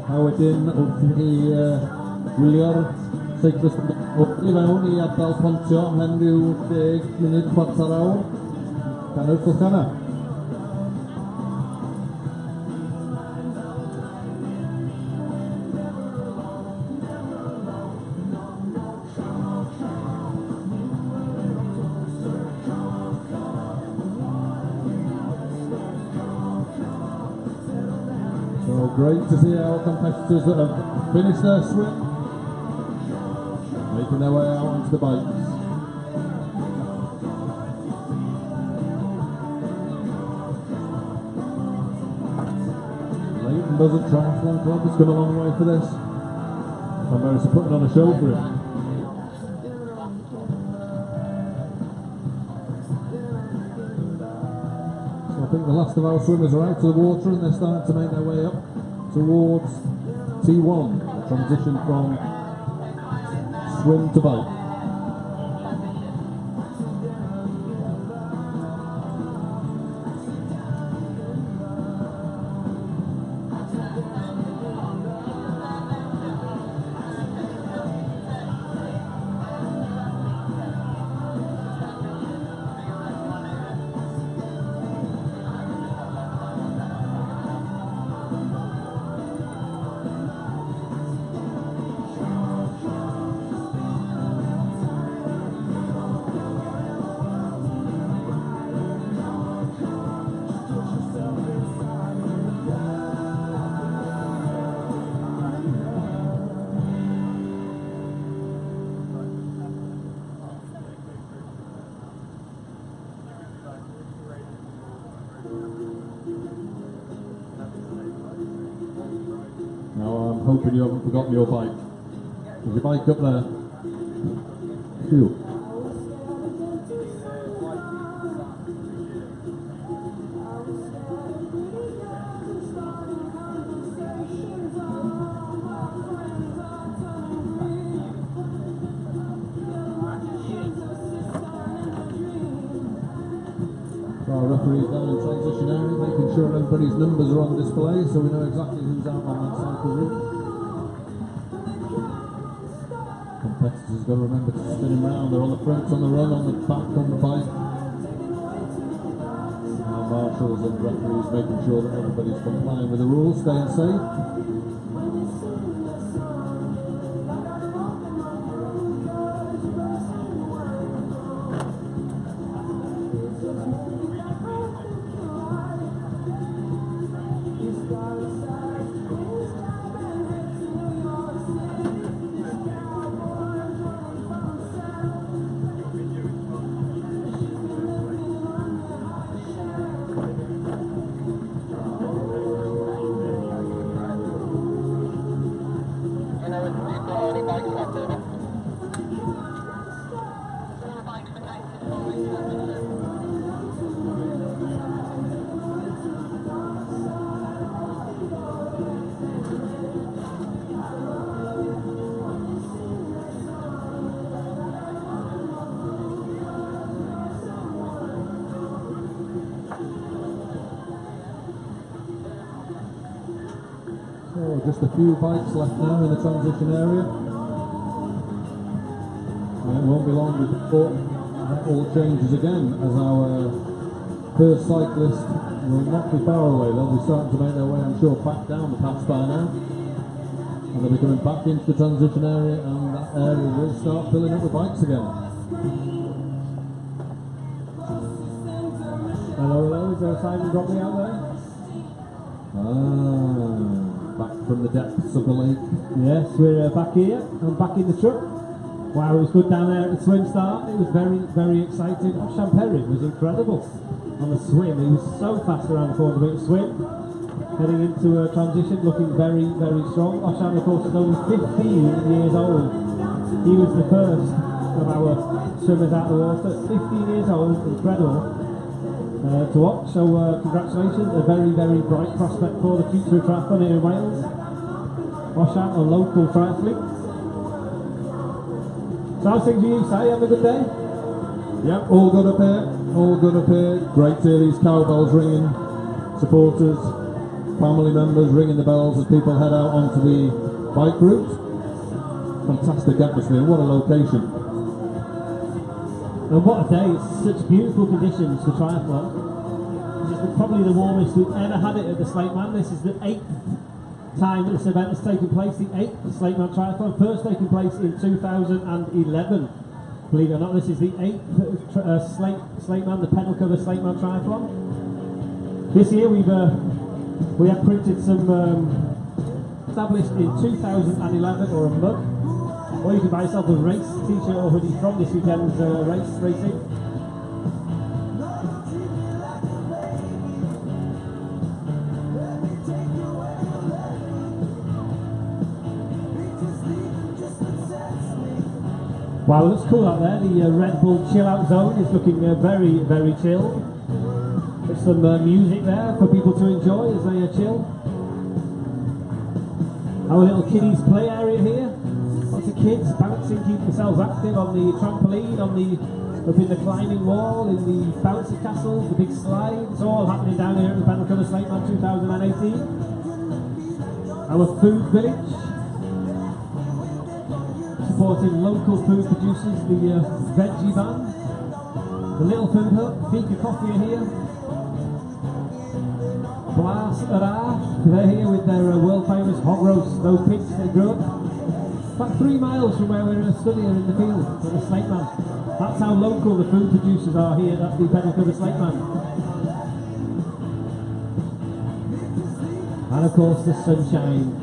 A wedyn wrth i wylio'r seiclist i fewn i ardal pontio ymhen rhyw 10 munud, chwarter awr gan y Cwlcana. Great to see our competitors that have finished their swim making their way out onto the bikes. Leighton Buzzard Triathlon Club has come a long way for this. I'm very putting on a show for it. So I think the last of our swimmers are out of the water and they're starting to make their way up towards T1, the transition from swim to bike. Hoping you haven't forgotten your bike. Is your bike up there? Phew. Our referees down in transition area, making sure everybody's numbers are on display so we know exactly who's out on that cycle route. Competitors got to remember to spin them round. They're on the front, on the run, on the back, on the bike. Our marshals and referees making sure that everybody's complying with the rules, staying safe. Just a few bikes left now in the transition area. And it won't be long before that all changes again, as our first cyclist will not be far away. They'll be starting to make their way, I'm sure, back down the pass by now. And they'll be coming back into the transition area, and that area will start filling up with bikes again. Hello, is there a Simon Bromley out there? Back from the depths of the lake. Yes, we're back here and back in the truck. Wow, it was good down there at the swim start. It was very, very exciting. Oshan Perry was incredible on the swim. He was so fast around the 400 metre swim. Heading into a transition, looking very, very strong. Oshan, of course, is only 15 years old. He was the first of our swimmers out of the water. 15 years old, incredible to watch. So congratulations, a very, very bright prospect for the future of triathlon here in Wales. Oshan, a local triathlete. So how's things you say? Have a good day? Yep, all good up here. All good up here. Great to hear these cowbells ringing. Supporters family members ringing the bells as people head out onto the bike route. Fantastic atmosphere, what a location. And what a day, it's such beautiful conditions for triathlon. This is probably the warmest we've ever had it at the Slateman. This is the 8th time that this event has taken place, the 8th Slateman Triathlon, first taking place in 2011. Believe it or not, this is the 8th Slateman, the Pedalcover Slateman Triathlon. This year we have printed some established in 2011 or a mug, or you can buy yourself a race t-shirt or hoodie from this weekend's racing. Wow, it looks cool out there. The Red Bull chill out zone is looking very, very chill. There's some music there for people to enjoy as they chill. Our little kiddies play area here. Lots of kids bouncing, keeping themselves active on the trampoline, up in the climbing wall, in the bouncy castles, the big slides, all happening down here at the Pedalcover Slateman 2018. Our food village, supporting local food producers, the veggie van, the little food hut, Fika Coffee are here, Blas Ara, they're here with their world famous hog roast, those pigs they grew up. About 3 miles from where we're in a study here in the field, at the Slateman. That's how local the food producers are here at the Pedalcover Slateman. And of course the sunshine.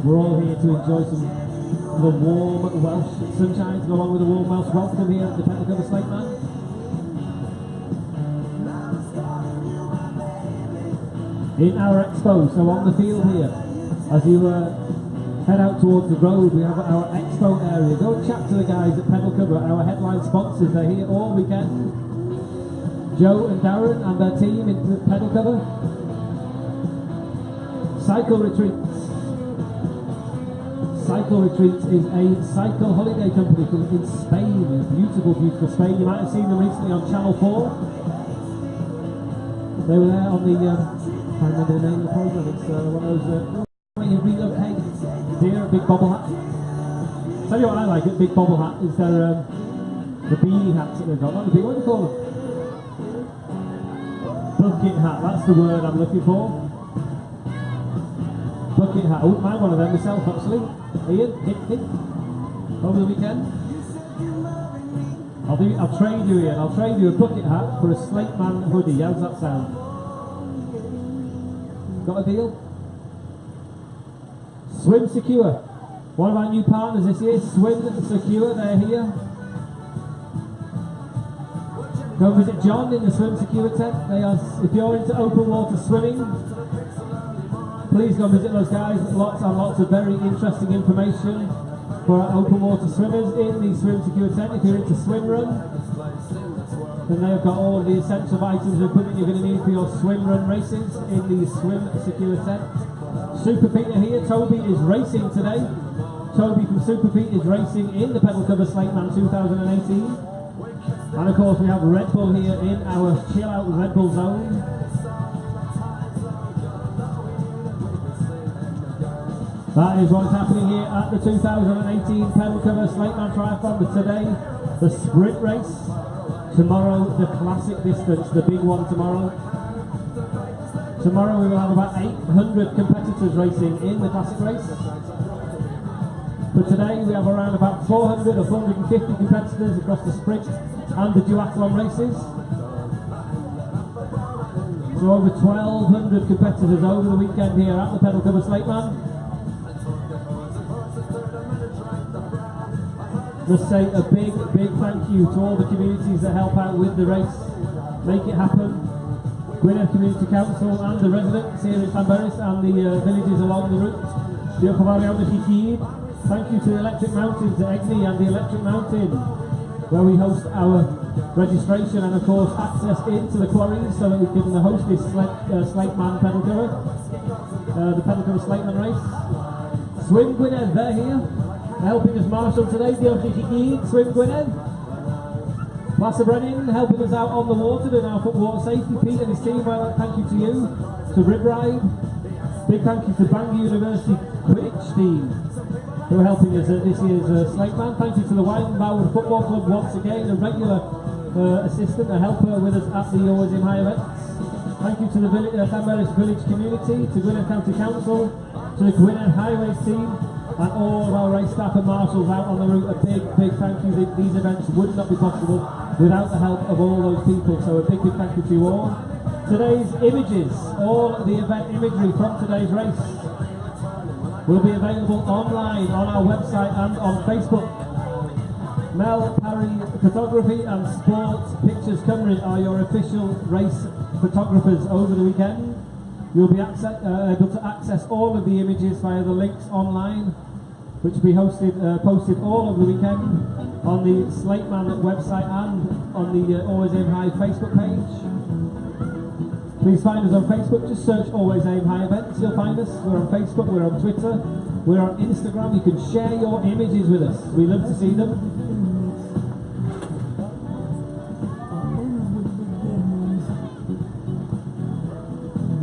We're all here to enjoy the warm Welsh sunshine to go along with the warm Welsh welcome here at the Pedalcover Slateman. In our expo, so on the field here, as you head out towards the road, we have our expo area. Go and chat to the guys at Pedalcover, our headline sponsors. They're here all weekend. Joe and Darren and their team in Pedalcover. Cycle Retreats. Cycle Retreats is a cycle holiday company in Spain, beautiful, beautiful Spain. You might have seen them recently on Channel 4. They were there on the, I can't remember the name of the program, it's one of those, when you relocate deer, a big bobble hat. Tell you what I like at Big Bobble Hat is their, the beanie hats that they've got. What do you call them? Bucket hat, that's the word I'm looking for. Bucket hat, I wouldn't mind one of them myself actually. Ian, hit. Over the weekend. I'll trade you, Ian. I'll trade you a bucket hat for a Slateman hoodie. How's that sound? Got a deal? Swim Secure. One of our new partners this year, Swim Secure. They're here. Go visit John in the Swim Secure tent. They are. If you're into open water swimming, please go visit those guys. Lots and lots of very interesting information for our open water swimmers in the Swim Secure tent. If you're into swim run, then they've got all the essential items and equipment you're going to need for your swim run races in the Swim Secure tent. Super Pete are here. Toby is racing today. Toby from Super Pete is racing in the Pedalcover Slateman 2018. And of course we have Red Bull here in our chill out Red Bull zone. That is what's happening here at the 2018 Pedalcover Slateman Triathlon. But today, the sprint race. Tomorrow, the classic distance, the big one tomorrow. Tomorrow we will have about 800 competitors racing in the classic race. But today we have around about 400 or 450 competitors across the sprint and the duathlon races. So over 1,200 competitors over the weekend here at the Pedalcover Slateman. Just say a big thank you to all the communities that help out with the race, make it happen. Gwynedd Community Council and the residents here in Llanberis and the villages along the route. Thank you to the Electric Mountain, to Egni and the Electric Mountain, where we host our registration and of course access into the quarries so that we can host this Slateman Pedalcover, the Pedalcover Slateman race. Swim Gwynedd, they're here. Helping us marshal today, Swim Gwynedd. Placer Brennan helping us out on the water, doing our foot water safety. Pete and his team, well, thank you to you. To Rib Ride, Big thank you to Bangor University Quidditch team who are helping us at this year's Slateman. Thank you to the Widenbower Football Club once again, a regular assistant, a helper with us at the Always in High events. Thank you to the Llanberis village community, to Gwynedd County Council, to the Gwynedd Highways team, and all of our race staff and marshals out on the route. A big thank you. These events would not be possible without the help of all those people, so a big thank you to you all. Today's images, all the event imagery from today's race, will be available online on our website and on Facebook. Mel Parry Photography and Sports Pictures Cymru are your official race photographers over the weekend. You'll be able to access all of the images via the links online, which will be posted all over the weekend on the Slateman website and on the Always Aim High Facebook page. Please find us on Facebook, just search Always Aim High Events, you'll find us. We're on Facebook, we're on Twitter, we're on Instagram. You can share your images with us, we love to see them.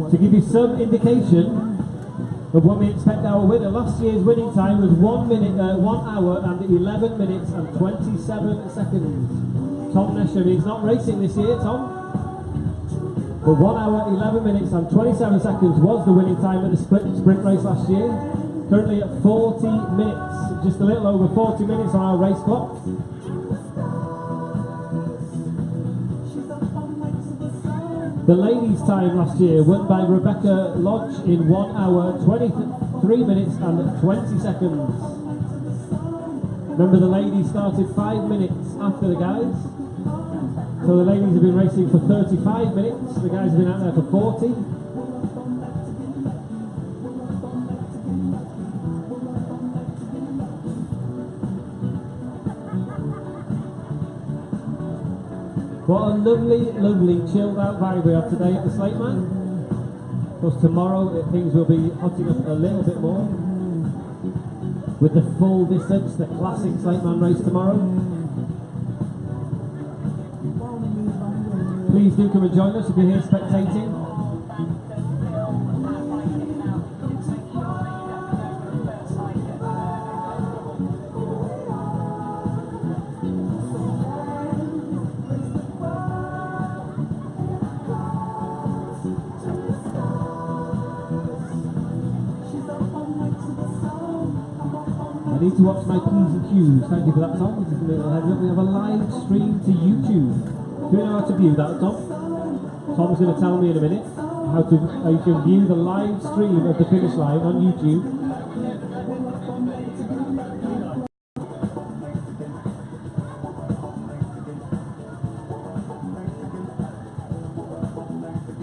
To give you some indication of what we expect our winner, last year's winning time was 1 hour and 11 minutes and 27 seconds. Tom Nesher is not racing this year, Tom. But 1 hour, 11 minutes and 27 seconds was the winning time at the sprint race last year. Currently at 40 minutes, just a little over 40 minutes on our race clock. The ladies' time last year won by Rebecca Lodge in 1 hour, 23 minutes and 20 seconds. Remember, the ladies started 5 minutes after the guys. So the ladies have been racing for 35 minutes, the guys have been out there for 40. What a lovely chilled out vibe we have today at the Slateman. Of course, tomorrow things will be hotting up a little bit more with the full distance, the classic Slateman race tomorrow. Please do come and join us if you're here spectating. I need to watch my P's and Q's. Thank you for that, Tom. Just a little heads up. We have a live stream to YouTube. Do you know how to view that, Tom? Tom's going to tell me in a minute how you can view the live stream of the finish line on YouTube.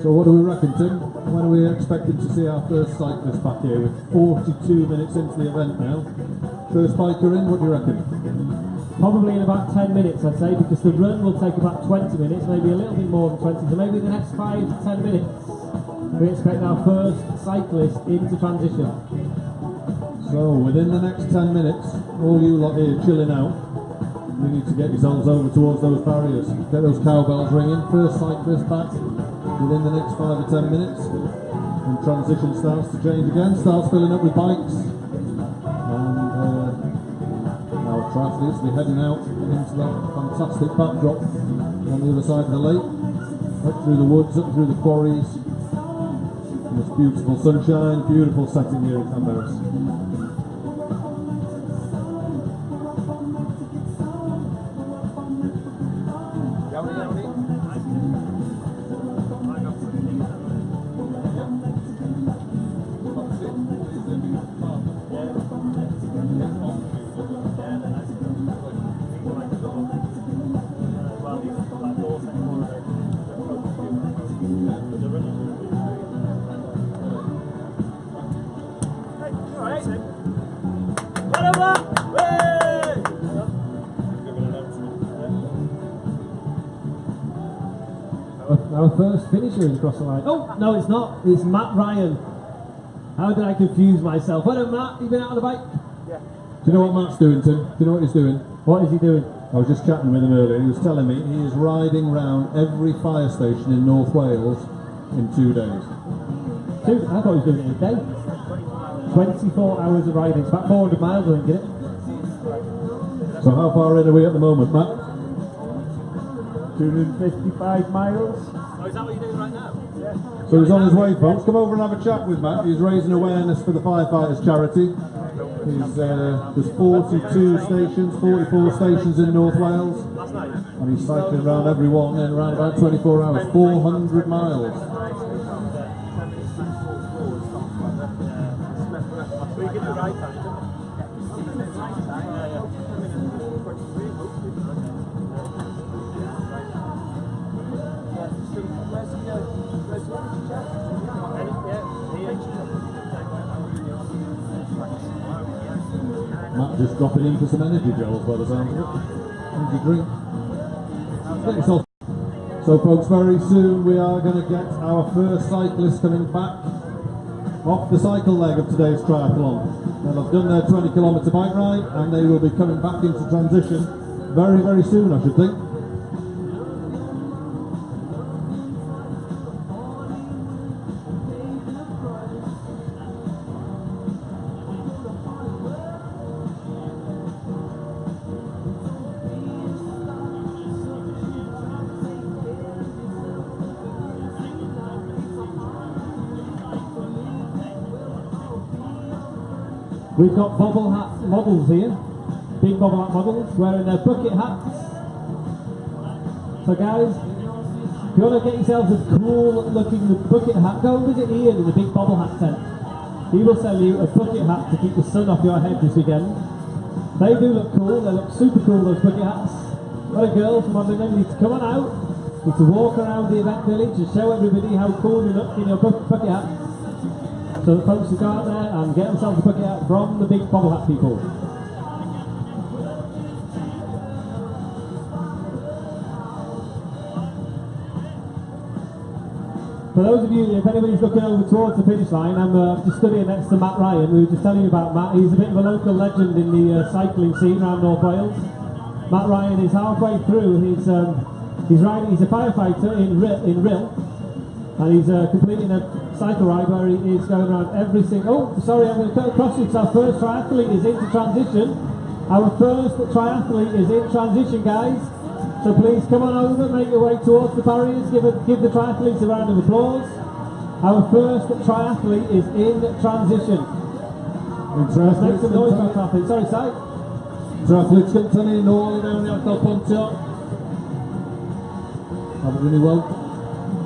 So what do we reckon, Tim? When are we expecting to see our first cyclist back here? With 42 minutes into the event now. First biker in, what do you reckon? Probably in about 10 minutes, I'd say, because the run will take about 20 minutes, maybe a little bit more than 20, so maybe the next 5 to 10 minutes we expect our first cyclist into transition. So within the next 10 minutes, all you lot here chilling out, you need to get yourselves over towards those barriers, get those cowbells ringing. First cyclist back within the next 5 or 10 minutes, and transition starts to change again, starts filling up with bikes. Our triathletes will be heading out into that fantastic backdrop on the other side of the lake, up through the woods, up through the quarries, and this beautiful sunshine, beautiful setting here in Llanberis. Our first finisher is across the line. Oh, no, it's not. It's Matt Ryan. How did I confuse myself? Hello, Matt. You been out on the bike? Yeah. Do you know what Matt's doing, Tim? Do you know what he's doing? What is he doing? I was just chatting with him earlier. He was telling me he is riding round every fire station in North Wales in 2 days. Dude, I thought he was doing it in a day. 24 hours of riding. It's about 400 miles, I think, isn't it? So how far in are we at the moment, Matt? 255 miles. Oh, is that what you're doing right now? Yeah. So he's on his way, folks. Come over and have a chat with Matt. He's raising awareness for the firefighters charity. There's 42 stations, 44 stations in North Wales, and he's cycling around every one in around about 24 hours, 400 miles. Matt just dropping in for some energy gels by the sound of it. Energy drink. So folks, very soon we are going to get our first cyclist coming back off the cycle leg of today's triathlon. They'll have done their 20-kilometre bike ride and they will be coming back into transition very, very soon, I should think. We've got bobble hat models here, big bobble hat models, wearing their bucket hats. So guys, if you want to get yourselves a cool looking bucket hat, go and visit Ian in the big bobble hat tent. He will sell you a bucket hat to keep the sun off your head this weekend. They do look cool, they look super cool, those bucket hats. What a girls from London, you need to come on out, you need to walk around the event village and show everybody how cool you look in your bucket hat. So the folks who go out there and get themselves a bucket hat from the big bobble hat people. For those of you, if anybody's looking over towards the finish line, I'm just studying next to Matt Ryan. We were just telling you about Matt. He's a bit of a local legend in the cycling scene around North Wales. Matt Ryan is halfway through his riding. He's a firefighter in Rill, and he's completing a cycle ride where he is going around every single... Oh, sorry, I'm going to cut across you because our first triathlete is into transition. Our first triathlete is in transition, guys. So please come on over, make your way towards the barriers, give the triathletes a round of applause. Our first triathlete is in transition. Make some noise for our triathlete. Sorry, Si. Triathletes continue all down the Alto Ponto. Have really well.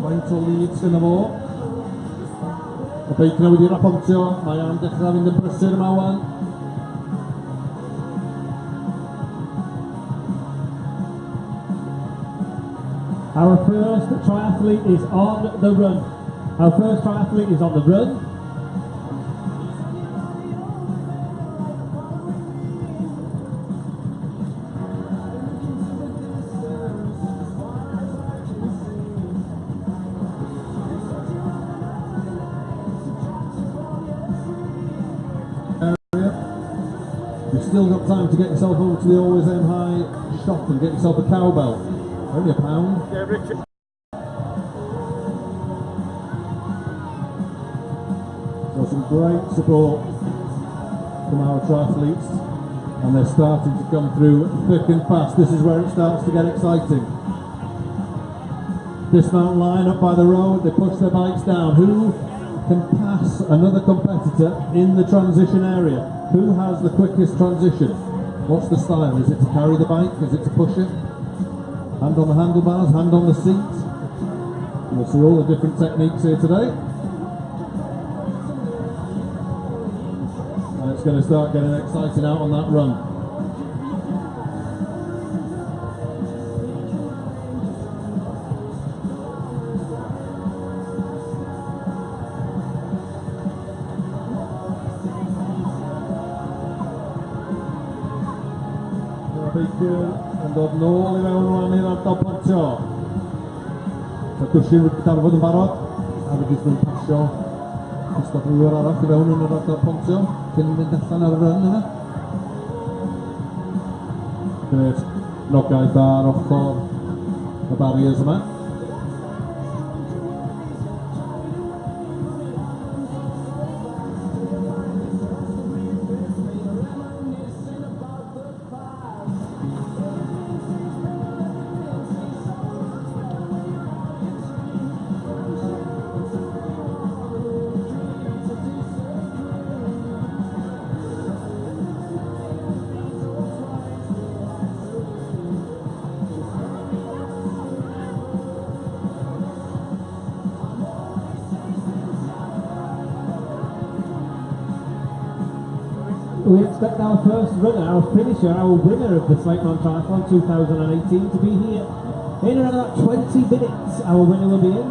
Faint o leads yn y fo. Y beic na wedi rapontio, mae am dechrau fynd yn brysur yma wan. Our first triathlete is on the run. Our first triathlete is on the run. You've still got time to get yourself over to the Always Aim High shop and get yourself a cowbell. Only £1. Yeah, Richard. So some great support from our triathletes, and they're starting to come through thick and fast. This is where it starts to get exciting. Dismount line up by the road, they push their bikes down. Who can pass another competitor in the transition area? Who has the quickest transition? What's the style? Is it to carry the bike? Is it to push it? Hand on the handlebars, hand on the seat. You'll see all the different techniques here today. And it's going to start getting exciting out on that run. Yn dod nôl I mewn rwan i'r ardal Ponto. So Cwshin wedi darfod yn barod, a wedi nhw'n pasio Christopher arall I fewn yn yr ardal Ponto, cyn mynd allan ar y run yna. Gwneud nogaeth ar ochr y barriers yma. we expect our first runner, our finisher, our winner of the Slateman Triathlon 2018 to be here in around about 20 minutes. Our winner will be in.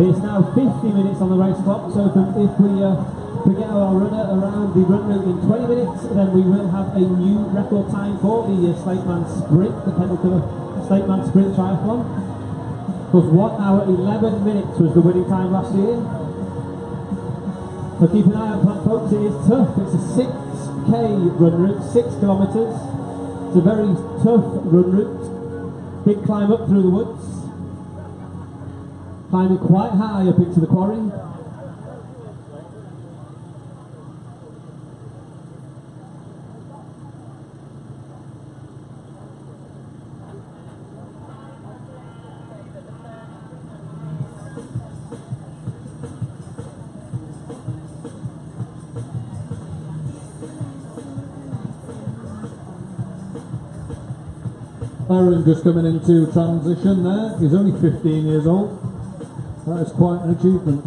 It's now 50 minutes on the race clock, so if we get our runner around the run route in 20 minutes, then we will have a new record time for the Slateman Sprint, the Pedalcover Slateman Sprint Triathlon. Because 1 hour 11 minutes was the winning time last year. So keep an eye out for that, folks. It is tough. It's a 6k run route, 6 kilometres. It's a very tough run route. Big climb up through the woods. Climbing quite high up into the quarry. Aaron just coming into transition there. He's only 15 years old. That is quite an achievement.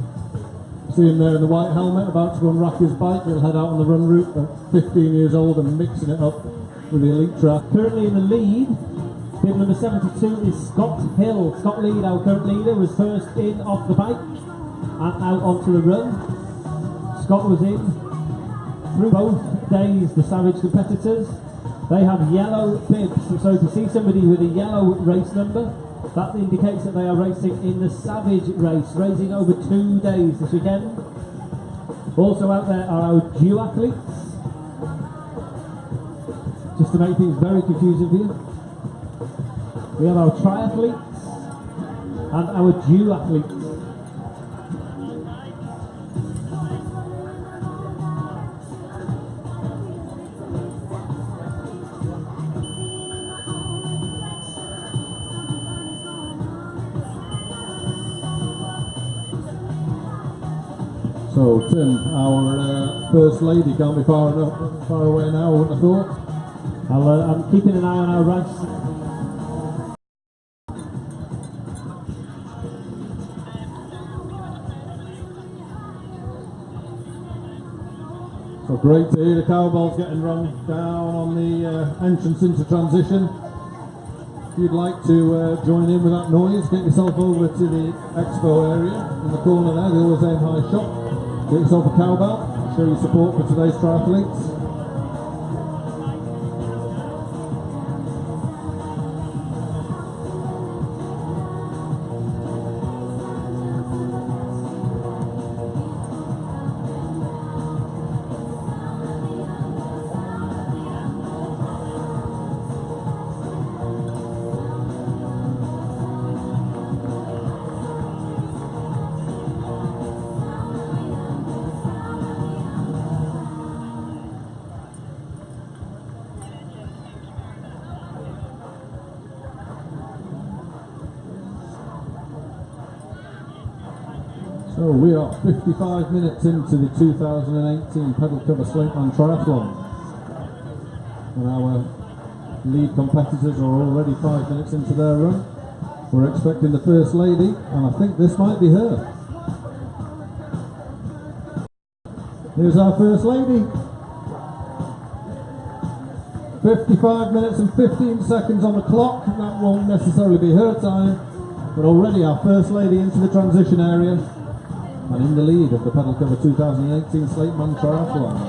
See him there in the white helmet, about to go and rack his bike. He'll head out on the run route at 15 years old and mixing it up with the elite track. Currently in the lead, bib number 72 is Scott Hill. Scott Lead, our current leader, was first in off the bike and out onto the run. Scott was in through both days, the Savage competitors. They have yellow bibs, so to see somebody with a yellow race number, that indicates that they are racing in the Savage race, racing over 2 days this weekend. Also out there are our duathletes, just to make things very confusing for you. We have our triathletes and our duathletes. So Tim, our first lady can't be far away now, I wouldn't have thought. I'm keeping an eye on our race. So great to hear the cowbells getting rung down on the entrance into transition. If you'd like to join in with that noise, get yourself over to the expo area in the corner there, the Always Aim High shop. Get yourself a cowbell, show your support for today's triathletes. So we are 55 minutes into the 2018 Pedalcover Slateman Triathlon, and our lead competitors are already 5 minutes into their run. We're expecting the first lady, and I think this might be her. Here's our first lady. 55 minutes and 15 seconds on the clock. That won't necessarily be her time, but already our first lady into the transition area and in the lead of the Pedalcover 2018 Slateman Triathlon.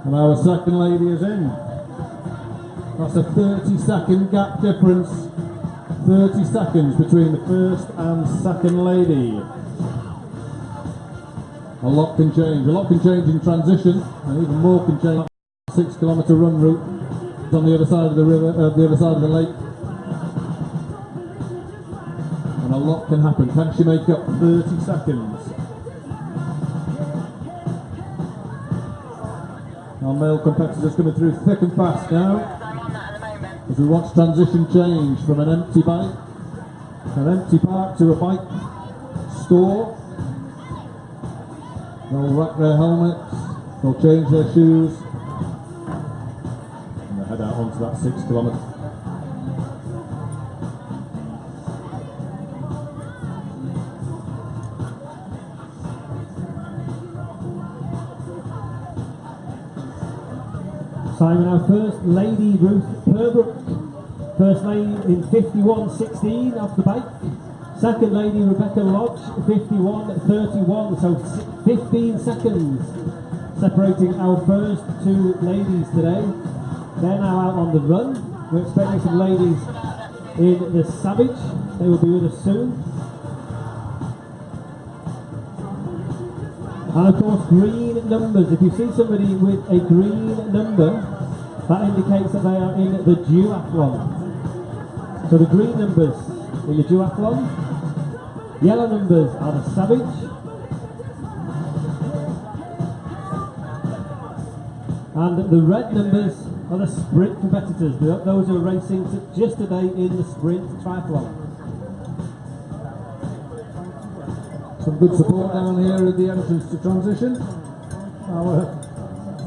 And our second lady is in. That's a 30-second gap difference. 30 seconds between the first and second lady. A lot can change. A lot can change in transition, and even more can change. 6 kilometre run route on the other side of the river, the other side of the lake. And a lot can happen. Can she make up 30 seconds? Our male competitors coming through thick and fast now, as we watch transition change from an empty bike, an empty park to a bike store. They'll rack their helmets, They'll change their shoes and they'll head out onto that 6 kilometre. Simon, our first lady, Ruth Purbrook. First lady in 51.16 off the bike. Second lady, Rebecca Lodge, 51.31, so 15 seconds separating our first two ladies today. They're now out on the run. We're expecting some ladies in the Savage. They will be with us soon. And of course, green numbers. If you see somebody with a green number, that indicates that they are in the duathlon. So the green numbers in the duathlon, yellow numbers are the Savage, and the red numbers are the sprint competitors. Those who are racing just today in the sprint triathlon. Some good support down here at the entrance to transition. Our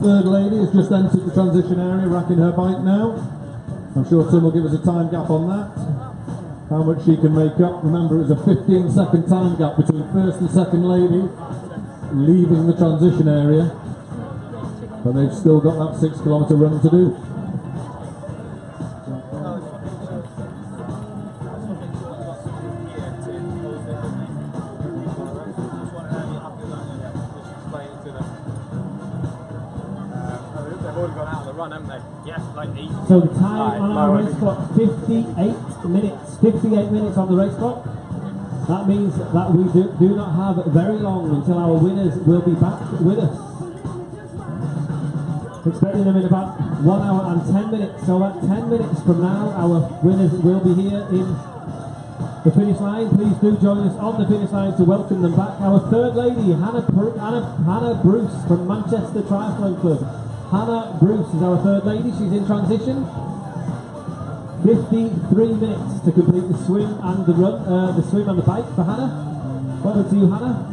third lady has just entered the transition area, racking her bike now. I'm sure Tim will give us a time gap on that. How much she can make up. Remember, it was a 15-second time gap between first and second lady leaving the transition area. But they've still got that 6 kilometre run to do. So the time on our race clock, 58 minutes. 58 minutes on the race clock. That means that we do not have very long until our winners will be back with us. Expecting them in about 1 hour and 10 minutes. So about 10 minutes from now, our winners will be here in the finish line. Please do join us on the finish line to welcome them back. Our third lady, Hannah Bruce from Manchester Triathlon Club. Hannah Bruce is our third lady. She's in transition. 53 minutes to complete the swim and the run, the swim and the bike for Hannah. Well done to you, Hannah.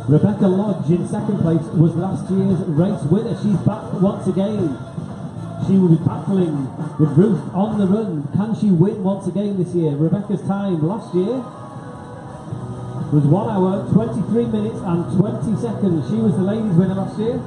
Rebecca Lodge in second place was last year's race winner. She's back once again. She will be battling with Ruth on the run. Can she win once again this year? Rebecca's time last year was 1 hour, 23 minutes and 20 seconds. She was the ladies' winner last year.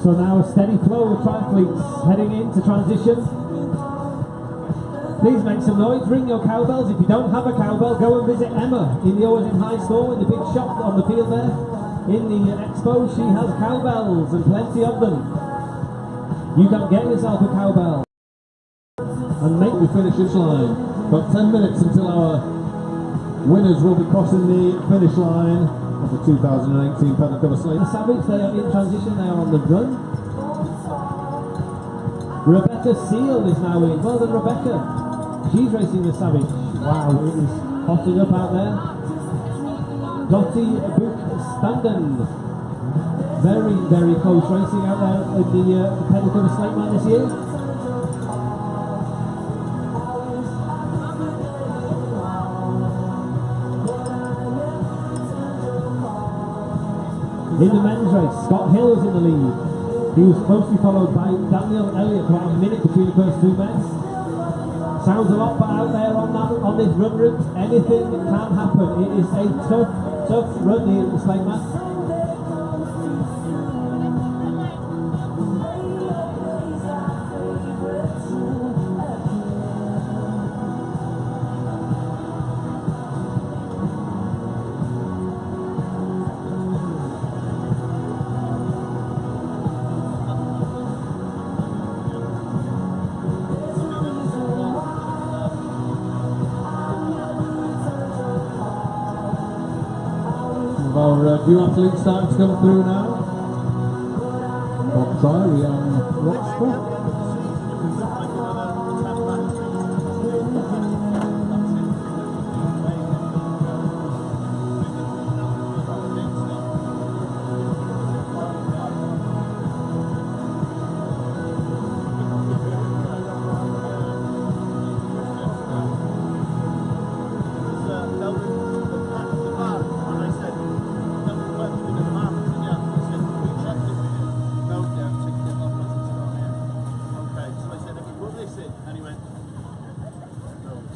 So now a steady flow of triathletes heading into transition. Please make some noise, ring your cowbells. If you don't have a cowbell, go and visit Emma in the Always in High store, in the big shop on the field there. In the expo, she has cowbells and plenty of them. You can get yourself a cowbell And make the finish line. About 10 minutes until our winners will be crossing the finish line of the 2018 Pedalcover Slateman. The Savage, they are in transition, they are on the run. Rebecca Seal is now in. Well done, Rebecca. She's racing the Savage. Wow, it is hotting up out there. Dottie Buch-Standen. Very, very close racing out there in the Pedalcover Slateman this year. In the men's race, Scott Hill is in the lead. He was closely followed by Daniel Elliott, about a minute between the first two men. Sounds a lot, but out there on this run route, anything can happen. It is a tough run here at the Slateman. Our new athletes starting to come through now. Bob Try, Rhiannon Roxburgh.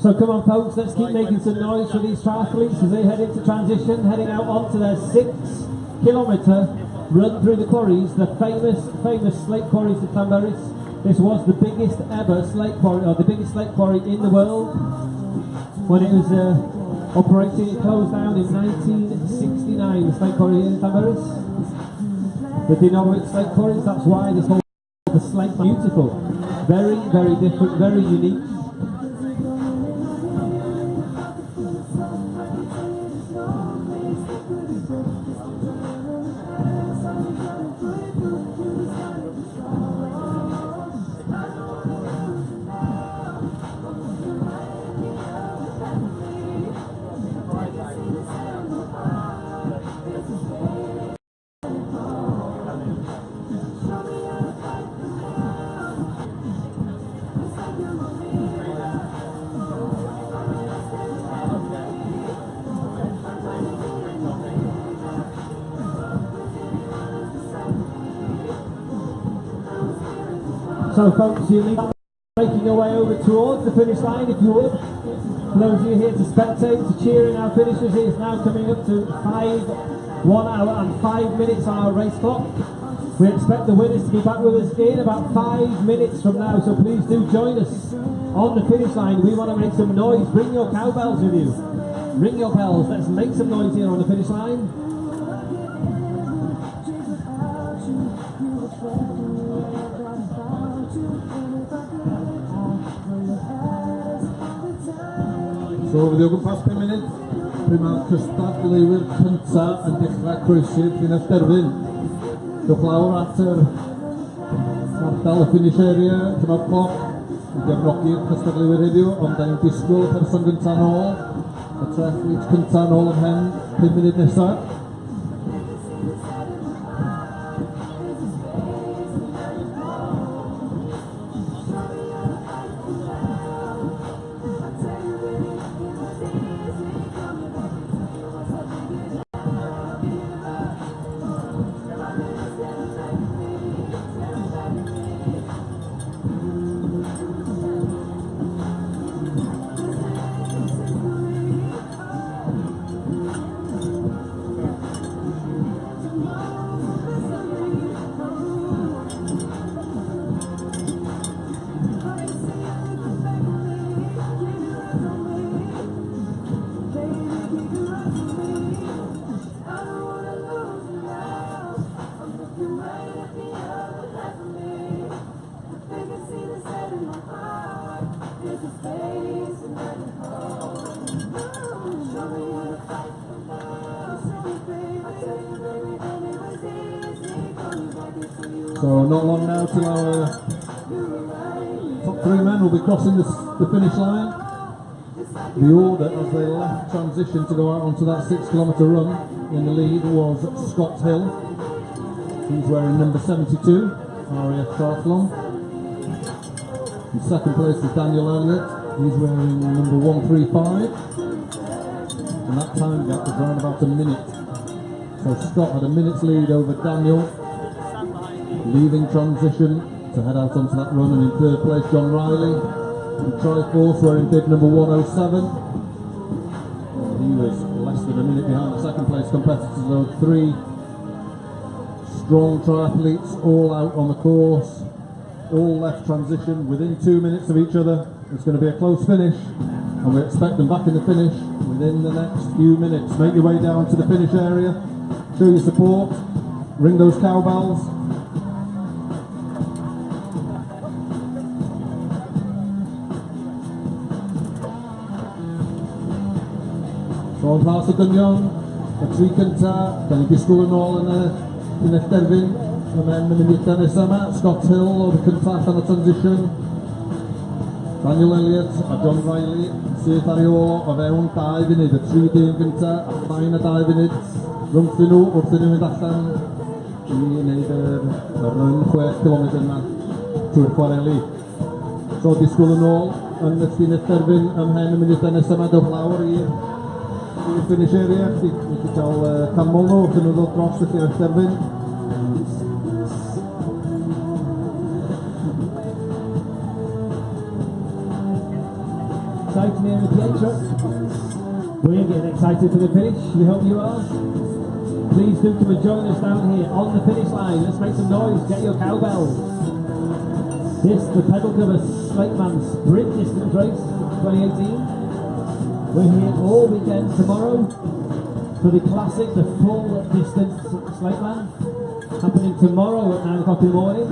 So come on folks, let's keep making some noise for these triathletes as they head into transition, heading out onto their 6-kilometre run through the quarries, the famous slate quarries of Llanberis. This was the biggest ever slate quarry, or the biggest slate quarry in the world. When it was operating, it closed down in 1969, the slate quarry in Llanberis. The Dynamic slate quarries, that's why this whole the slate beautiful. Very, very different, very unique. So folks, you need making your way over towards the finish line if you would. For those of you here to spectate, to cheer in our finishers, it is now coming up to 1 hour and 5 minutes on our race clock. We expect the winners to be back with us in about 5 minutes from now, so please do join us on the finish line. We want to make some noise. Bring your cowbells with you. Ring your bells. Let's make some noise here on the finish line. So fyddi o gwmpas 5 munud, pryd mae'r cystadleuwyr cyntaf yn dechrau croesi'r llinell derfyn. Dewch lawr at yr ardal y finish area, dyma'r cloc, i gefnogi'r cystadleuwyr heddiw, ond da ni'n disgwyl y person gyntaf nôl, y triathlete cyntaf nôl ymhen 5 munud nesaf. So not long now till our top 3 men will be crossing the finish line. The order as they left transition to go out onto that 6-kilometre run in the lead was Scott Hill. He's wearing number 72, RAF Triathlon. In second place is Daniel Elliott. He's wearing number 135. And that time gap was around about a minute. So Scott had a minute's lead over Daniel, leaving transition to head out onto that run. And in third place, John Riley in Triforce, wearing bib number 107. He was less than a minute behind the second place competitors, though. 3 strong triathletes all out on the course, all left transition within 2 minutes of each other. It's going to be a close finish, and we expect them back in the finish within the next few minutes. Make your way down to the finish area, show your support, ring those cowbells. So yn pas y dynion, y 3 cyntaf, da ni disgwyl yn ôl yn y llinell derfyn, y men yn munudau nesaf yma. Scott Hill o'r cyntaf yn y transition, Daniel Elliott a John Riley sydd ar ei ôl o fewn 2 funud, y 3 dyn gyntaf a llain y 2 funud rhwngthyn nhw wrth iddyn nhw mynd allan i wneud y run 6 km yma trwy'r chwareli. So disgwyl yn ôl yn y llinell derfyn ymhen y munudau nesaf yma, dewch lawr i'r finish area. Chi cael camol nhw wrth iddyn nhw ddod dros y llinell derfyn. Exciting near the Pietro. We're getting excited for the finish. We hope you are. Please do come and join us down here on the finish line. Let's make some noise. Get your cowbells. This the Pedalcover Slateman Sprint Distance Race 2018. We're here all weekend tomorrow for the classic, the full distance Slateman, happening tomorrow at 9 o'clock in the morning.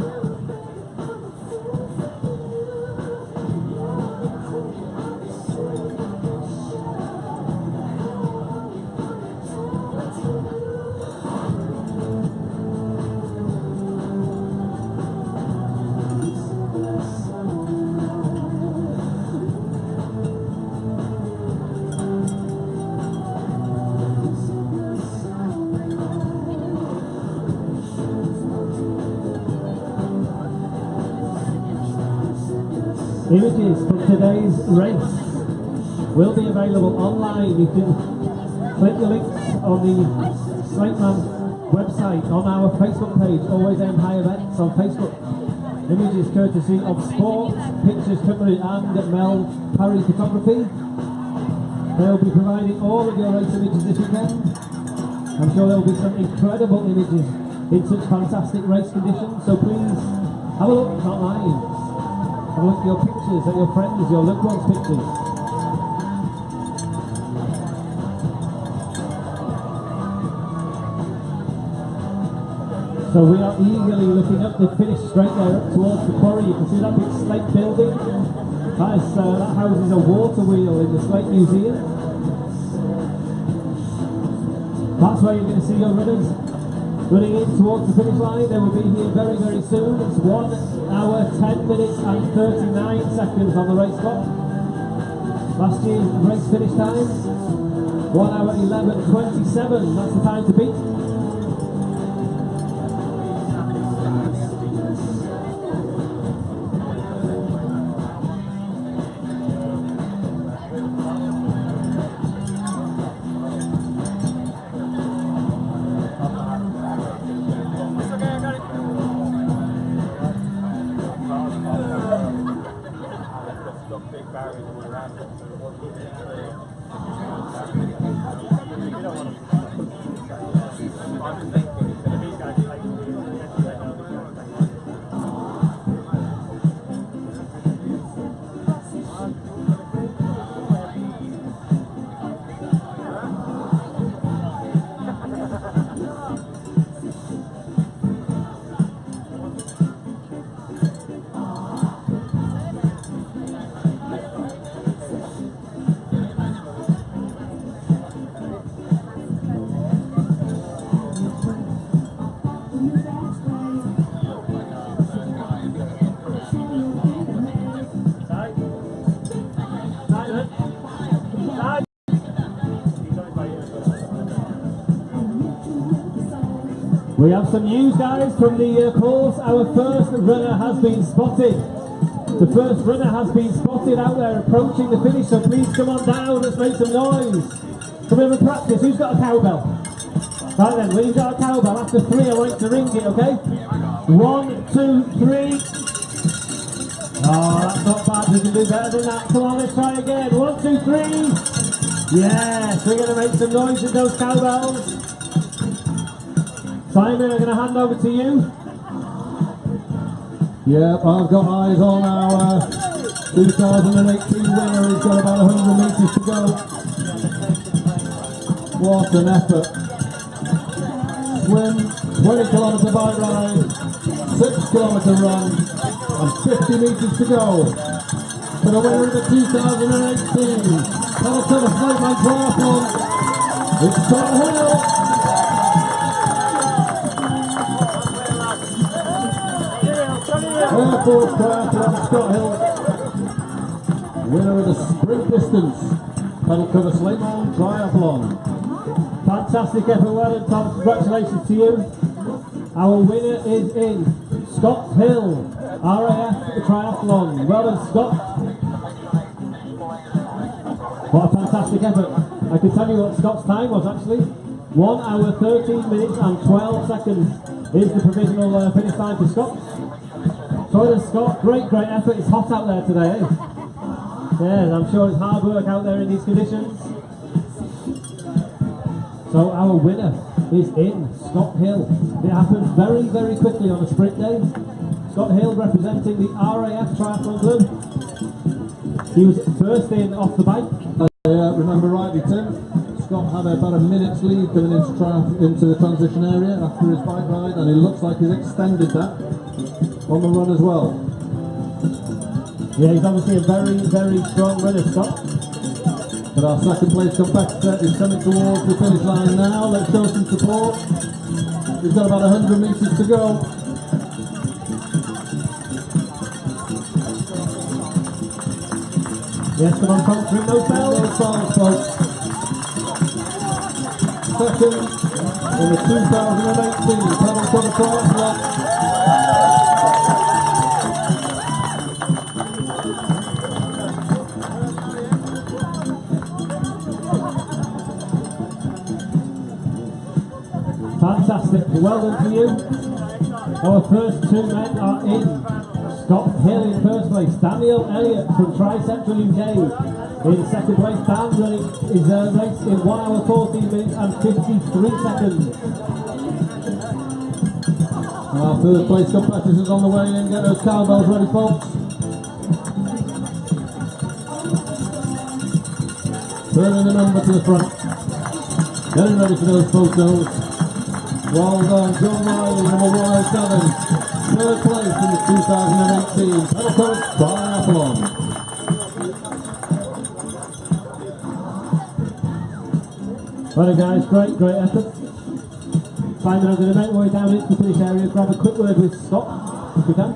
Images from today's race will be available online. You can click the links on the Slateman website, on our Facebook page, Always Aim High Events on Facebook. Images courtesy of Sports, Pictures Company and Mel Parry Photography. They'll be providing all of your race images this weekend. I'm sure there'll be some incredible images in such fantastic race conditions, so please have a look online. Have a look at your pictures, at your friends, your loved ones' pictures. So we are eagerly looking up the finish straight there up towards the quarry. You can see that big Slate building. That houses a water wheel in the Slate Museum. That's where you're going to see your runners running in towards the finish line. They will be here very, very soon. It's 1 hour, 10 minutes and 39 seconds on the race clock. Last year's race finish time, 1 hour, 11:27. That's the time to beat. We have some news, guys, from the course. Our first runner has been spotted. The first runner has been spotted out there approaching the finish, so please come on down, let's make some noise. Can we have a practice? Who's got a cowbell? Right then, when you've got a cowbell, after 3 I want you to ring it, okay? 1, 2, 3. Oh, that's not bad, we can do better than that. Come on, let's try again. 1, 2, 3. Yes, we're going to make some noise with those cowbells. Simon, I'm going to hand over to you. Yep, I've got eyes on our 2018 winner. He's got about 100 metres to go. What an effort. Swim, 20 kilometre bike ride, 6 kilometre run, and 50 metres to go. For the winner of the 2018 Pedalcover Slateman Triathlon, it's Scott Hill. Air Force Triathlon, Scott Hill, winner of the sprint distance Pedalcover Slateman Triathlon. Fantastic effort, well done, Tom. Congratulations to you. Our winner is in Scott Hill, RAF Triathlon. Well done, Scott. What a fantastic effort. I can tell you what Scott's time was actually. 1 hour, 13 minutes and 12 seconds is the provisional finish time for Scott. So then, Scott, great effort. It's hot out there today, eh? Yeah, I'm sure it's hard work out there in these conditions. So our winner is in, Scott Hill. It happened very, very quickly on a sprint day. Scott Hill representing the RAF Triathlon Club. He was first in off the bike. Remember rightly, Tim, Scott had about a minute's lead coming into the transition area after his bike ride, and it looks like he's extended that on the run as well. Yeah, he's obviously a very, very strong runner, Scott. But our second place competitor is coming towards the finish line now. Let's show some support. We've got about 100 metres to go. Yes, come on, folks, ring those bells. Those bells, folks. Second in the 2018 Pedalcover Triathlon. Fantastic, well done to you. Our first two men are in. Scott Hill in first place, Daniel Elliott from Tri-Central UK in second place. Dan running his race in 1 hour 14 minutes and 53 seconds. Our third place competitors on the way in. Get those cowbells ready, folks. Turning the number to the front. Getting ready for those photos. Well done, John Riley, number 107. Third place in the 2018 Pedalcover Triathlon. Well guys, great effort. Simon, I'm going to make my way down into the finish area, grab a quick word with Scott, if we can.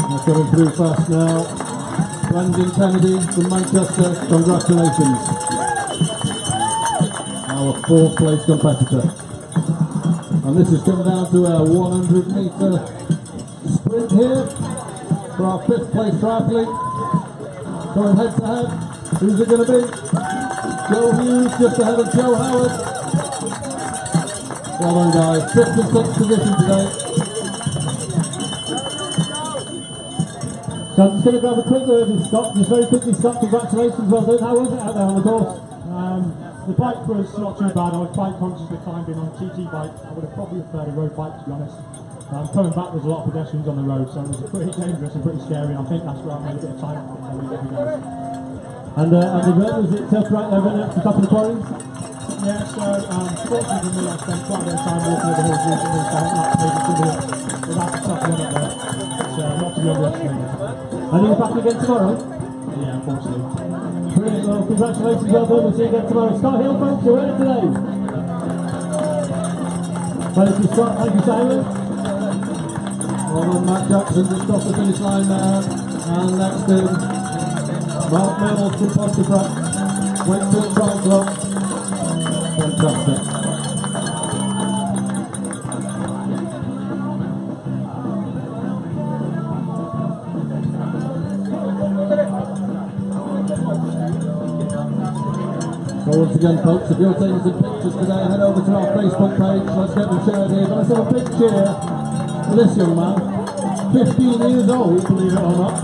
They're coming through fast now. Brandon Kennedy from Manchester, congratulations. Our fourth place competitor. And this has come down to a 100 metre sprint here for our fifth place triathlete. Going head to head. Who's it going to be? Joe Hughes just ahead of Joe Howard. Well done guys, 5th and 6th position today. So I'm just going to grab a quick word with Scott. Just very quickly, Scott, congratulations, well done. How was it out there on the course? The bike was not too bad. I was quite consciously climbing on a TT bike. I would have probably preferred a road bike, to be honest. Coming back, there's a lot of pedestrians on the road, so it was pretty dangerous and pretty scary. And I think that's where I made a bit of time for you guys. And the run, was it tough right there running up to the top of the quarries? Yeah, so fortunately for me, I spent quite a bit of time walking over the hills recently, so I think that's made it without the tough run up there. So not to be underestimated. And are you back again tomorrow? Yeah, unfortunately. Brilliant, well congratulations, well done, we'll see you again tomorrow. Scott Hill, folks, you're winning today. Thank you, Scott, thank you, Simon. Well done, Matt Jackson just off the finish line there. And next in, Mark Mills from Pontefract. Went to the triathlon. Fantastic. So once again, folks, if you're taking some pictures today, head over to our Facebook page. Let's get them shared here. Let's have a big cheer for this young man, 15 years old, believe it or not,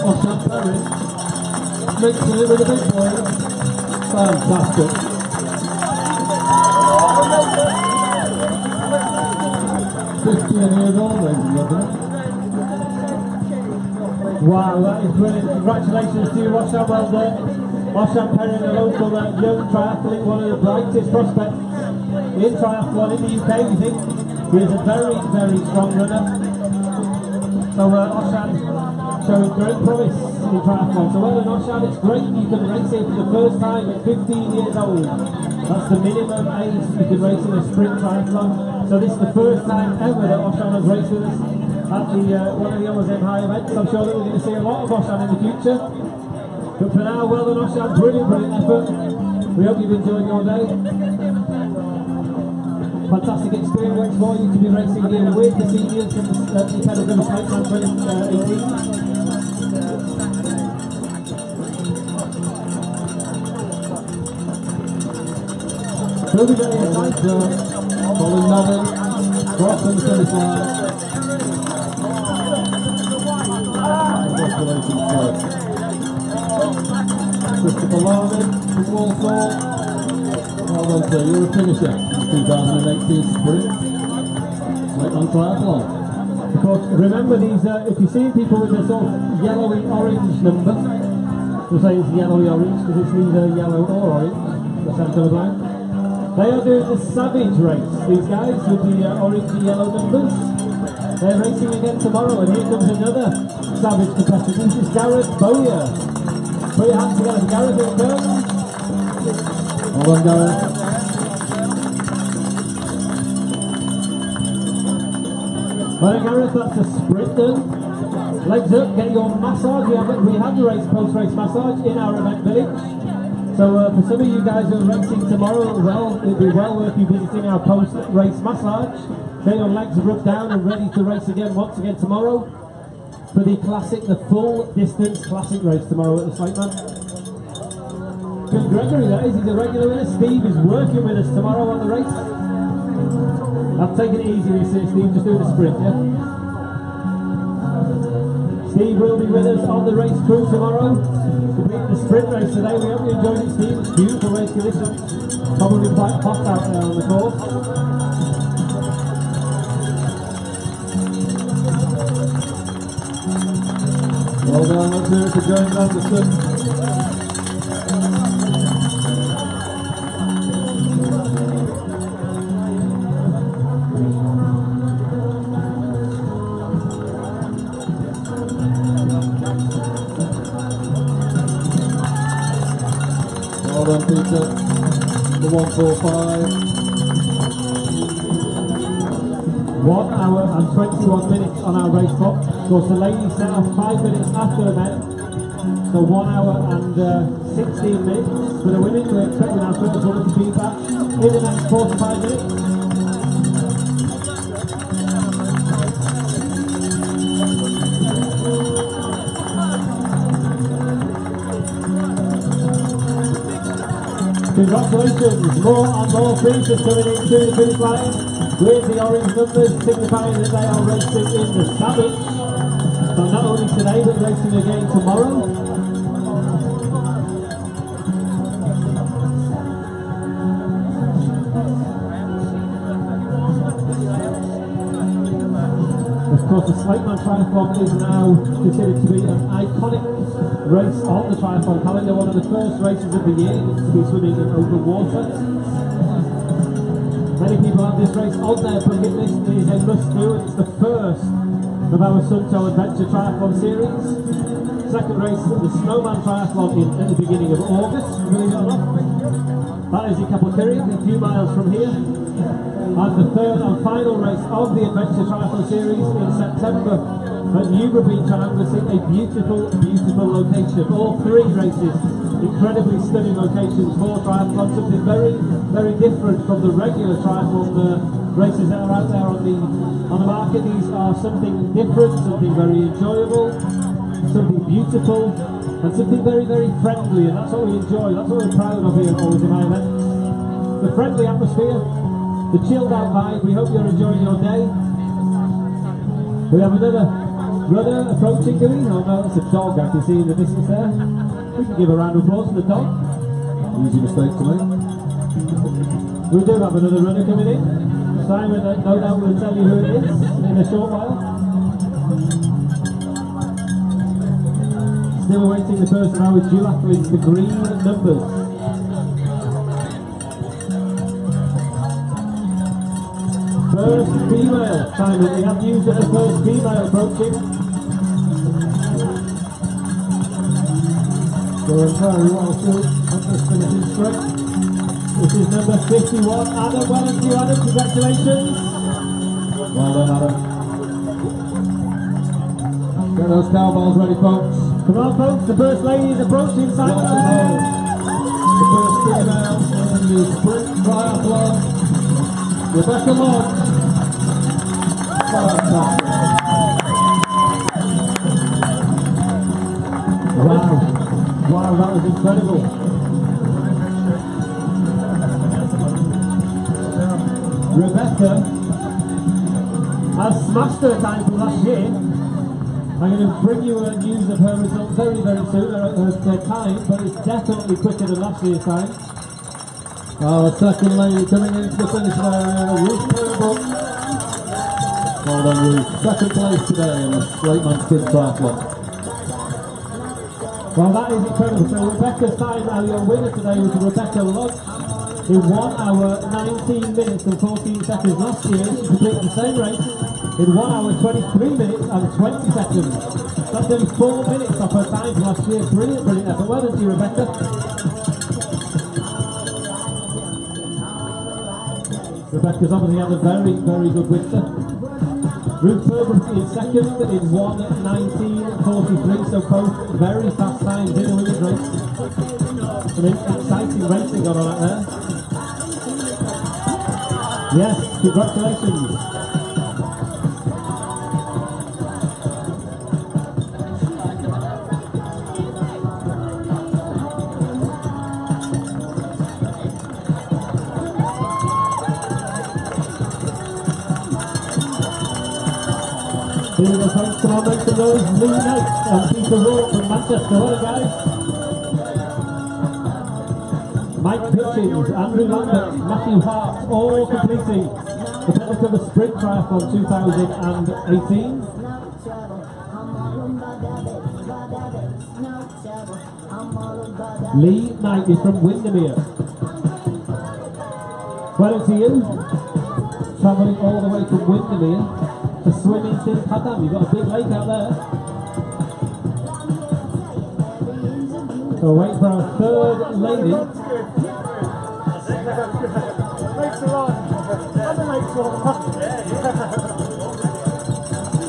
Oshan Perry, mixing it with the big boys. Fantastic. 15 years old, ladies and gentlemen. Wow, that is brilliant. Congratulations to you, Oshan, well done. Oshan Perry, a local young triathlete, one of the brightest prospects in triathlon in the UK, we think. He is a very, very strong runner. So Oshan showing great promise in triathlon. So well done, Oshan, it's great you can race here for the first time at 15 years old. That's the minimum age you can race in a sprint triathlon. So this is the first time ever that Oshan has raced with us at the one of the Yellow's High events. I'm sure that we're going to see a lot of Oshan in the future. But for now, well done, Oshan, brilliant effort. We hope you've enjoyed your day. Fantastic experience for you to be racing here with the seniors in the Pedalcover Slateman 2018. Moving on here, Colin Neville, Crossing the finish line. Congratulations, sir. Christopher Larman from Walsall. Well done, sir. You're a finisher in 2018 sprint Slateman Triathlon. Of course, remember these, if you see people with a sort of yellowy orange number, we'll say it's yellowy orange because it's neither yellow or orange, the centre of the line. They are doing the Savage race, these guys with the orange and yellow numbers. They're racing again tomorrow, and here comes another Savage competitor. This is Gareth Bowyer. Put your hands together, Gareth, here it goes. Well done, Gareth. Well, Gareth, that's a sprint done. Legs up, get your massage. We have the post-race massage in our event village. So for some of you guys who are racing tomorrow, well, it'll be well worth you visiting our post-race massage. Get your legs rubbed down and ready to race again once again tomorrow for the classic, the full distance classic race tomorrow at the Slateman. Good Gregory, that is, he's a regular winner. Steve is working with us tomorrow on the race. I've taken it easy with you, Steve, just doing a sprint, yeah? Steve will be with us on the race crew tomorrow. The sprint race today. We hope you enjoyed it, Steve. It's beautiful race conditions. Probably quite hot out there on the course. Well done, let's hear it for James Anderson. Well done, Peter. The 1:45. 1 hour and 21 minutes on our race clock. Of course, the ladies set off 5 minutes after the men. So 1 hour and 16 minutes. For the women, we're expecting our first woman to be back in the next 45 minutes. Congratulations, more and more finishers coming into the finish line with the orange numbers signifying that they are racing in the Savage. So not only today but racing again tomorrow. Of course, the Slateman Triathlon is now considered to be an iconic race on the triathlon calendar, one of the first races of the year to be swimming in open water. Many people have this race on their bucket list. It is a must-do, and it's the first of our Sunto Adventure Triathlon series. Second race, the Snowman Triathlon at the beginning of August, believe it or not. That is in Capelkirry, a few miles from here. And the third and final race of the Adventure Triathlon series in September at Newborough Beach on Anglesey, a beautiful, beautiful location. All three races, incredibly stunning locations for triathlon, something very, very different from the regular triathlon races that are out there on the market. These are something different, something very enjoyable, something beautiful, and something very, very friendly, and that's what we enjoy, that's what we're proud of here always in my events. The friendly atmosphere, the chilled out vibe. We hope you're enjoying your day. We have another runner approaching, do we? Oh no, it's a dog I can see in the distance there. We can give a round of applause to the dog. Easy mistake to make. We do have another runner coming in. Simon, no doubt, will tell you who it is in a short while. Still awaiting the first of our dual athletes, the green numbers. First female, Simon, we have news that the first female approaching. Going very well too, at this finishing straight. This is number 51, Adam. Well done to you, Adam, congratulations. Well done, Adam. Get those cowbells ready, folks. Come on, folks, the first lady is approaching, Simon. The first female in the sprint triathlon, Rebecca Lodge. Fantastic. Wow, that was incredible. Rebecca smashed her time from last year. I'm going to bring you news of her results very, very soon, her time, but it's definitely quicker than last year's time. Our second lady coming into the finish area, Ruth Purble. Well done, Ruth. Second place today in the Slateman Sprint Triathlon. Well, that is incredible. So Rebecca's time, your winner today was Rebecca Lodge. In 1 hour, 19 minutes and 14 seconds last year. She completed the same race in 1 hour, 23 minutes and 20 seconds. That's nearly 4 minutes off her time from last year. Brilliant, brilliant effort. Well done to you, Rebecca. Rebecca's obviously had a very, very good winter. Ruth Purble in second in 1:19.43, so both very fast times in the women's race. Some exciting racing going on out there. Yes, congratulations. Here we go, folks. Come on, make some noise. Lee Knight and Peter Rourke from Manchester. Well done, guys. Mike Hitchens, Andrew Lambert, Matthew Hart, all completing the Pedalcover Sprint Triathlon 2018. Lee Knight is from Windermere. Well done to you. Travelling all the way from Windermere to swim in St Padam. You've got a big lake out there. So wait for our third lady.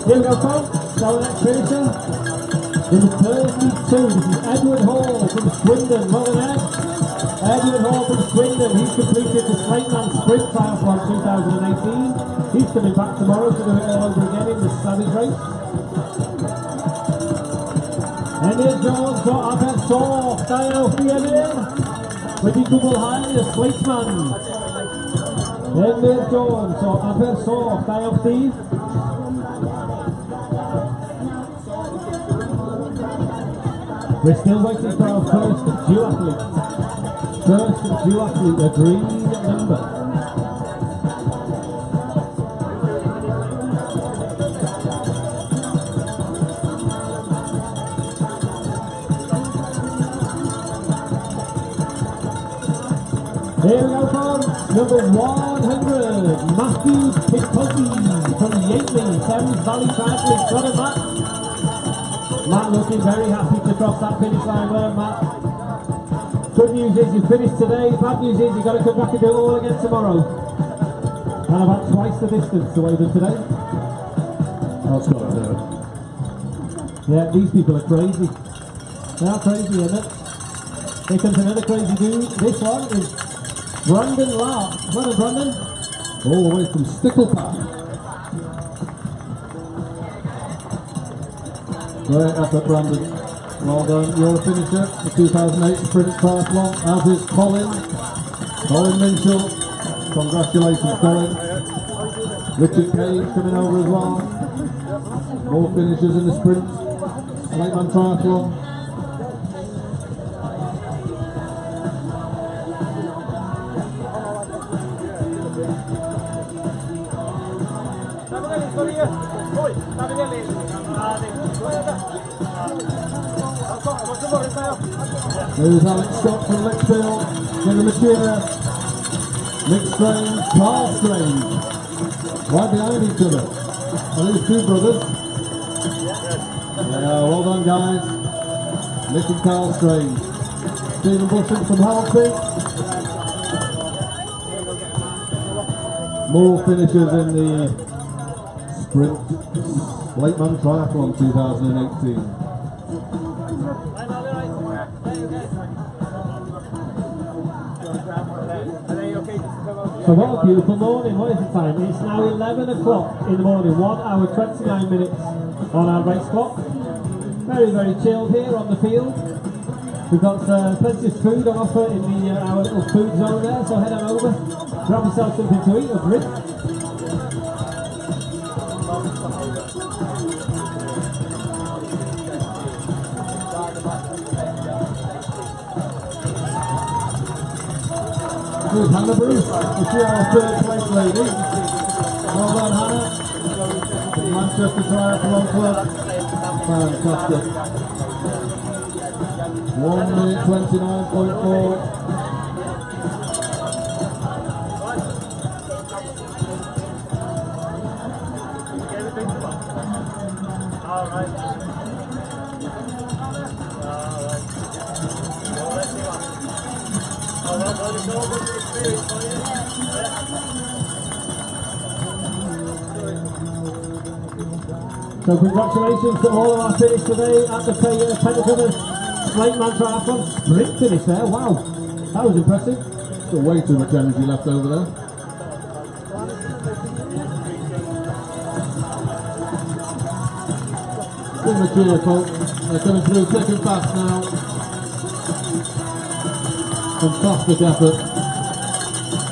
Here we go, folks. So the next finisher is 32. This is Edward Hall from Swindon. Well done, Ed. Edward Hall from Swindon. He's completed the Slateman Sprint Triathlon 2018. He's coming back tomorrow to do it all over again in the Savage race. Emil Jones got up at Saw. Style Emil. With the double high, the Slateman. Emil Jones got up at Saw. Style Steve. We're still waiting for our first duathlete. First duathlete, a green number. Here we go, folks. Number 100, Matthew Picotti from Yateley, Thames Valley Triathlon. Got it, Matt. Matt looking very happy to cross that finish line there, Matt. Good news is you finished today. Bad news is you've got to come back and do it all again tomorrow. And about twice the distance away than today. That's got to do it. Yeah, these people are crazy. They are crazy, isn't it? Here comes another crazy dude. This one is Brandon Lark. Well done, Brandon. All the way from Sticklepath. Great effort, Brandon. Well done. You're a finisher, the 2008 Sprint Triathlon, as is Colin. Colin Minshall. Congratulations, Colin. Richard Cage coming over as well. More finishers in the Sprint Slateman Triathlon. There's Alex Scott from Lichfield, Jenna McKenna, Nick Strange, Carl Strange, right behind each other. Are these two brothers? Yeah, well done, guys. Nick and Carl Strange. Stephen Bushing from Halsey. More finishers in the Sprint Slateman Triathlon 2018. So what a beautiful morning. What is the time? It's now 11 o'clock in the morning. 1 hour 29 minutes on our race clock. Very, very chilled here on the field. We've got plenty of food on offer in the our little food zone there, so head on over, grab yourself something to eat or drink. is Hannah Bruce. You see our third place lady. Well done, Hannah. The Manchester Triathlon Club. Fantastic. 1 minute 29.4. So congratulations to all of our finish today at the Pedalcover Slateman Triathlon sprint finish there. Wow, that was impressive. Still way too much energy left over there. Immature folks. They're coming through thick and fast now. Fantastic effort.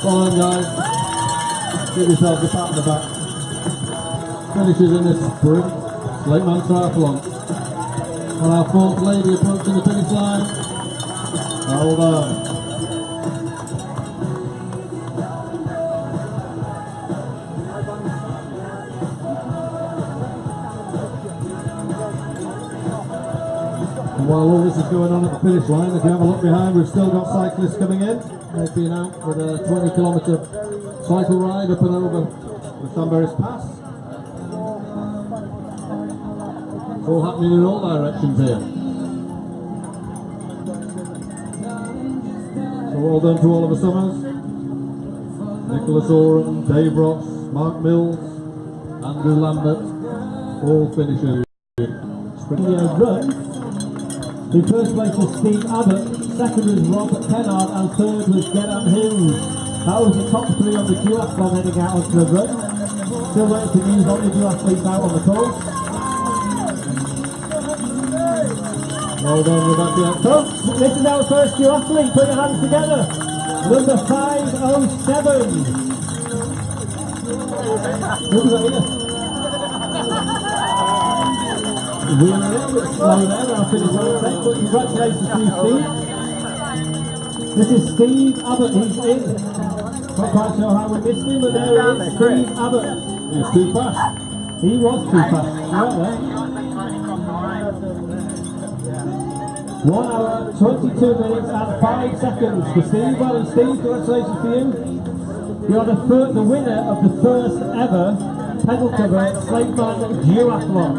Well done, guys. Give yourselves a pat on the back. Finishes in this sprint Slateman Triathlon. And our fourth lady approaching the finish line. Well done. And while all this is going on at the finish line, if you have a look behind, we've still got cyclists coming in. They've been out with a 20-kilometre cycle ride up and over the Sunbury's Pass. It's all happening in all directions here. So well done to all of the Summers. Nicholas Oram, Dave Ross, Mark Mills, Andrew Lambert, all finishers. Run. In first place was Steve Abbott, second was Robert Kennard, and third was Gerard Hughes. That was the top three on the duathlon heading out onto the run. Still waiting to news on the duathletes out on the course. Well done, Rebecca. Folks, this is our first duathlete. Put your hands together. Number 507. Look at here. We were a little bit slow there, our finish line set, but congratulations to you, Steve. This is Steve Abbott, he's in. Not quite sure how we missed him, but there he is, Steve Abbott. He's too fast. He was too fast, right there. 1 hour, 22 minutes and 5 seconds for Steve. Well done, Steve, congratulations to you. You're the winner of the first ever Pedalcover Slateman duathlon.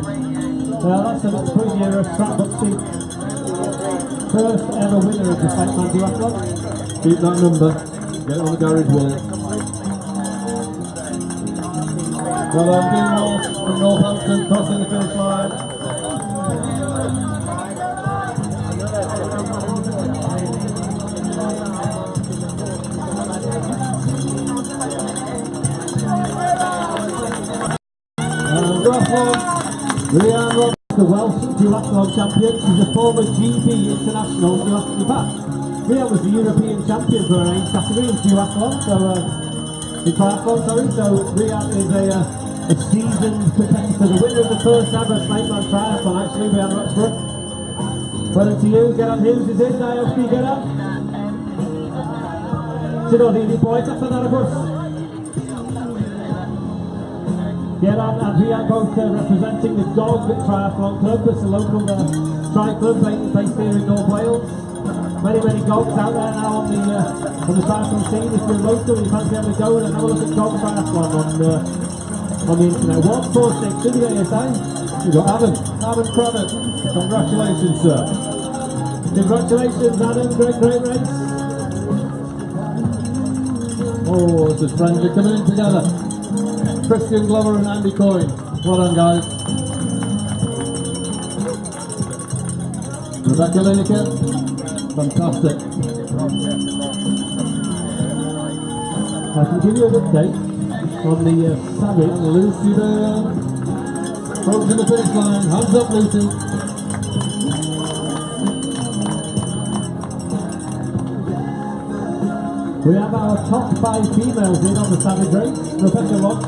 That's a pretty strap up seat. First ever winner of the Slateman duathlon. Keep that number. Get it on the garage wall. Well done, Dean North from Northampton crossing the finish line. And Rothwell, Rianne Roth, The Welsh duathlon champion. She's a former GB international duathlon back. Rianne was the European champion for her age category in duathlon, in triathlon, sorry. So Rianne is a seasoned competitor, the winner of the first ever Slateman triathlon, actually, Rianne Roxburgh. Well done to you. Gerard Hughes is in. I hope you get up. Sy'n oedd un boys allan ar y bws. Gerard and Rianne both representing the Dog Triathlon Club. It's a local tri club based here in North Wales. Many dogs out there now on the triathlon scene. If you're local and you fancy having a go, then have a look at Dog Triathlon on the internet. 146, should we get ASI? You've got Adam Cravat. Congratulations, sir. Congratulations, Adam. Great race. Oh, this is friendly coming in together. Christian Glover and Andy Coyne. Well done, guys. Rebecca Lineker. Fantastic. I can give you an update on the Savage. And Lucy there. Approaching the finish line. Hands up, Lucy. We have our top 5 females in on the Savage race. Rebecca Ross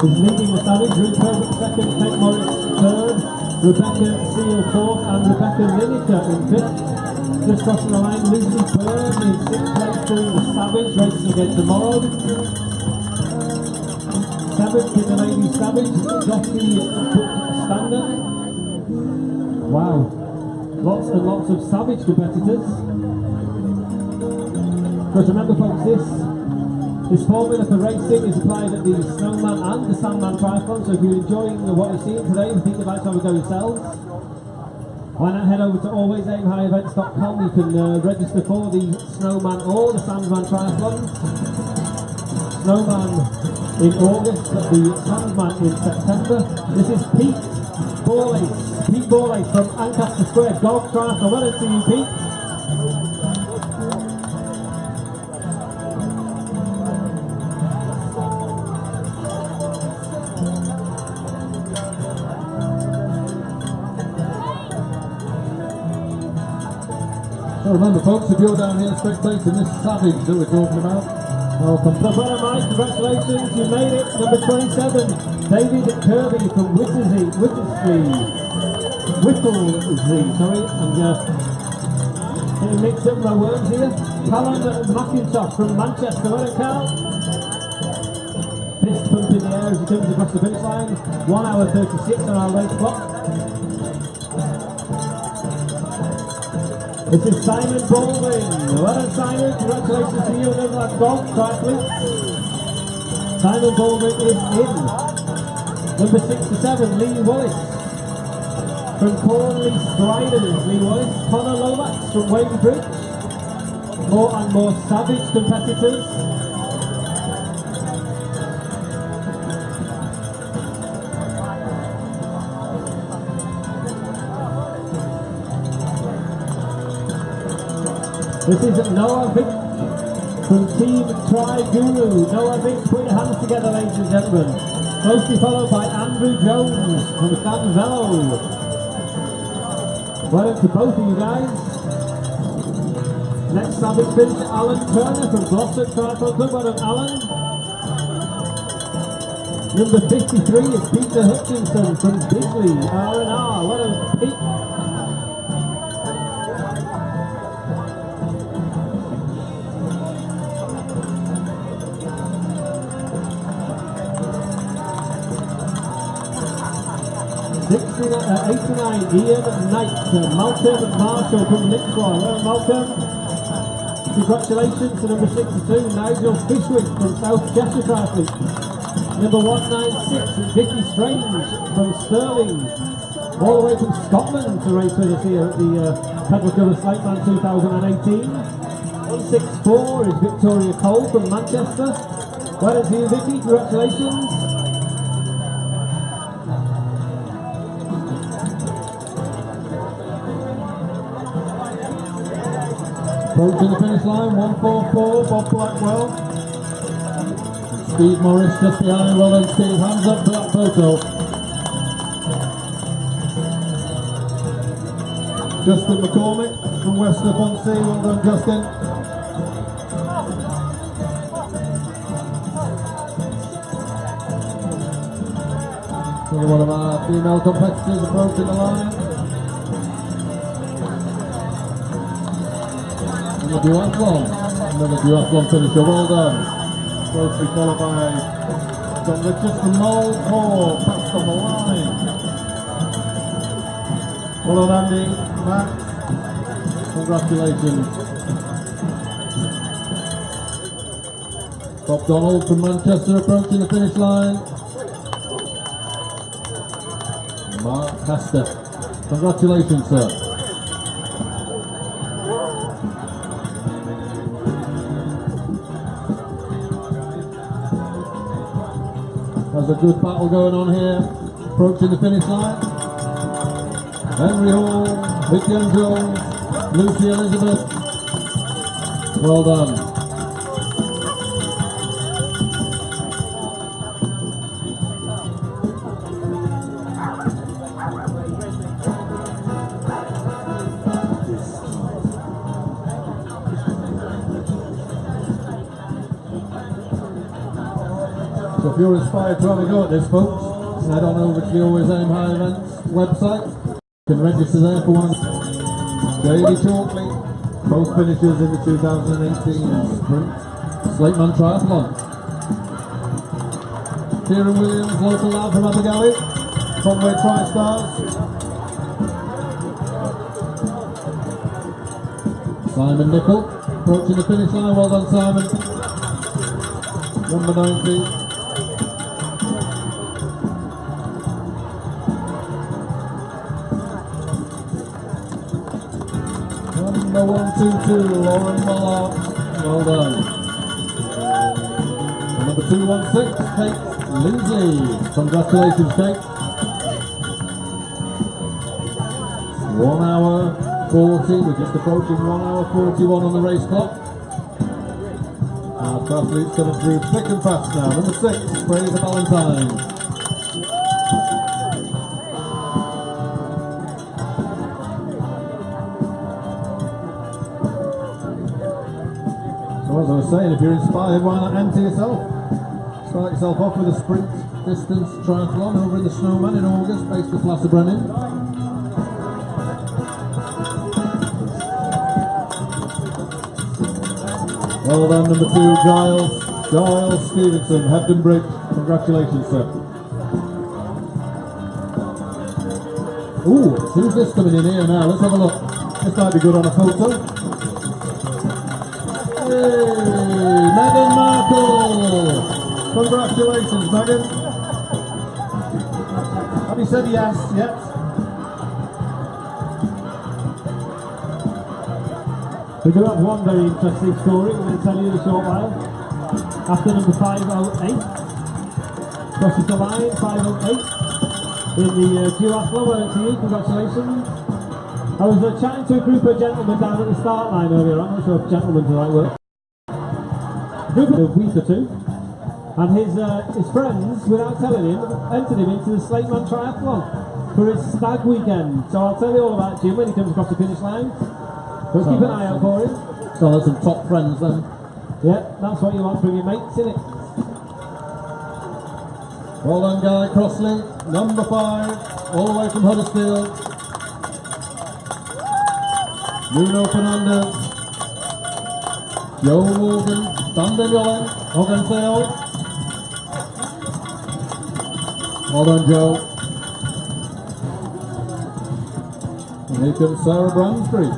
is leading the Savage, Ruth Herbert second, Kate Morris third, Rebecca Seal fourth, and Rebecca Lineker in fifth. Just crossing the line, Lucy Byrne in 6th place doing the Savage, racing again tomorrow. 7th in the Lady Savage, got the standard. Wow, lots and lots of Savage competitors. But remember folks, this formula for racing is applied at the Snowman and the Sandman Triathlon, so if you're enjoying what you're seeing today and think about how to go yourselves, why not head over to alwaysaimhighevents.com. You can register for the Snowman or the Sandman Triathlons. Snowman in August, but the Sandman in September. This is Pete Borlace from Ancaster Square Golf Triathlon. Well done to you, Pete. So remember folks, if you're down here spectating this Savage that we're talking about, welcome. So well, Mike, congratulations, you made it. Number 27, David Kirby from Whittlesey, sorry, I'm getting mixed up my words here. Callum McIntosh from Manchester, well done, Cal. Fist pump in the air as he comes across the finish line. 1 hour 36 on our race clock. This is Simon Baldwin. Well done, Simon. Congratulations to you and that golf triathlete. Simon Baldwin is in. Number 67, Lee Wallace. From Cornley Striders, Lee Wallace. Connor Lomax from Wadebridge. More and more Savage competitors. This is Noah Vick from Team Tri Guru. Noah Vick, put your hands together, ladies and gentlemen. Closely followed by Andrew Jones from San Velo. Well done to both of you guys. Next Savage finish, Alan Turner from Glossop Triathlon Club. Well done, Alan. Number 53 is Peter Hutchinson from Bisley R&R. Well done, Pete. '89 Ian Knight, Malcolm Marshall from Lixboy. Well, Malcolm. Congratulations to number 62, Nigel Fishwick from South Cheshire Triathlete. Number 196, Vicky Strange from Stirling. All the way from Scotland to race with us here at the Pedalcover Slateman 2018. 164 is Victoria Cole from Manchester. Well done to you, Vicky. Congratulations. Approaching the finish line, 144, Bob Blackwell. Steve Morris just behind. Well done, Steve. Hands up for that photo. Justin McCormick from West-upon-Sea. Well done, Justin. Another one of our female competitors approaching the line. Another duathlon finisher, well done. Closely followed by John Richardson, Mole, passed on the line. Well done, Andy, Matt, congratulations. Bob Donald from Manchester approaching the finish line. Mark Hester, congratulations, sir. There's a good battle going on here, approaching the finish line. Henry Hall, Vicky Jones, Lucy Elizabeth. Well done. So if you're inspired to have a go at this, folks, head on over to the Always Aim High Events website. You can register there for one. JD Chalkley, Both finishers in the 2018 Sprint Slateman Triathlon. Kieran Williams, local lad from Abergally, Conway Tri-Stars. Simon Nicol, approaching the finish line. Well done, Simon. Number 90. Number 122, Lauren Mullard. Well done. And number 216, Kate Lindsley. Congratulations, Kate. 1 hour 40, we're just approaching 1 hour 41 on the race clock. Our athletes coming through thick and fast now. Number 6, Fraser Valentine. So as I was saying, if you're inspired, why not enter yourself? Start yourself off with a sprint distance triathlon over in the Snowman in August, based at Brennan. Well done, number 2, Giles Stevenson, Hebden Bridge. Congratulations, sir. Ooh, who's this coming in here now? Let's have a look. This might be good on a photo. Hey, Megan Markle! Congratulations, Megan. Have you said yes yet? We do have one very interesting story we're going to tell you in a short while. After number 508, crosses the line, 508, in the duathlon, well to you, congratulations. I was chatting to a group of gentlemen down at the start line earlier on, I'm not sure if gentlemen's the right word. A group of a week or two, and his friends, without telling him, entered him into the Slateman Triathlon for his stag weekend. So I'll tell you all about Jim when he comes across the finish line. But keep an eye out for him. So there's some top friends then. Yeah, that's what you want from your mates, isn't it? Well done, Guy Crossley, number 5, all the way from Huddersfield. Nuno Fernandez, Joe Morgan, Sander Yolen, Ogentheo. Well done, Joe. And here comes Sarah Bramstreet.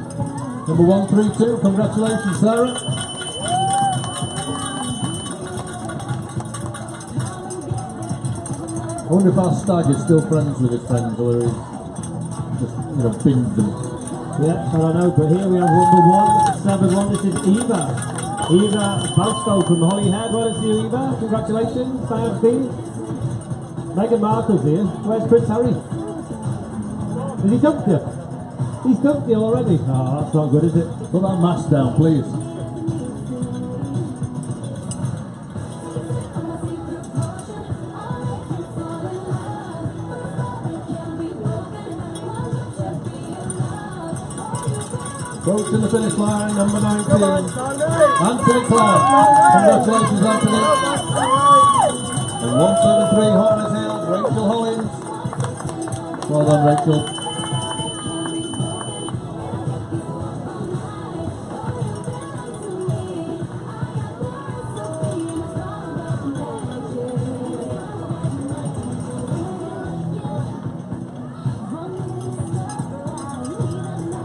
Number 132, congratulations, Sarah. I wonder if our stag is still friends with his friends, or he's just, binned them. Yeah, I don't know, but here we have number 171, this is Eva. Eva Baustow from Holyhead. Well done to you, Eva. Congratulations, thanks, Steve. Meghan Markle's here. Where's Prince Harry? Has he dumped you? He's dumped you already. Oh, that's not good, is it? Put that mask down, please. Approaching the finish line, number 19, Anthony Clark. Congratulations, Anthony. And 173, Hoppers Hills, Rachel Hollins. Well done, Rachel.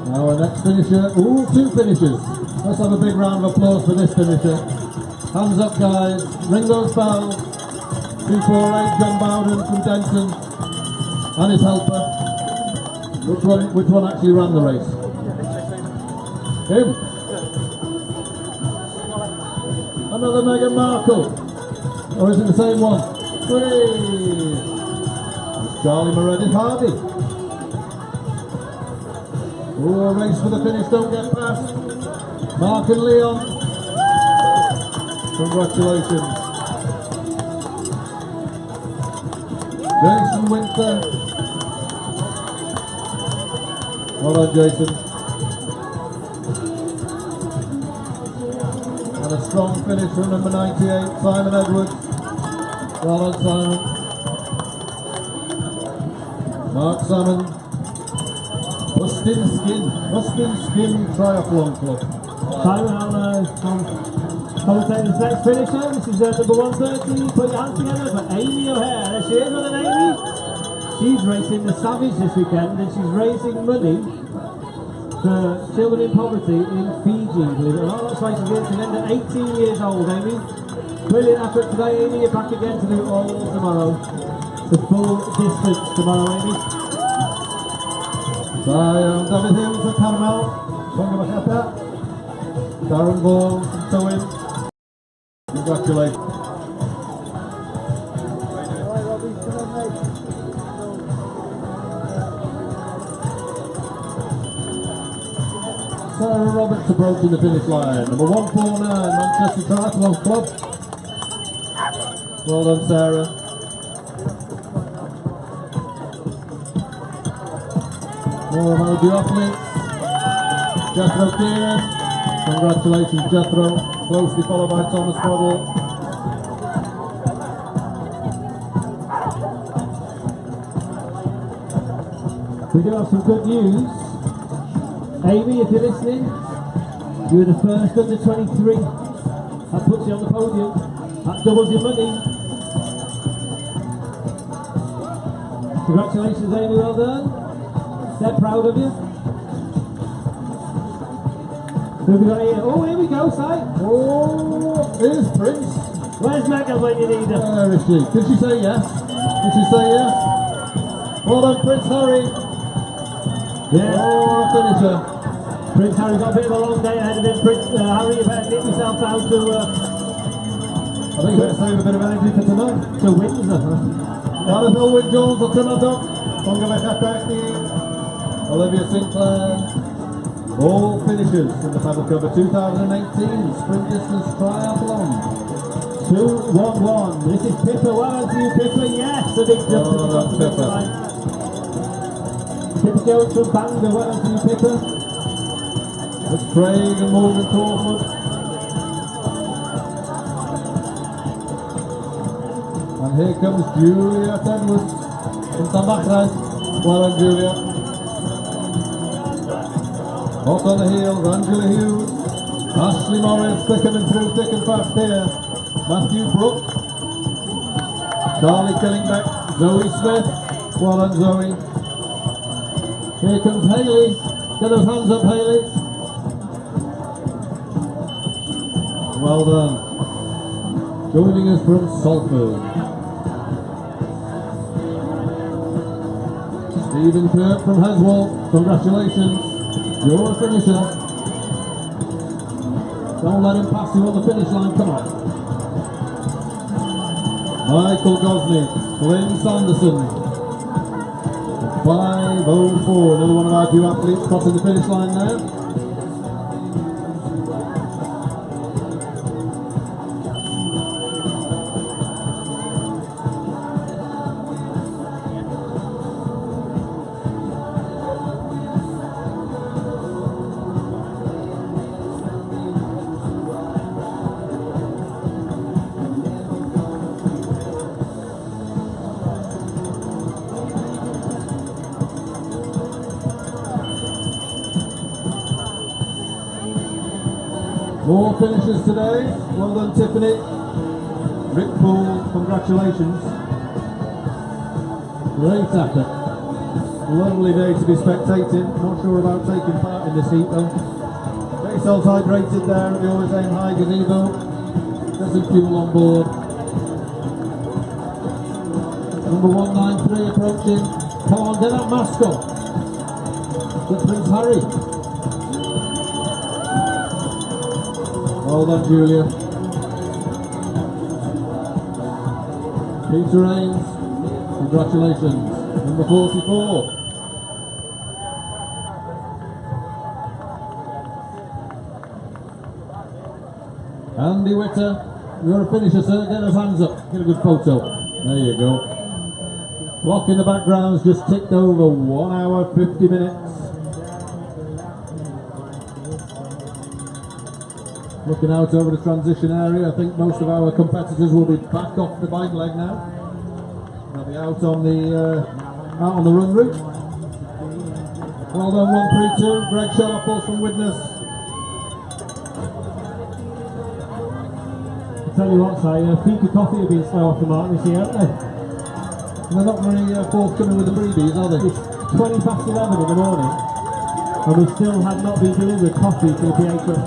Now our next finisher, 2 finishers. Let's have a big round of applause for this finisher. Hands up, guys. Ring those bells. 248, John Bowden from Denton, and his helper. Which one actually ran the race? Him. Another Meghan Markle. Or is it the same one? Whee! It's Charlie Meredith Hardy. Oh, a race for the finish, don't get past. Mark and Leon. Congratulations. Jason Winter. Well done, Jason. And a strong finish from number 98, Simon Edwards. Well done, Simon. Mark Salmon. Rustin Skin Triathlon Club. Simon, I'll commentate this next finisher. This is number 130. Put your hands together for Amy O'Hare. There she is, with an Amy. She's racing the Savage this weekend, and she's raising money for children in poverty in Fiji, believe it or not. That's right, she's going to end at 18 years old, Amy. Brilliant effort today, Amy. You're back again to do it all tomorrow. The full distance tomorrow, Amy. David Hills of Caramel, Bangabakata, Darren Ball from Towin. Congratulations. Sarah Roberts approaching the finish line. Number 149, Manchester Triathlon Club. Well done, Sarah. More of our duathletes. Jethro Kieran. Congratulations, Jethro. Closely followed by Thomas Waddle. We do have some good news. Amy, if you're listening, you were the first under 23. That puts you on the podium. That doubles your money. Congratulations, Amy, well done. They're proud of you. Who have we got here? Oh, here we go, Si. Oh, here's Prince. Where's Megan when you need her? Where is she? Did she say yes? Did she say yes? Well done, Prince Harry. Yeah. Oh, finisher. Prince Harry got a bit of a long day ahead of him. Prince Harry, you better get yourself down to I think you better save a bit of energy for tonight. Windsor. Annabelle Wynne Jones will come up. Olivia Sinclair. All finishers in the Pedalcover 2018 Sprint Distance Triathlon. 2-1-1. This is Pippa. Well done to you, Pippa. Yes, a big jump to the top of the Pippa. line. Pippa Jones from Bangor. Well done to you, Pippa. It's Craig and Morgan Crawford. And here comes Julia Edwards from Tambakrai. Well done, Julia. Off on the heels, Angela Hughes. Ashley Morris thickening through thick and fast here. Matthew Brook. Charlie Killingbeck. Zoe Smith. Well done, Zoe. Here comes Hayley. Get those hands up, Hayley. Well done. Joining us from Salford. Stephen Kirk from Heswell. Congratulations. You're a finisher. Don't let him pass you on the finish line, come on. Michael Gosney, Flynn Sanderson. 5:04, another one of our two athletes crossing the finish line there. More finishes today. Well done, Tiffany. Rick Poole, congratulations. Great effort. Lovely day to be spectating. Not sure about taking part in this heat though. Very self-hydrated there at the Always Aim High gazebo. Get some fuel on board. Number 193 approaching. Come on, get that mask on. Get Prince Harry. Well done, Julia. Peter Ains, congratulations. Number 44. Andy Witter, you're a finisher, sir. Get those hands up. Get a good photo. There you go. Clock in the background's just ticked over 1 hour 50 minutes. Looking out over the transition area, I think most of our competitors will be back off the bike leg now. They'll be out on the run route. Well done, 132. Greg Sharple from Widnes. I tell you what, Si, Peak Coffee have been slow off the mark this year, haven't they? They're not very forthcoming with the freebies, are they? It's 20 past 11 in the morning, and we still have not been delivered coffee to the PA Club.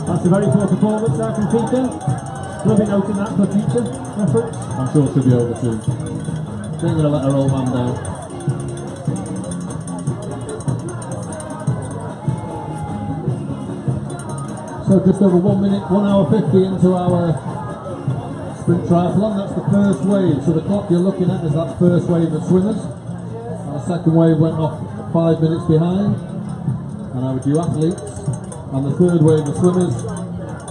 That's a very poor performance there from Peter. We'll be noting that for future reference. I'm sure she'll be over soon. She ain't going to let her old man down. So just over 1 minute, 1 hour 50 into our sprint triathlon. That's the first wave. So the clock you're looking at is that first wave of swimmers. And the second wave went off 5 minutes behind. And our duathletes. And the third wave of swimmers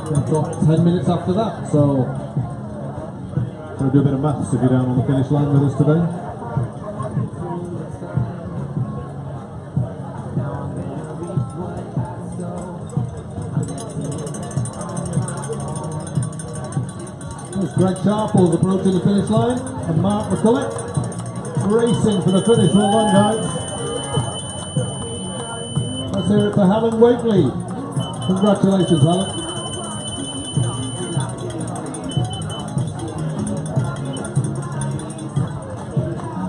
went off 10 minutes after that. So we'll do a bit of maths if you're down on the finish line with us today. Greg Sharple's approaching the finish line, and Mark McCulloch racing for the finish. Well done, guys. Let's hear it for Helen Wakely. Congratulations, Helen.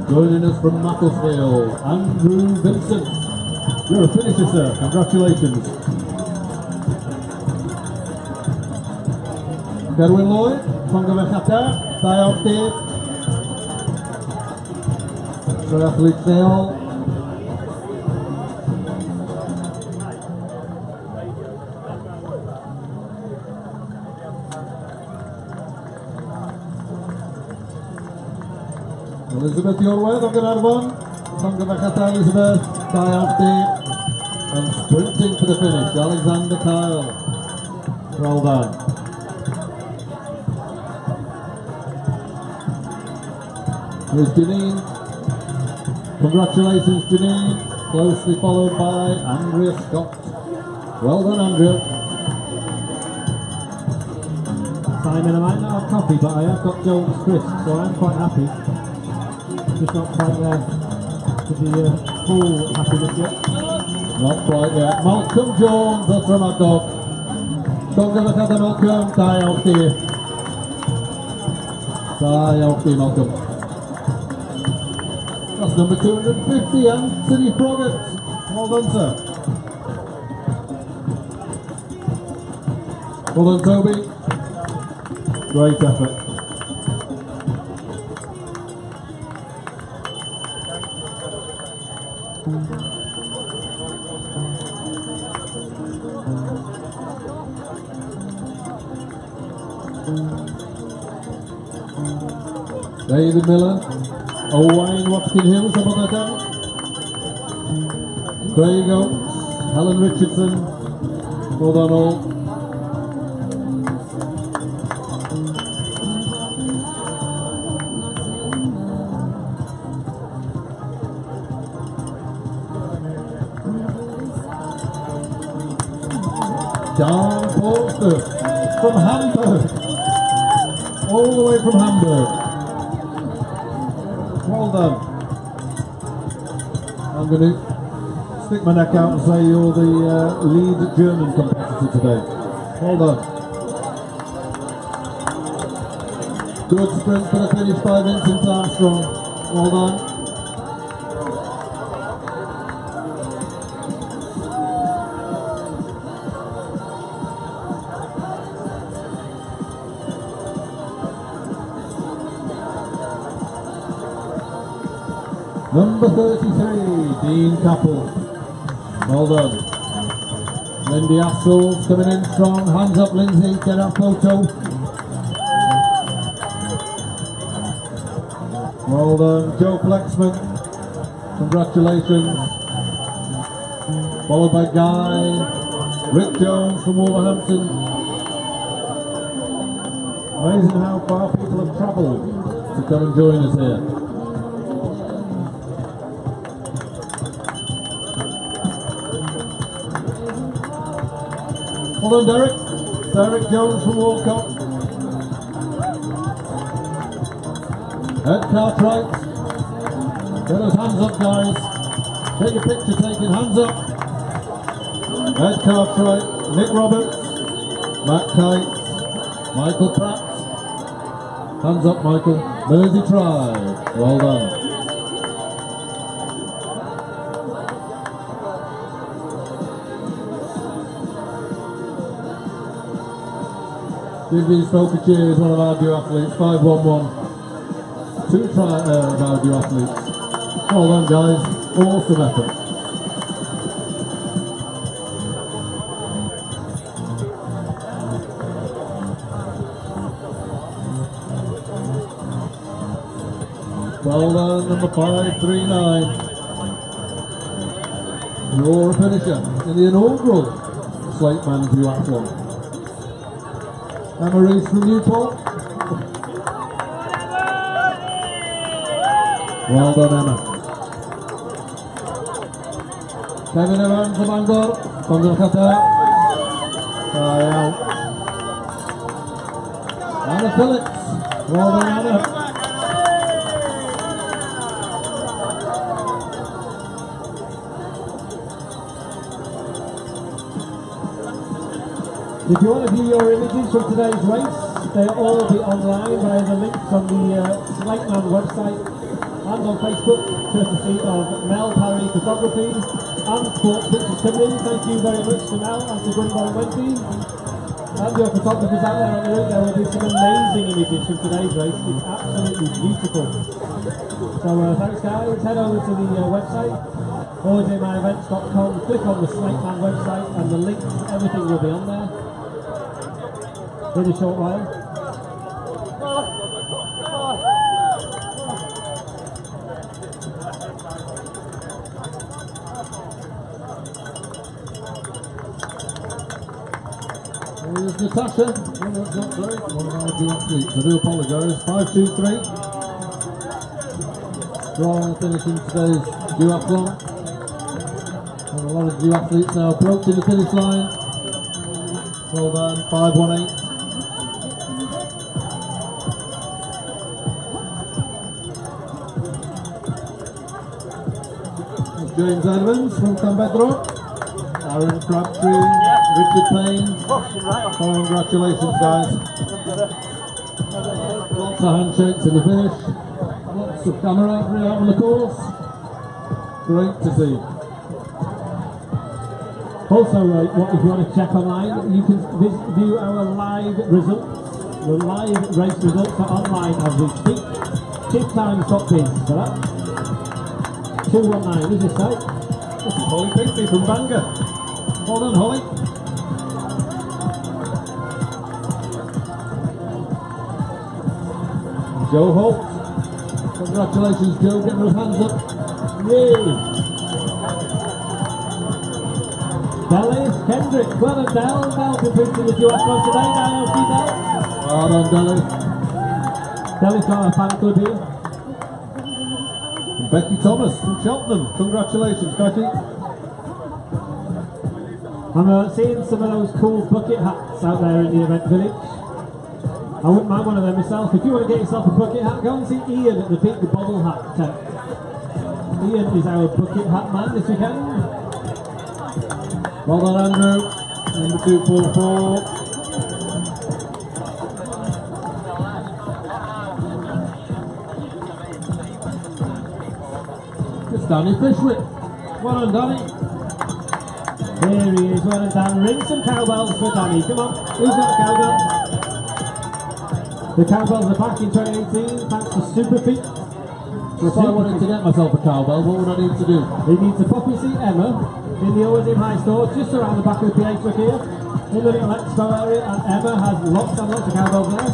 Joining us from Macclesfield, Andrew Vincent. You're a finisher, sir. Congratulations. Derwin Lloyd, Tonga Vechata, Diopti, Triathlete Sale. Elizabeth Yorway, Tonga Narbon, Tonga Vechata, Elizabeth, Diopti, and sprinting for the finish, Alexander Kyle. Well done. Here's Janine. Congratulations, Janine. Closely followed by Andrea Scott. Well done, Andrea. Simon, I might not have coffee, but I have got Jones crisp, so I'm quite happy. Just not quite there to the full happiness yet. Not quite yet. Malcolm Jones, that's from our dog. Tonga Vechata Malcolm, die off here. Die off here, Malcolm. That's number 250, Anthony Proggett. Well done, sir. Well done, Toby. Great effort. David Miller. Owain Watkin Hill, some of that. Craig Oakes, Helen Richardson, well done all. John Polster from Hamburg, all the way from Hamburg. Well done. I'm going to stick my neck out and say you're the lead German competitor today. Well done. Good sprint for the finish by Vincent Armstrong. Well done. Number 33, Dean Capel. Well done. Lindy Assels coming in strong. Hands up, Lindsay. Get that photo. Well done. Joe Flexman. Congratulations. Followed by Guy. Rick Jones from Wolverhampton. Amazing how far people have travelled to come and join us here. Well done, Derek. Derek Jones from Walcott. Ed Cartwright. Get those hands up, guys. Take a picture taking, hands up. Ed Cartwright, Nick Roberts, Matt Kite, Michael Pratt. Hands up, Michael. Mersey try. Well done. Give these folk a cheer as one of our duathletes, 511. Two of our duathletes. Well done, guys. Awesome effort. Well done, number 539. You're a finisher in the inaugural Slateman duathlon. Emma Reese from Newport. Well done, Emma. Kevin Evans from Bangor. Bangor kata. Anna Phillips. Well done, Anna. If you want to view your images from today's race, they'll all be online via the links on the Slateman website and on Facebook, courtesy of Mel Parry Photography and Sports Pictures Company. Thank you very much to Mel and to Grimbo and Wendy. And your photographers out there on the route, there will be some amazing images from today's race. It's absolutely beautiful. So thanks guys, head over to the website, orjmyevents.com, click on the Slateman website and the links, everything will be on there. In a short while. Here's Natasha. Oh, that's not great. One of our duathletes. I do apologise. 523. Strong finish in today's duathlon. And a lot of duathletes now approaching the finish line. Well done. 518. James Edmonds from Cambedro, Aaron Crabtree, Richard Payne. Congratulations, guys. Lots of handshakes in the finish. Lots of camaraderie out on the course. Great to see. Also, if you want to check online, you can view our live results. The live race results are online as we speak. Tip times top beats for that. 219, is this right? This is Holly Pinkney from Bangor. Well done, Holly. And Joe Holt. Congratulations, Joe. Getting those hands up. Yay! Dallas Kendrick, well done, Del. Del competing with you after today. Now, see Del. Well done, Delly. Delly's got a fan club here. And Becky Thomas from Cheltenham. Congratulations, Becky. I'm seeing some of those cool bucket hats out there in the event village. I wouldn't mind one of them myself. If you want to get yourself a bucket hat, go and see Ian at the Big Bobble Hat tent. Ian is our bucket hat man this weekend. Well done, Andrew. Number 244. It's Danny Fishwick. Well done, Danny. Here he is, well done, Dan. Ring some cowbells for Danny. Come on, who's got a cowbell? The cowbells are back in 2018, thanks to Superfeet. So if I wanted to get myself a cowbell, what would I need to do? You need to pop and see Emma in the Always In High store, just around the back of the PA truck here, in the little expo area, and Emma has lots and lots of cowbells there.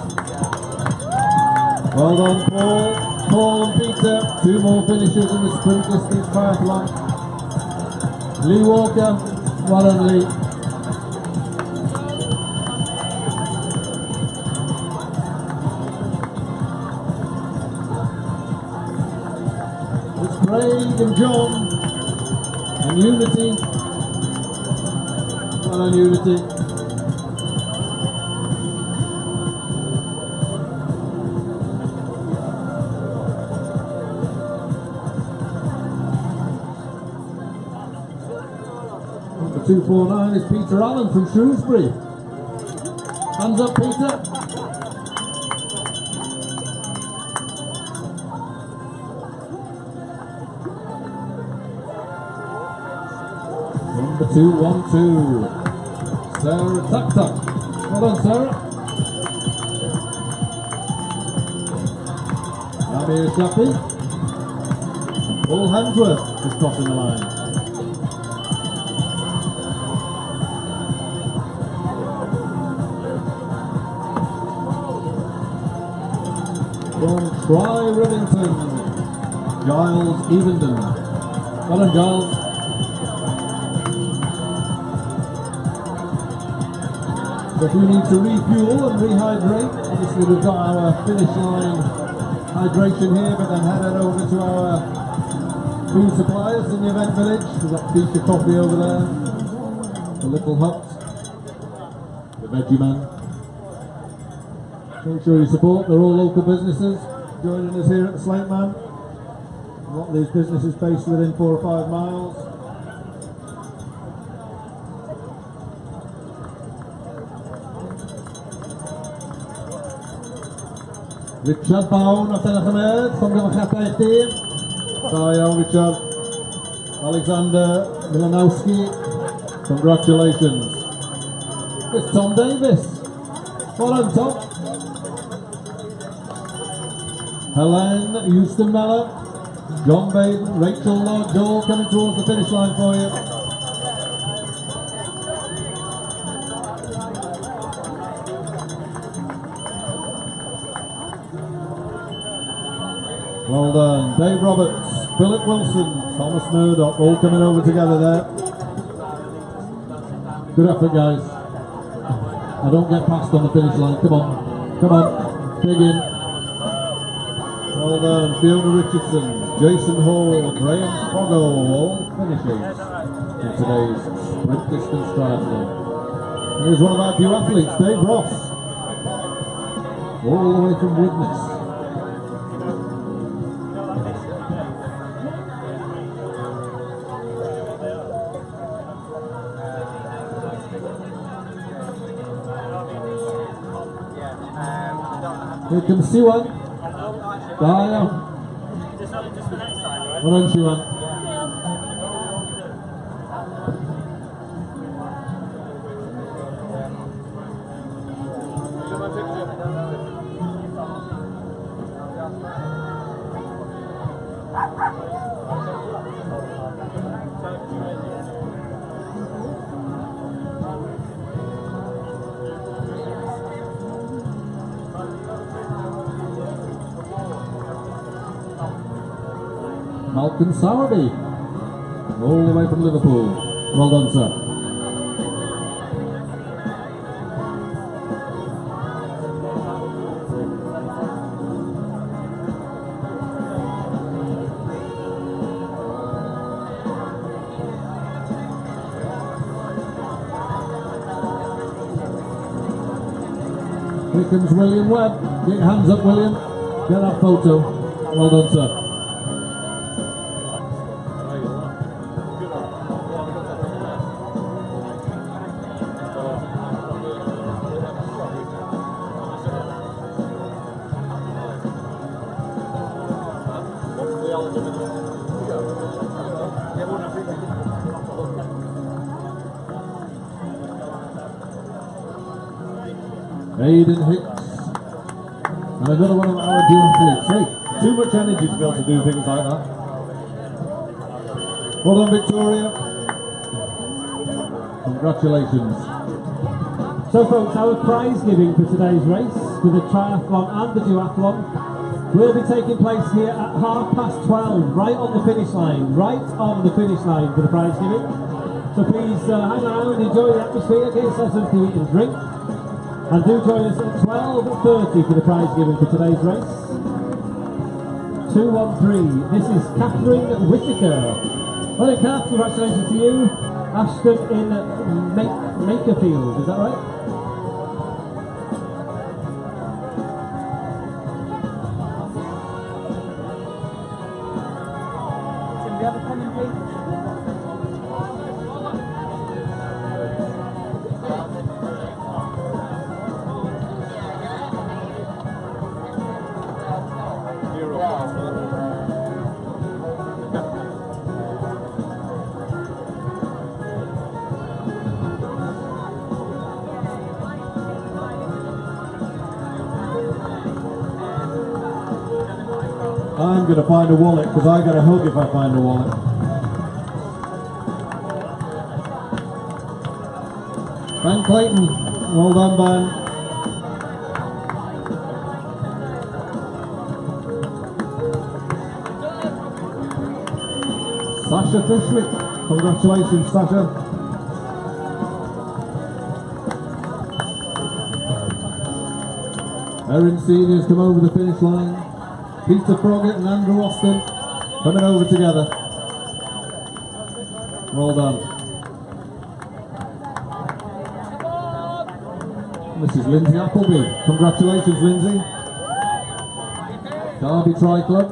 Well done, Paul. Paul and Peter, two more finishers in the sprint distance triathlon. Lee Walker, well done, Lee. It's Craig and John and Unity. Well done, Unity. 249 is Peter Allen from Shrewsbury. Hands up, Peter. Number 212, Sarah Tak. Well done, Sarah. Amir Shafi. Paul Hemsworth is crossing the line. From Try Rivington, Giles Evendon. Well done, Giles. So if you need to refuel and rehydrate, obviously we've got our finish line hydration here, but then head over to our food suppliers in the event village. We've got Fisher Coffee over there, the Little Hut, the Veggie Man. Make sure you support, they're all local businesses joining us here at the Slateman. A lot of these businesses based within 4 or 5 miles. Richard Bowen, of Pedalcover, from Gymachata. Sorry, Richard. Alexander Milanowski, congratulations. It's Tom Davis. Well done, Tom. Helen Houston Mellor, John Baden, Rachel Lord Joel coming towards the finish line for you. Well done. Dave Roberts, Philip Wilson, Thomas Murdoch, all coming over together there. Good effort, guys. I don't get past on the finish line. Come on. Come on. Dig in. Well done. Fiona Richardson, Jason Hall, Graham Foggo, all finishes in today's sprint distance triathlon. And here's one of our few athletes, Dave Ross, all the way from Widnes. Here comes Siwan. Daya. Well done, Siwan. Malcolm Sowerby, all the way from Liverpool. Well done, sir. Here comes William Webb. Get your hands up, William. Get that photo. Well done, sir. Aidan Hicks, and another one of our duathletes. Hey, too much energy to be able to do things like that. Well done, Victoria. Congratulations. So folks, our prize giving for today's race, for the triathlon and the duathlon, will be taking place here at 12:30, right on the finish line, for the prize giving. So please hang around, enjoy the atmosphere, get yourself something to eat and drink. And do join us at 12:30 for the prize given for today's race. 213. This is Catherine Whittaker. Well done, Kath, congratulations to you. Ashton in Makerfield, is that right? Tim, do you have a pen and paper? I'm going to find a wallet because I get a hug if I find a wallet. Ben Clayton, well done, Ben. Sasha Fishwick, congratulations, Sasha. Erin Seniors come over the finish line. Peter Froggett and Andrew Austin coming over together. Well done. This is Lindsay Appleby. Congratulations, Lindsay. Derby Tri Club.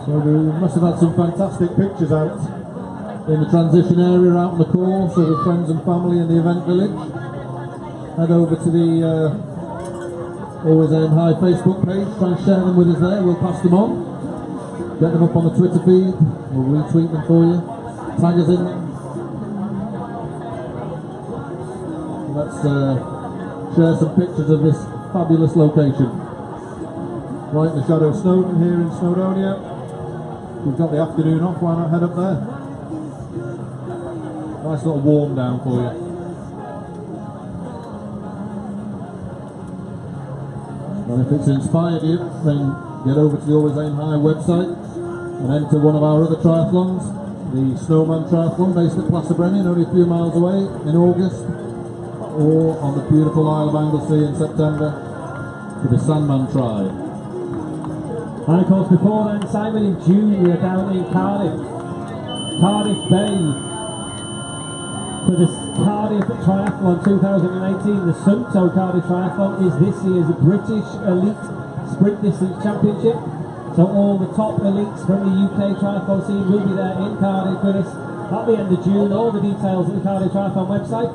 So we must have had some fantastic pictures out in the transition area out on the course, so with friends and family in the event village. Head over to the Always Aim High Facebook page, try and share them with us there, we'll pass them on. Get them up on the Twitter feed, we'll retweet them for you. Tag us in them. Let's share some pictures of this fabulous location. Right in the shadow of Snowdon here in Snowdonia. We've got the afternoon off, why not head up there? Nice little warm down for you. And if it's inspired you, then get over to the Always Aim High website and enter one of our other triathlons, the Snowman Triathlon based at Placerbrennan, only a few miles away in August, or on the beautiful Isle of Anglesey in September for the Sandman Tri. And of course before then, Simon, in June we are down in Cardiff Bay for the Cardiff Triathlon 2018. The Sunto Cardiff Triathlon is this year's British Elite Sprint Distance Championship. So all the top elites from the UK triathlon scene will be there in Cardiff with us at the end of June. All the details at the Cardiff Triathlon website.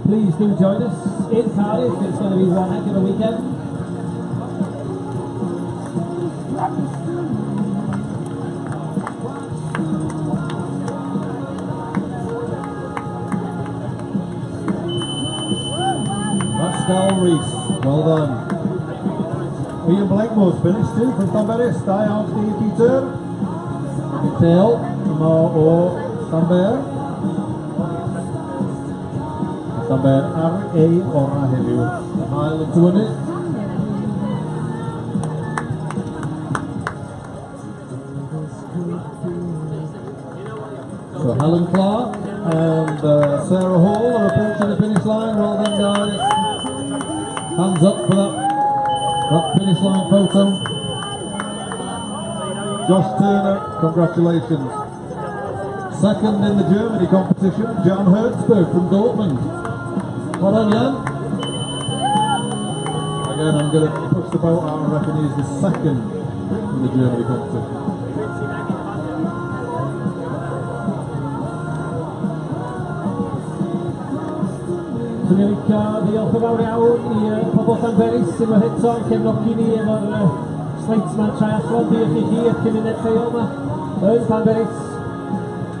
Please do join us in Cardiff. It's going to be one heck of a weekend. Pascal Rees, well done. Ian Blakemore's finished too from Stamberg. Stijn Steve Peter. Michael Mao Stamberg. Stamberg R.A. Oraheviu. Highland to win it. So Helen Clark and Sarah Hall are approaching the finish line. Well done, guys. Hands up for that finish line photo. Josh Turner, congratulations. Second in the Germany competition, Jan Hertzberg from Dortmund. Well done, Jan. Again, I'm going to push the boat out and reckon he's the second in the Germany competition. So ni'n licio ddiolch yn fawr iawn i pobl Llanberis sy'n wedi eto yn cefnogi ni efo'r Slateman Triathlon. Diolch i chi i'r cymuned lleol yma yn Llanberis.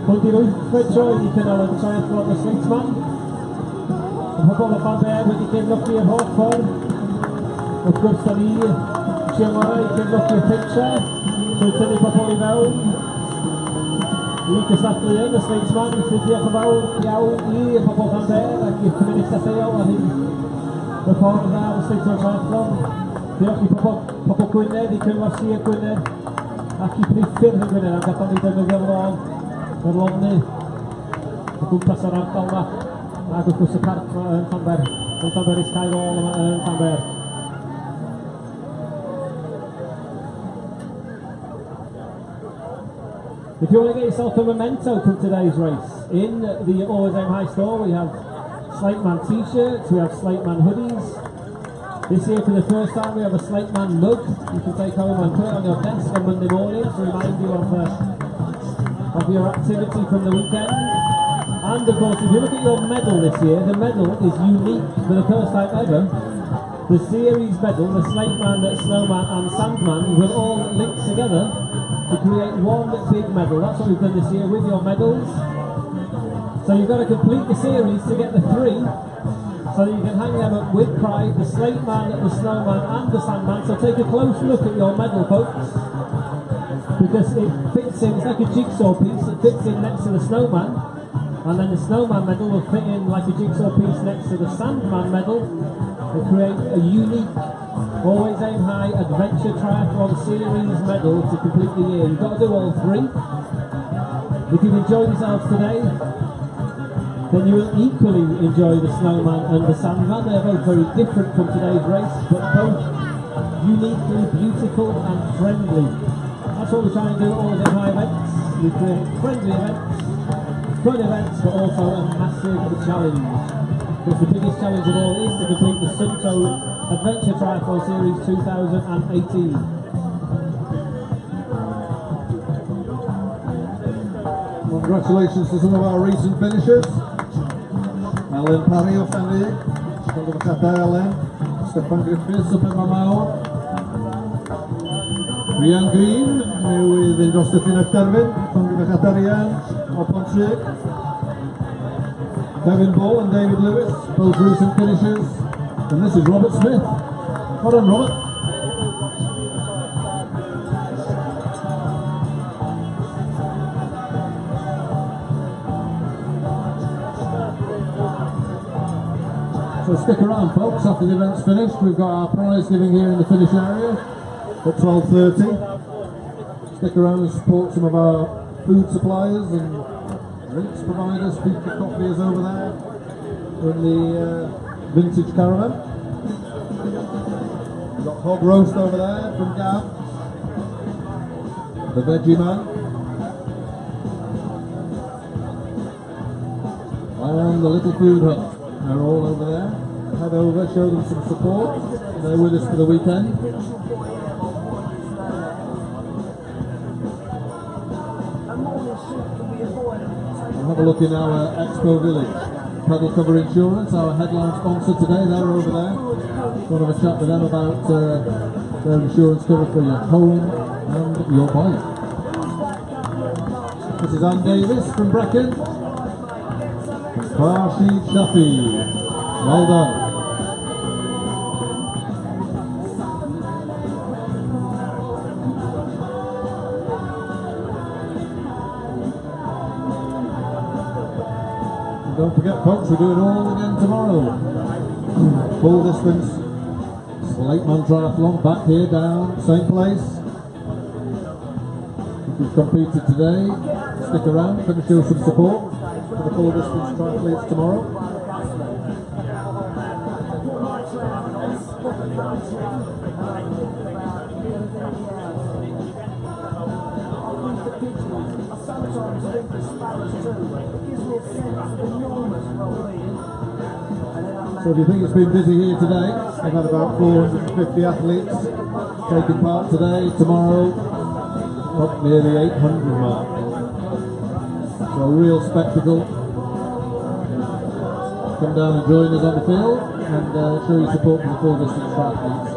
Hwn di'r 8fed tro i cynnal y Triathlon y Slateman. Y pobl o Llanber wedi cefnogi yr holl ffordd. Wrth gwrs, da ni eisiau ngorau i cefnogi'r pentre, trwy tynnu pobl i fewn. I gysadlu yn y Slateman, felly diolch yn fawr iawn i'r pobl Llanber ac i'r cymunedau lleol a hyn y ffordd ar y Slateman Triathlon. Diolch i pobl Gwynedd, i cyngor Sir Gwynedd ac i Priffyrdd yn Gwynedd am gadael ni defnyddio yr lofnu o gwmpas yr ardal yma ac wrth gwrs y parc yn Llanber, yn Llanberis Caer Ôl yma yn Llanber. If you want to get yourself a memento from today's race, in the Always Aim High store we have Slateman t-shirts, we have Slateman hoodies. This year for the first time we have a Slateman mug you can take home and put it on your desk on Monday morning to remind you of your activity from the weekend. And of course, if you look at your medal this year, the medal is unique for the first time ever. The series medal, the Slateman, Snowman and Sandman will all link together to create one big medal. That's what we've done this year with your medals. So you've got to complete the series to get the 3, so that you can hang them up with pride, the Slateman, the Snowman and the Sandman. So take a close look at your medal, folks, because it fits in, it's like a jigsaw piece, it fits in next to the Snowman, and then the Snowman medal will fit in like a jigsaw piece next to the Sandman medal and create a unique, always aim high adventure triathlon series medal to complete the year. You've got to do all 3. If you've enjoyed yourselves today, then you will equally enjoy the Snowman and the Sandman. They're both very different from today's race, but both uniquely beautiful and friendly. That's what we're trying to do at all the high events. We create friendly events, fun events, but also a massive challenge. Because the biggest challenge of all is to complete the Sunto Adventure Triathlon Series 2018. Congratulations to some of our recent finishers. Ellen Parry off Henry, Stefan Kata Ellen, Stefan Griffiths, Stefan Mamao, Rian Green, with Indrostatina Tervin, Stefan Katarian, Oponchik, Kevin Ball and David Lewis, both recent finishers. And this is Robert Smith. Well done, Robert. So stick around, folks. After the event's finished, we've got our prize giving here in the finish area at 12:30. Stick around and support some of our food suppliers and drinks providers. Pizza Coffee is over there in the vintage caravan. We've got hog roast over there from Gav, the veggie man, and the little food hut. They're all over there. Head over, show them some support. They're with us for the weekend. And have a look in our Expo Village. Pedalcover Insurance, our headline sponsor today, they're over there. Want to have a chat with them about their insurance cover for your home and your bike. This is Ann Davis from Brecon. Farshid Shafi, well done. And don't forget, folks, we do it all again tomorrow. Full distance Slateman Triathlon back here, down, same place. If you've competed today, stick around, come and show some support for the full distance triathletes tomorrow. So if you think it's been busy here today, we've had about 450 athletes taking part today, tomorrow, up near the 800 mark. So a real spectacle. Come down and join us on the field and show your support for the full distance triathletes.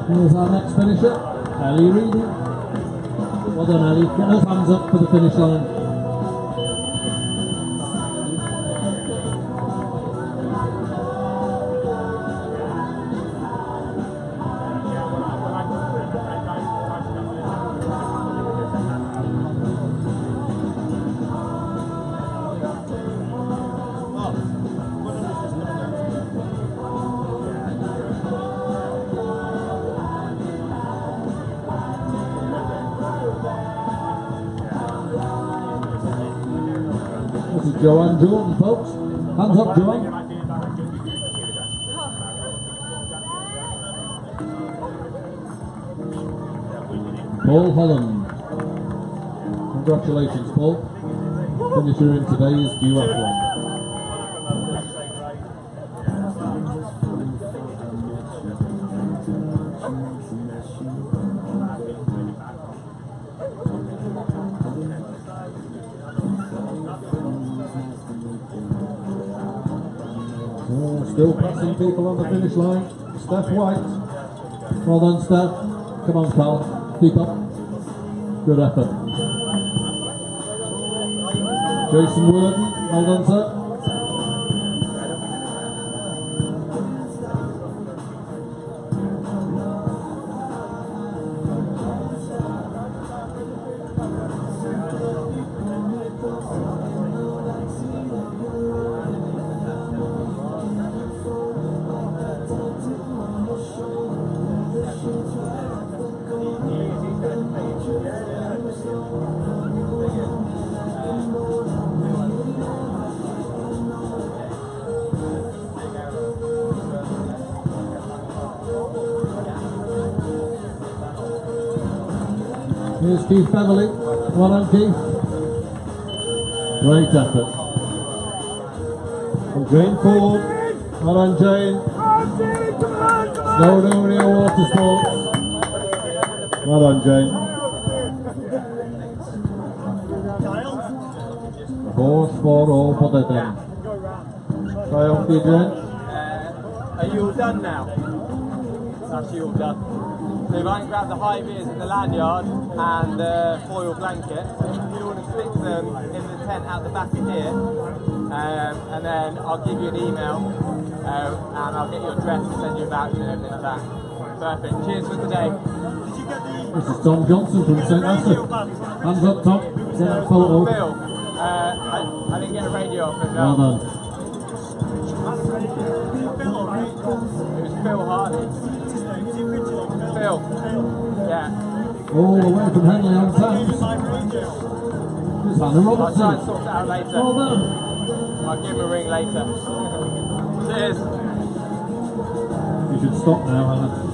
Here's our next finisher, Ali Reedy. Well done, Ali. Get those hands up for the finish line. This is Joanne Jordan, folks. Hands up, Joanne. Paul Holland. Congratulations, Paul. Finisher in today's duathlon. Still passing people on the finish line. Steph White. Well done, Steph. Come on, Carl. Keep up. Good effort. Jason Worden. Well done, sir. Here's Keith Beverly. Well done, Keith. Great effort. And Jane Ford. Well done, Jane. Snowdonia Water Sports. Well done, Jane. Horse for all for the day. Try off the Jane. Are you all done now? That's you all done. So if I can grab the high beers in the lanyard and the foil blanket, if you want to stick them in the tent out the back of here, and then I'll give you an email and I'll get your address and send you a voucher and everything like that. Perfect. Cheers for today. This is Tom Johnson from St. Asaph. Hands up, Tom. Get that photo. Phil, I didn't get a radio off it. Well done. It was Phil Hardy. Phil. Yeah. All the way from Henley on Thames. There's Hannah I'll try Robertson. and sort it out later. Well done. I'll give him a ring later. Cheers. You should stop now, Hannah.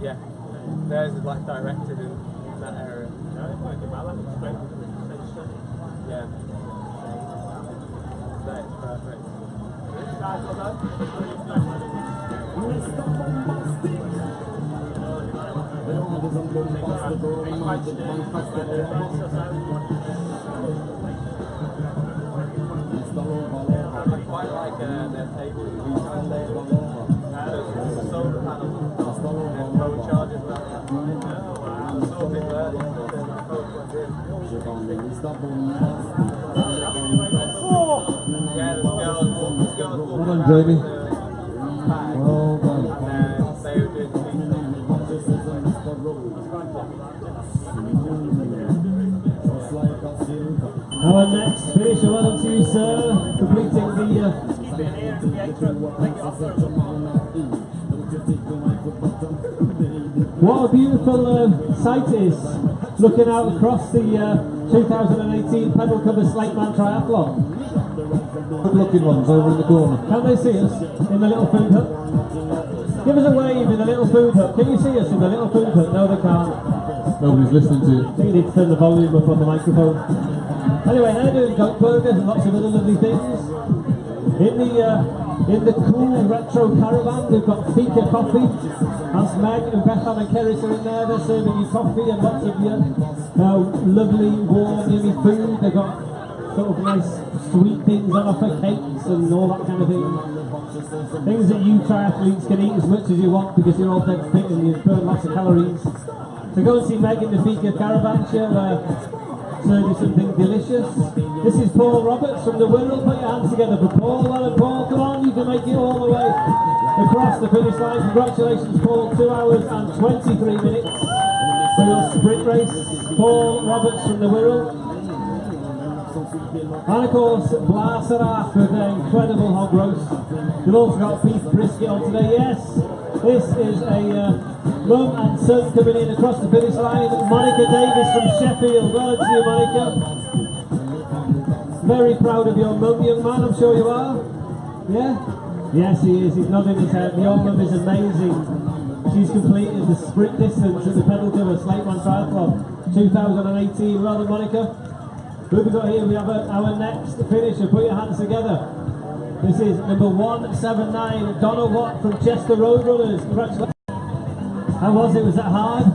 Yeah, theirs is like directed in that area. Yeah. That is perfect. I quite like their table. Solar panels and road charges like that. Sorted there. Yeah, there's girls Well done, Jamie. Well done. they were doing Our next finisher, well done to you, sir, completing the what a beautiful sight it is, looking out across the 2018 Pedalcover Slateman Triathlon. Good looking ones over in the corner. Can they see us in the little food hut? Give us a wave in the little food hut. Can you see us in the little food hut? No, they can't. Nobody's listening to you. I think you need to turn the volume up on the microphone. Anyway, they're doing junk burgers and lots of other lovely things. In the In the cool retro caravan, we've got Fika Coffee. That's Meg and Bethan and Keris are in there. They're serving you coffee and lots of your lovely, warm, yummy food. They've got sort of nice sweet things on offer, cakes and all that kind of thing. Things that you triathletes can eat as much as you want because you're all dead fit and you burn lots of calories. So go and see Meg in the Fika caravan. She'll serve you something delicious. This is Paul Roberts from the Wirral. Put your hands together for Paul. Well, and Paul, come on, you can make it all the way across the finish line. Congratulations, Paul. 2 hours and 23 minutes for your sprint race. Paul Roberts from the Wirral. And of course, Blasarach with their incredible hog roast. They've also got beef brisket on today. Yes, this is a mum and son coming in across the finish line. Monica Davis from Sheffield. Well done to you, Monica. Very proud of your mum, young man, I'm sure you are. Yeah? Yes, he is. He's nodding his head. Your mum is amazing. She's completed the sprint distance at the Pedalcover Slateman Triathlon 2018. Well done, Monica. Who have we got here? We have our next finisher. Put your hands together. This is number 179, Donna Watt from Chester Roadrunners. Congratulations. How was it? Was that hard?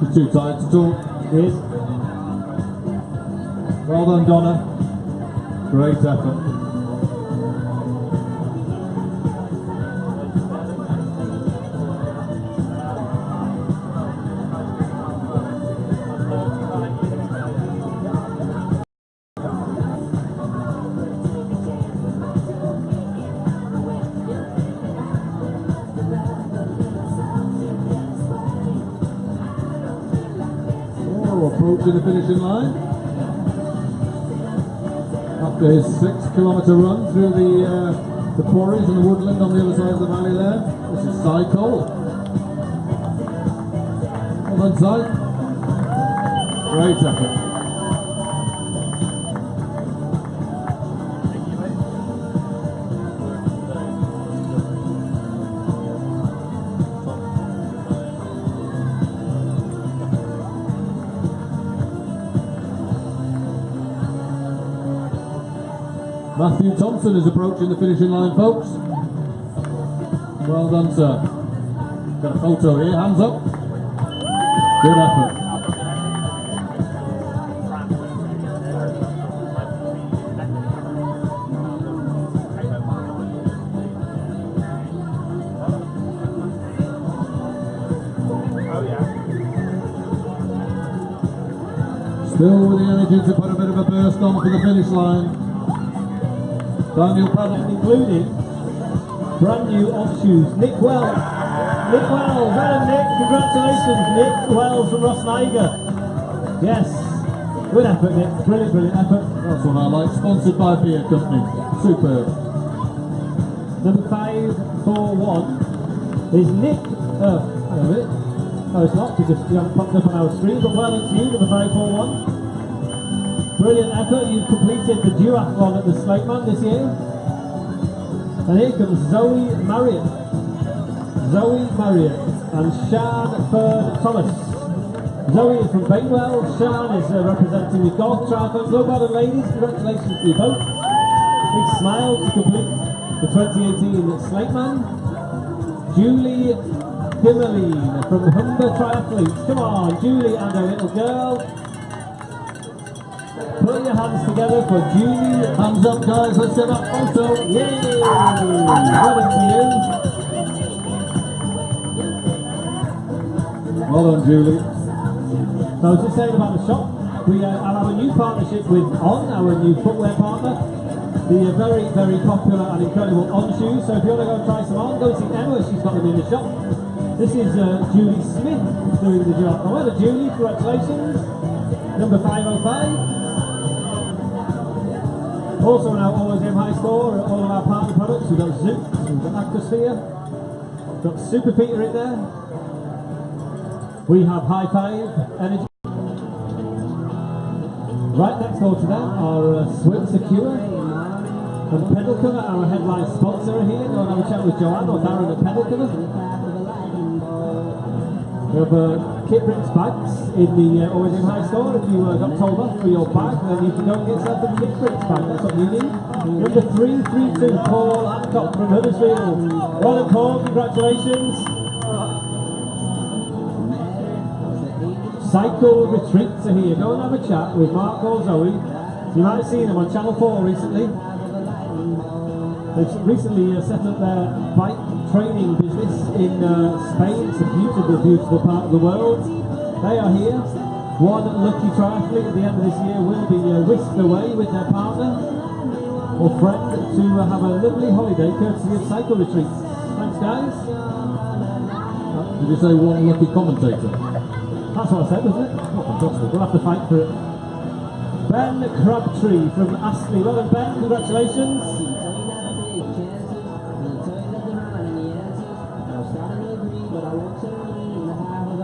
You're too tired to talk. It is. Well done, Donna. Great effort. Approaching the finishing line after his 6-kilometre run through the quarries and the woodland on the other side of the valley there. This is Cy Cole. Well done, Cy. Great effort. Matthew Thompson is approaching the finishing line, folks. Well done, sir. Got a photo here, hands up. Good effort. Still with the energy to put a bit of a burst on for the finish line. Daniel Paddle, including brand new off shoes. Nick Wells. Nick Wells, well Nick, congratulations. Nick Wells from Ross Niger. Yes, good effort, Nick. Brilliant, brilliant effort. That's what I like. Sponsored by Beer Company. Superb. Number 541 is Nick. Hang on a minute. No, it's not because you haven't popped up on our screen, but well done to you, number 541. Brilliant effort, you've completed the duathlon at the Slateman this year. And here comes Zoe Marriott and Sian Fern Thomas. Zoe is from Bainwell, Sian is representing the Golf Triathlon Club. Well done, ladies, congratulations to you both. Big smile to complete the 2018 Slateman. Julie Dimmeline from Humber Triathletes. Come on, Julie and her little girl. Put your hands together for Julie. Hands up, guys, let's get that photo. Yay! Well done to you. Well done, Julie. So I was just saying about the shop. We have our new partnership with On, our new footwear partner. The very, very popular and incredible On shoes. So if you want to go and try some on, go see Emma. She's got them in the shop. This is Julie Smith doing the job. Well done, Julie. Congratulations. Number 505. Also in our Always Aim High store, all of our partner products. We've got Zoot, we've got Aquasphere, we've got Super Peter in there. We have High Five, Energy. Right next door to them are Swim Secure and Pedalcover, our headline sponsor here. Go and have a chat with Joanne or Darren at Pedalcover. We have Kit Bricks bags in the Always in High store. If you got told off for your bag, then you can go and get yourself a Kit Bricks bag. That's what you need. Number 332, Paul Hancock from Huddersfield. Well and Paul, congratulations. Cycle retreats are here. Go and have a chat with Mark or Zoe. You might have seen them on Channel 4 recently. They've recently set up their bike training business in Spain. It's a beautiful, beautiful part of the world. They are here. One lucky triathlete at the end of this year will be whisked away with their partner or friend to have a lovely holiday courtesy of cycle retreats. Thanks, guys. Did you say one lucky commentator? That's what I said, wasn't it? Oh, fantastic. We'll have to fight for it. Ben Crabtree from Astley. Well done, Ben. Congratulations.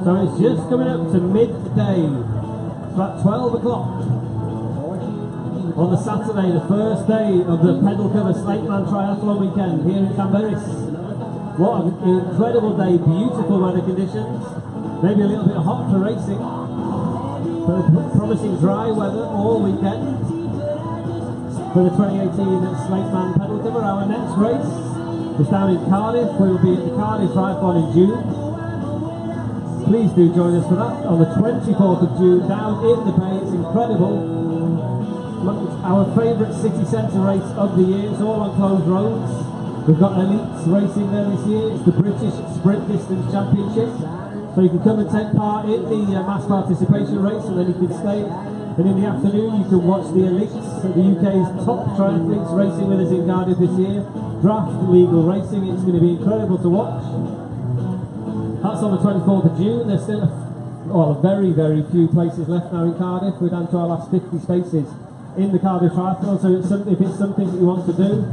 So it's just coming up to midday. It's about 12 o'clock on the Saturday, the first day of the Pedalcover Slateman triathlon weekend here in Llanberis. What an incredible day, beautiful weather conditions, maybe a little bit hot for racing, but promising dry weather all weekend for the 2018 Slateman Pedalcover. Our next race is down in Cardiff. We will be at the Cardiff Triathlon in June. Please do join us for that on the 24th of June down in the Bay. It's incredible. Our favourite city centre race of the year. It's all on closed roads. We've got elites racing there this year. It's the British Sprint Distance Championship. So you can come and take part in the mass participation race, and then you can stay. And in the afternoon you can watch the elites, the UK's top triathletes racing with us in Cardiff this year. Draft legal racing. It's going to be incredible to watch. That's on the 24th of June. There's still a very, very few places left now in Cardiff. We're down to our last 50 spaces in the Cardiff Triathlon. So if it's something that you want to do,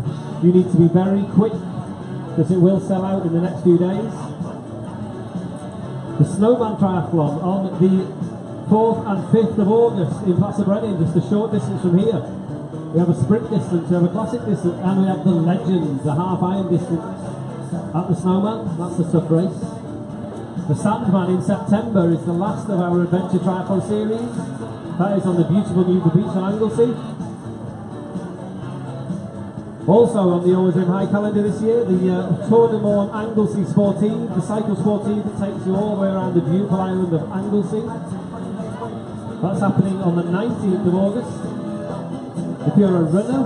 you need to be very quick because it will sell out in the next few days. The Snowman Triathlon on the 4th and 5th of August in Brennan, just a short distance from here. We have a sprint distance, we have a classic distance, and we have the Legends, the half iron distance at the Snowman. That's a tough race. The Sandman in September is the last of our Adventure Triathlon series. That is on the beautiful Newport Beach on Anglesey. Also on the Always in High calendar this year, the Tour de Morne Anglesey Sportive, the cycle sportive that takes you all the way around the beautiful island of Anglesey. That's happening on the 19th of August. If you're a runner,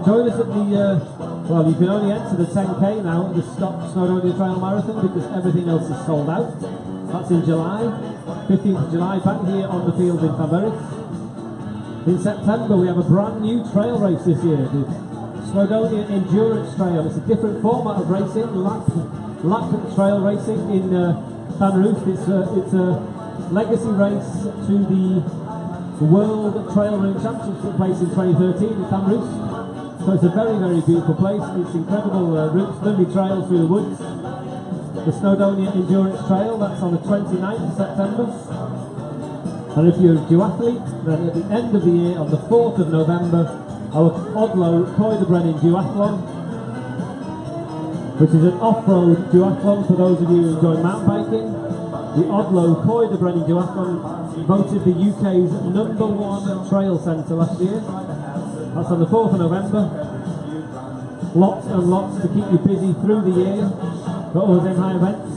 join us at the well, you can only enter the 10k now at the Snowdonia Trail Marathon because everything else is sold out. That's in July, 15th of July, back here on the field in Llanberis. In September we have a brand new trail race this year, the Snowdonia Endurance Trail. It's a different format of racing, lap trail racing in Llanrwst. It's a legacy race to the World Trail Running Championships that took place in 2013 in Llanrwst. So it's a very, very beautiful place. It's incredible routes, lovely trails through the woods. The Snowdonia Endurance Trail, that's on the 29th of September. And if you're a duathlete, then at the end of the year, on the 4th of November, our Odlo Coy de Brennan Duathlon, which is an off-road duathlon for those of you who enjoy mountain biking. The Odlo Coy de Brennan Duathlon voted the UK's #1 trail centre last year. That's on the 4th of November. Lots and lots to keep you busy through the year for Always in High events.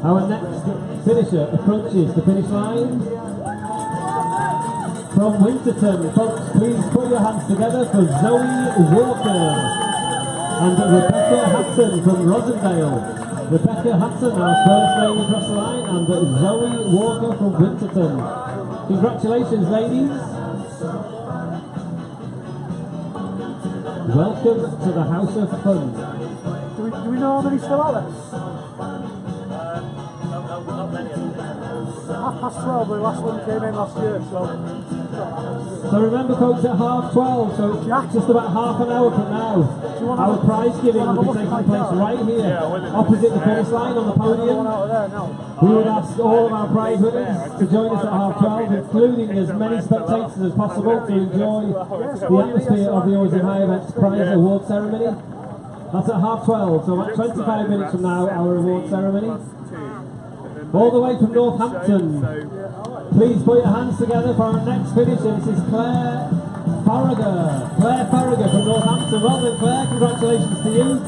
Our next finisher approaches the finish line. From Winterton, folks, please put your hands together for Zoe Walker and Rebecca Hudson from Rosendale. Rebecca Hudson, our first lady across the line, and Zoe Walker from Winterton. Congratulations, ladies. Welcome to the House of Fun. Do we know how many still are there? Not many of them. 12:30, the last one came in last year, So remember, folks, at 12:30, so just about half an hour from now, our prize giving will be taking place right here, opposite the finish line on the podium. We would ask all of our prize winners to join us at 12:30, including as many spectators as possible to enjoy the atmosphere of the Always in High Events prize award ceremony. That's at 12:30, so about 25 minutes from now, our award ceremony. all the way from Northampton. Please put your hands together for our next finisher. This is Claire Farragher. Claire Farragher from Northampton. Well done, Claire. Congratulations to you.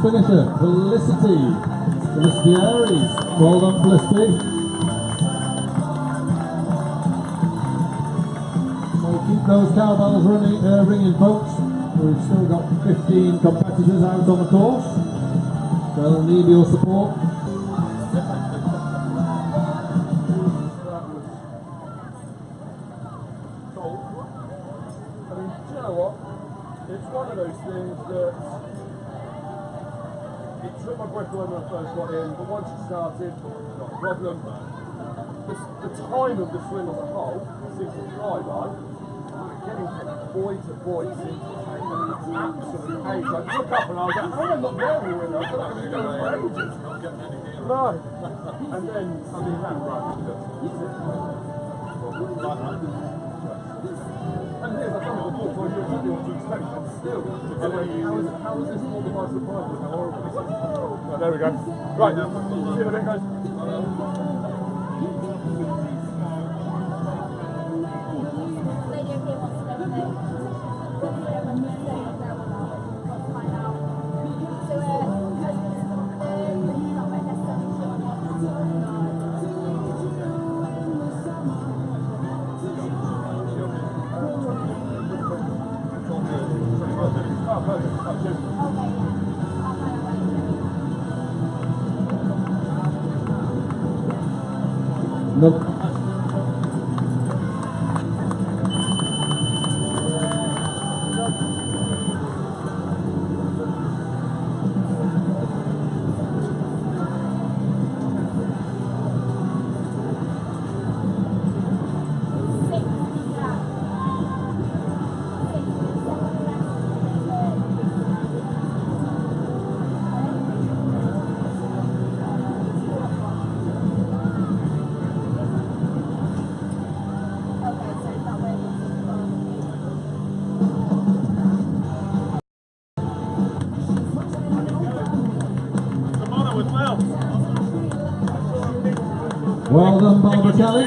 Finisher, Felicity Aries. Well done, Felicity. So keep those cowbells ringing, folks. We've still got 15 competitors out on the course. They'll need your support. I mean, do you know what? It's one of those things that it took my breath away when I first got in, but once it started, not a problem. The time of the swim as a whole seems to fly by. Getting from point to point seems to take an absolute age. I look up and I was like, oh, I'm not there with it. I feel like I'm going for ages. No. And then, I mean, that right. And here's, I've done it before, so I knew exactly what to expect, but still, how is this more than my surprise with how horrible this is? Right, there we go. Right, see you in a bit, guys. Nope. Well done, Barbara Kelly.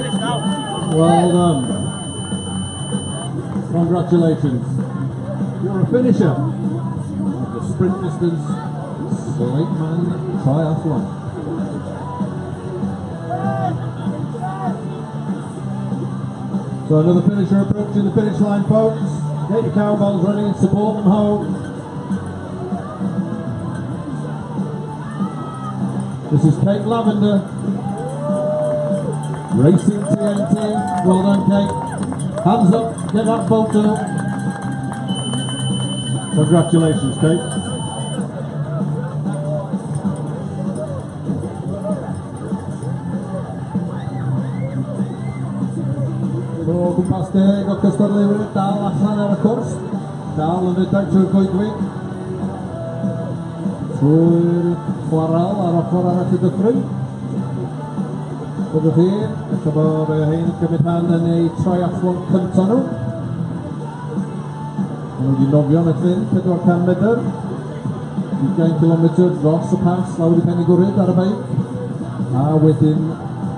Well done. Congratulations. You're a finisher of the sprint distance Slateman Triathlon. So another finisher approaching the finish line, folks. Get your cowbells ready and support them home. This is Kate Lavender. Racing TNT, well done Kate. Hands up, get that photo. Congratulations Kate. cwmpas deg o cystadleuwyr dal allan ar y cwrs. Dal yn rhedeg trwy'r goedwig. Trwy'r chwarel ar ochr arall y dyffryn. Byddwch chi, eich bod hyn yn cymryd rhan yn ei triathlon cyntaf nhw. Maen nhw wedi nofio yn y llyn 400 medr. 20 km dros y pas lawr i Penigwryd ar y beic. A wedyn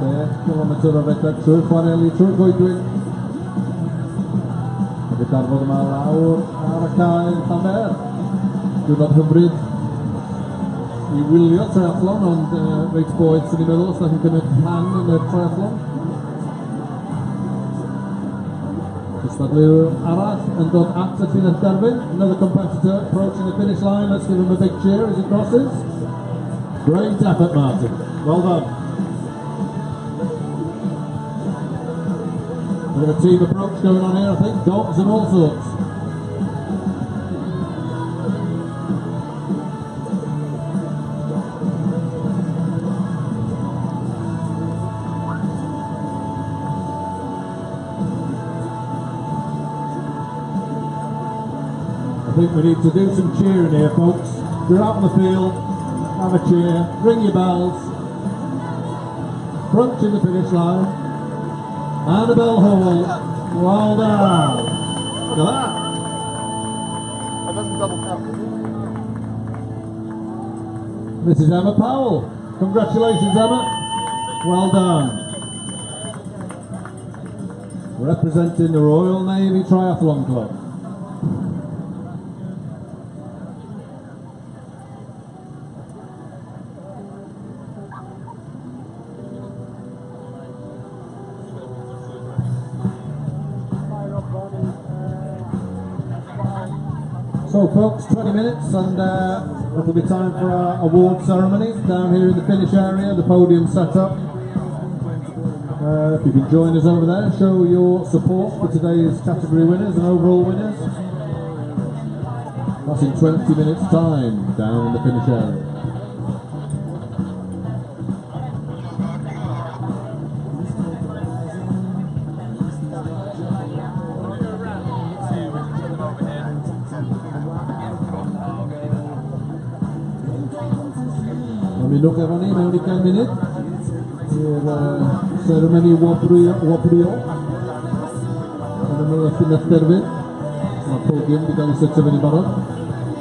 10 km o redeg trwy'r chwareli, trwy'r goedwig. Ac y darfod yma lawr ar y cae yn Llanfer. Diwrnod hyfryd i wylio triathlon, ond reit boeth sy'n ni'n meddwl os da chi'n cymryd rhan yn y triathlon. Cystadleuwr arall yn dod at y llinell derfyn. Another competitor approaching the finish line. Let's give him a big cheer as he crosses. Great effort, Martin. Well done. Bit of a team approach going on here, I think. Dogs and all sorts. I think we need to do some cheering here, folks. If you're out on the field, have a cheer, ring your bells, approaching the finish line. Annabelle Hall, well done. Look at that. That doesn't double count. This is Emma Powell. Congratulations, Emma. Well done. Representing the Royal Navy Triathlon Club. So folks, 20 minutes and it'll be time for our award ceremony down here in the finish area, the podium set up. If you can join us over there, show your support for today's category winners and overall winners. That's in 20 minutes time down in the finish area. Look efo ni mewn 20 munud i'r ceremony wobrio yn ymwneud â llinell derfyn. Mae'r podium wedi cael ei setio fyny barod.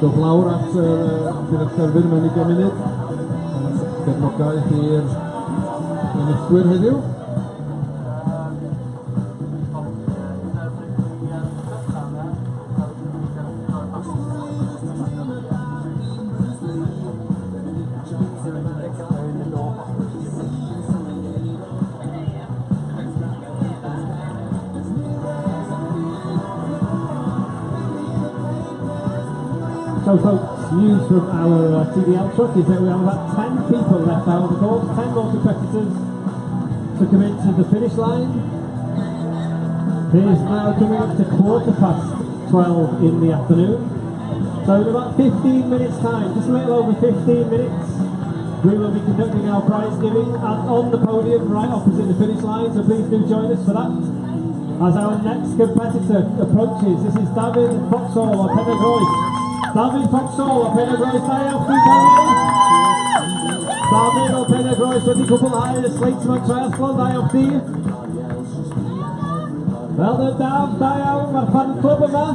Dowch lawr at llinell derfyn mewn 20 munud. Gefnogaeth i'r enillwyr heddiw. So folks, news from our TDL truck is that we have about 10 people left out of the course, 10 more competitors to come into the finish line. It is now coming up to 12:15 in the afternoon. So in about 15 minutes time, just a little over 15 minutes, we will be conducting our prize giving on the podium right opposite the finish line, so please do join us for that. As our next competitor approaches, this is David Foxhall of Pedalcover. David Foxhall o Pedalcover, da iawn chdi David. David o Pedalcover wedi cwblhau y Slateman triathlon, da iawn chdi. Wel dyn Daf, da iawn, mae'r fan club yma.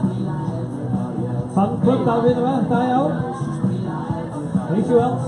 Fan club David yma, da iawn. Neis i weld.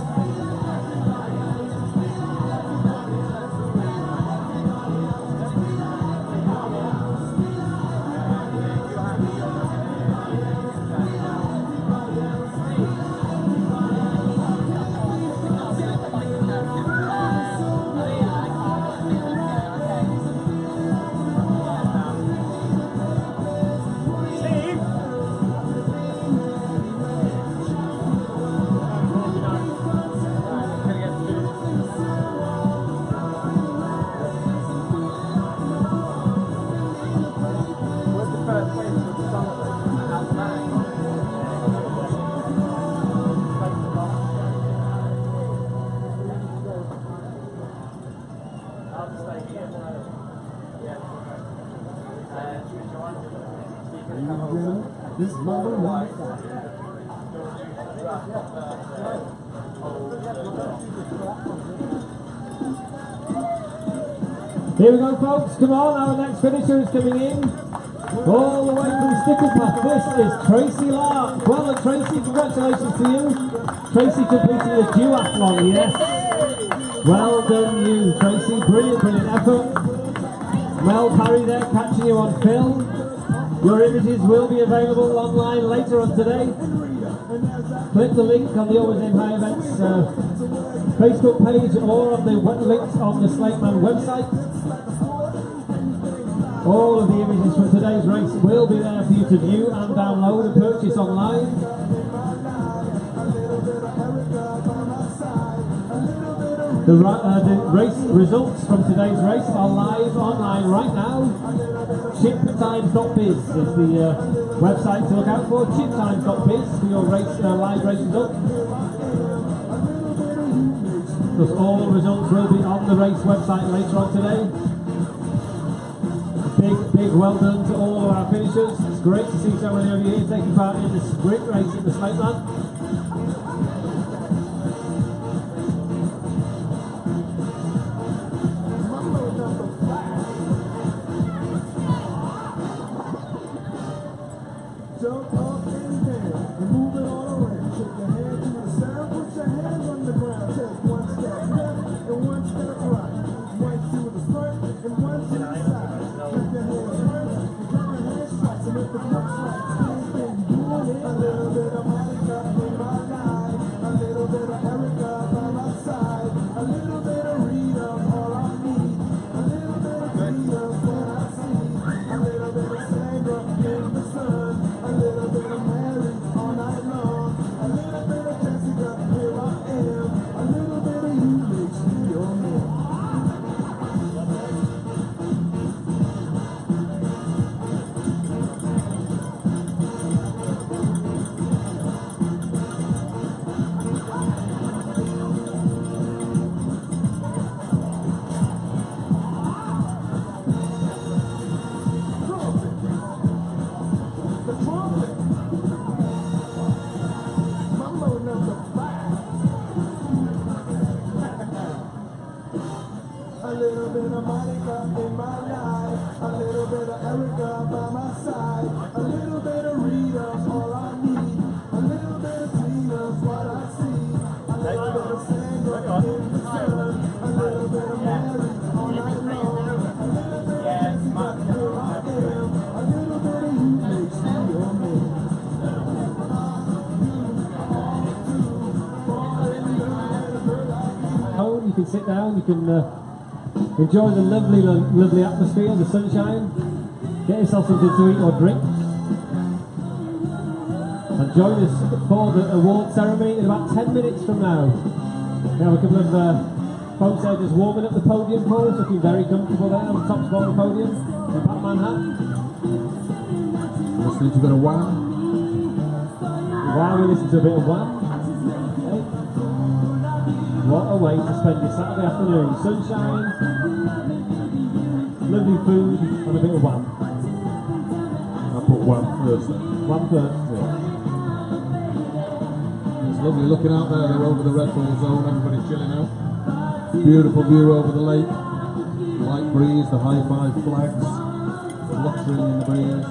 This mother Here we go, folks. Come on, our next finisher is coming in. All the way from Sticklepath, this is Tracy Lark. Well done, Tracy, congratulations to you. Tracy completing the duathlon, yes. Well done you, Tracy. Brilliant, brilliant effort. Mel Parry there, catching you on film. Your images will be available online later on today. Click the link on the Always Aim High Events Facebook page or on the links on the Slateman website. All of the images from today's race will be there for you to view and download and purchase online. The race results from today's race are live online right now. Chiptimes.biz is the website to look out for. Chiptimes.biz for your race live race results. Plus all the results will be on the race website later on today. Big well done to all of our finishers. It's great to see so many of you here taking part in the sprint race in the Slateman. Jump up and down and move it all around. Take your hand to the side, put your hands on the ground. Take one step left and one step right. One to the front and one to the side. Lift your hands first and grab your hands twice. And if it looks like you've been doing it, a little bit of Monica in my life, a little bit of Erica by my side, a little bit of Rita, all I need, a little bit of Rita, what I see, a little bit of Sandra in the sun. A little bit of Mary all night long. A little bit of Jessica, here I am. A little bit of you makes me your man. A little bit of Monica in my life, a little bit of Erica by my side, a little bit of Rita's all I need, a little bit of Tina's what I see, a little bit of Sandra in the sun, a little bit of Mary all night long, a little bit of Jessica, here I am, a little bit of you makes me your man. You can sit down, you can enjoy the lovely atmosphere, the sunshine, get yourself something to eat or drink, and join us for the award ceremony in about 10 minutes from now. We have a couple of folks there just warming up the podium for us, looking very comfortable there on the top spot of the podium, the Batman hat. Listening to a bit of Wham. While we listen to a bit of Wham. What a way to spend your Saturday afternoon. Sunshine, lovely food, and a bit of Wham. I put Wham first then. Wham first. It's lovely looking out there. They're over the Red Bull zone. Everybody's chilling out. Beautiful view over the lake. Light breeze, the high five flags fluttering in the breeze.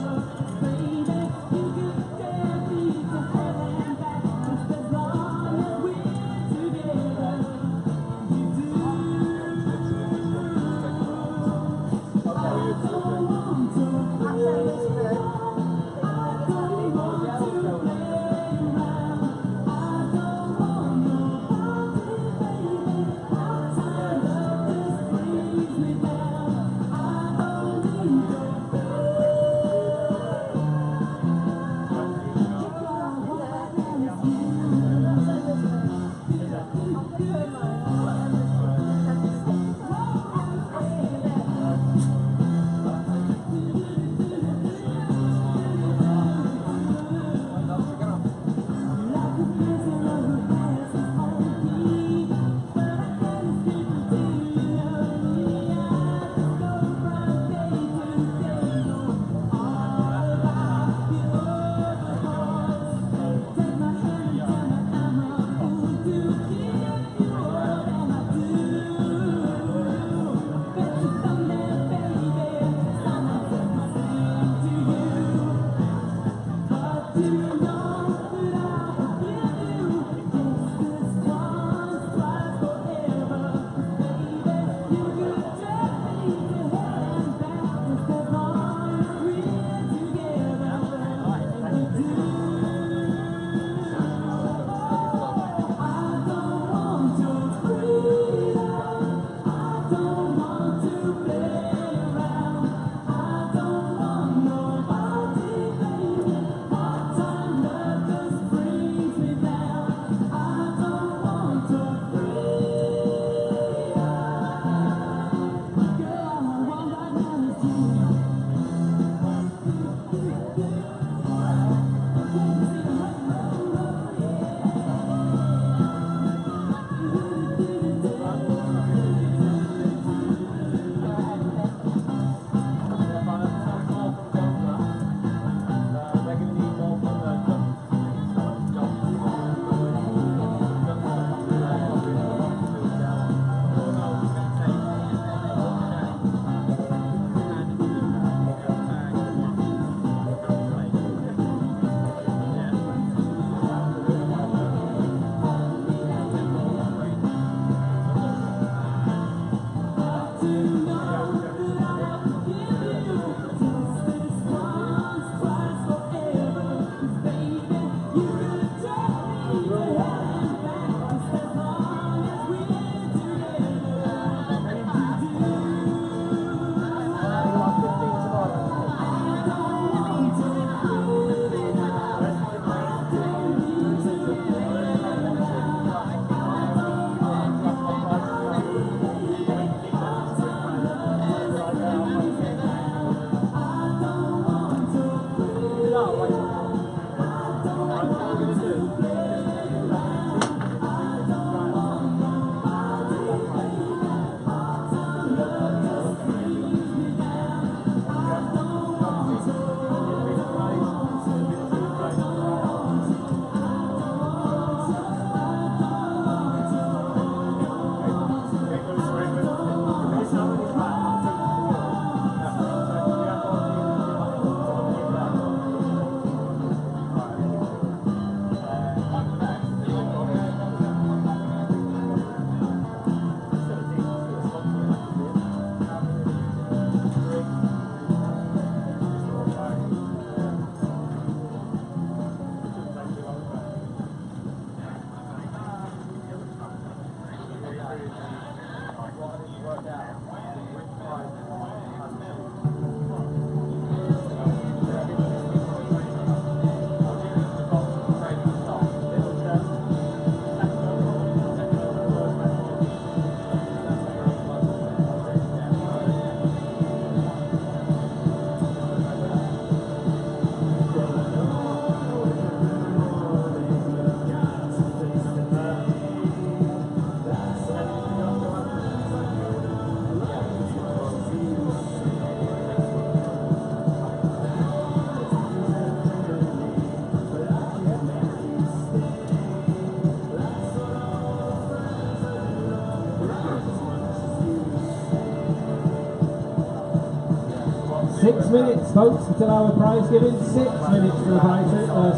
6 minutes, folks, until our prize giving. 6 minutes to the prize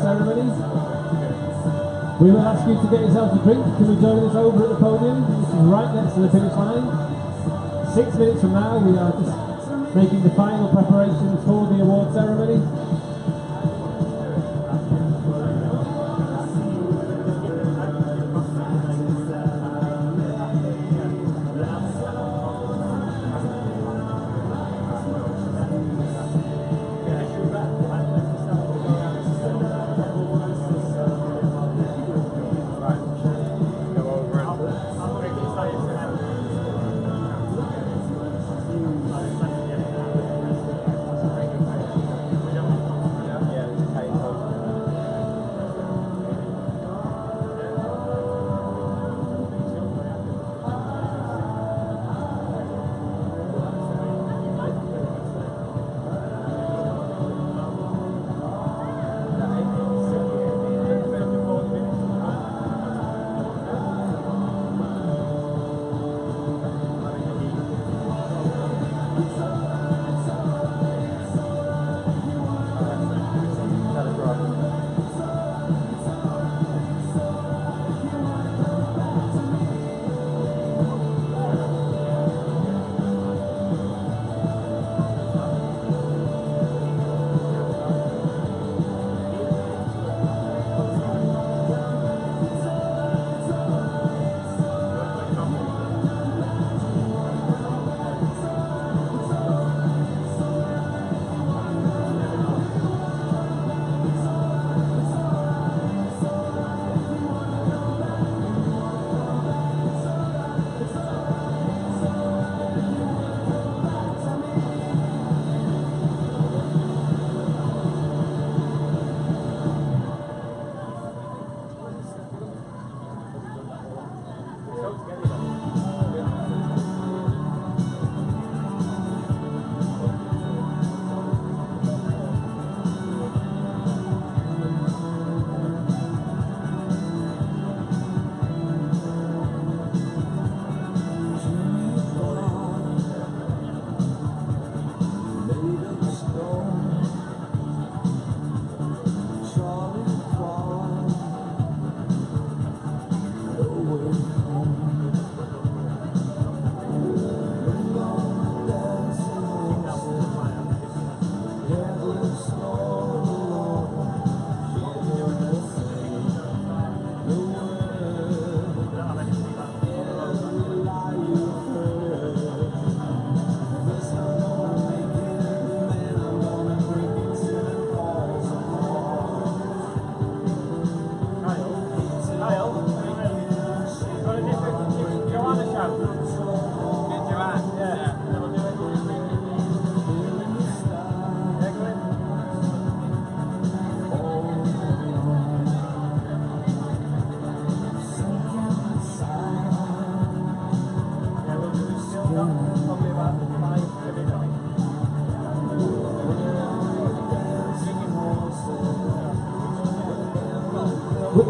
ceremony. We will ask you to get yourself a drink. Can we join us over at the podium, which is right next to the finish line? 6 minutes from now, we are just making the final preparations for the award ceremony.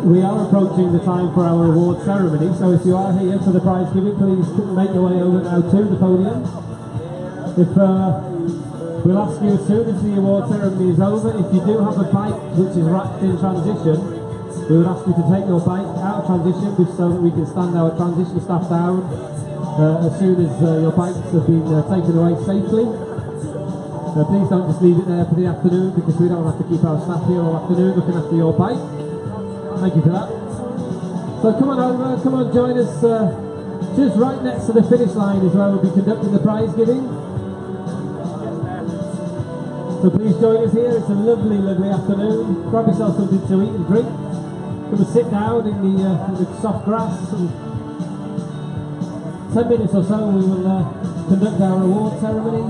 We are approaching the time for our award ceremony, so if you are here for the prize giving, please make your way over now to the podium. We'll ask you as soon as the award ceremony is over, if you do have a bike which is wrapped in transition, we would ask you to take your bike out of transition so that we can stand our transition staff down as soon as your bikes have been taken away safely. Please don't just leave it there for the afternoon, because we don't have to keep our staff here all afternoon looking after your bike. Thank you for that. So come on over, come on, join us just right next to the finish line is where we'll be conducting the prize giving. So please join us here. It's a lovely, lovely afternoon. Grab yourself something to eat and drink. Come and sit down in the soft grass. And 10 minutes or so we will conduct our award ceremony,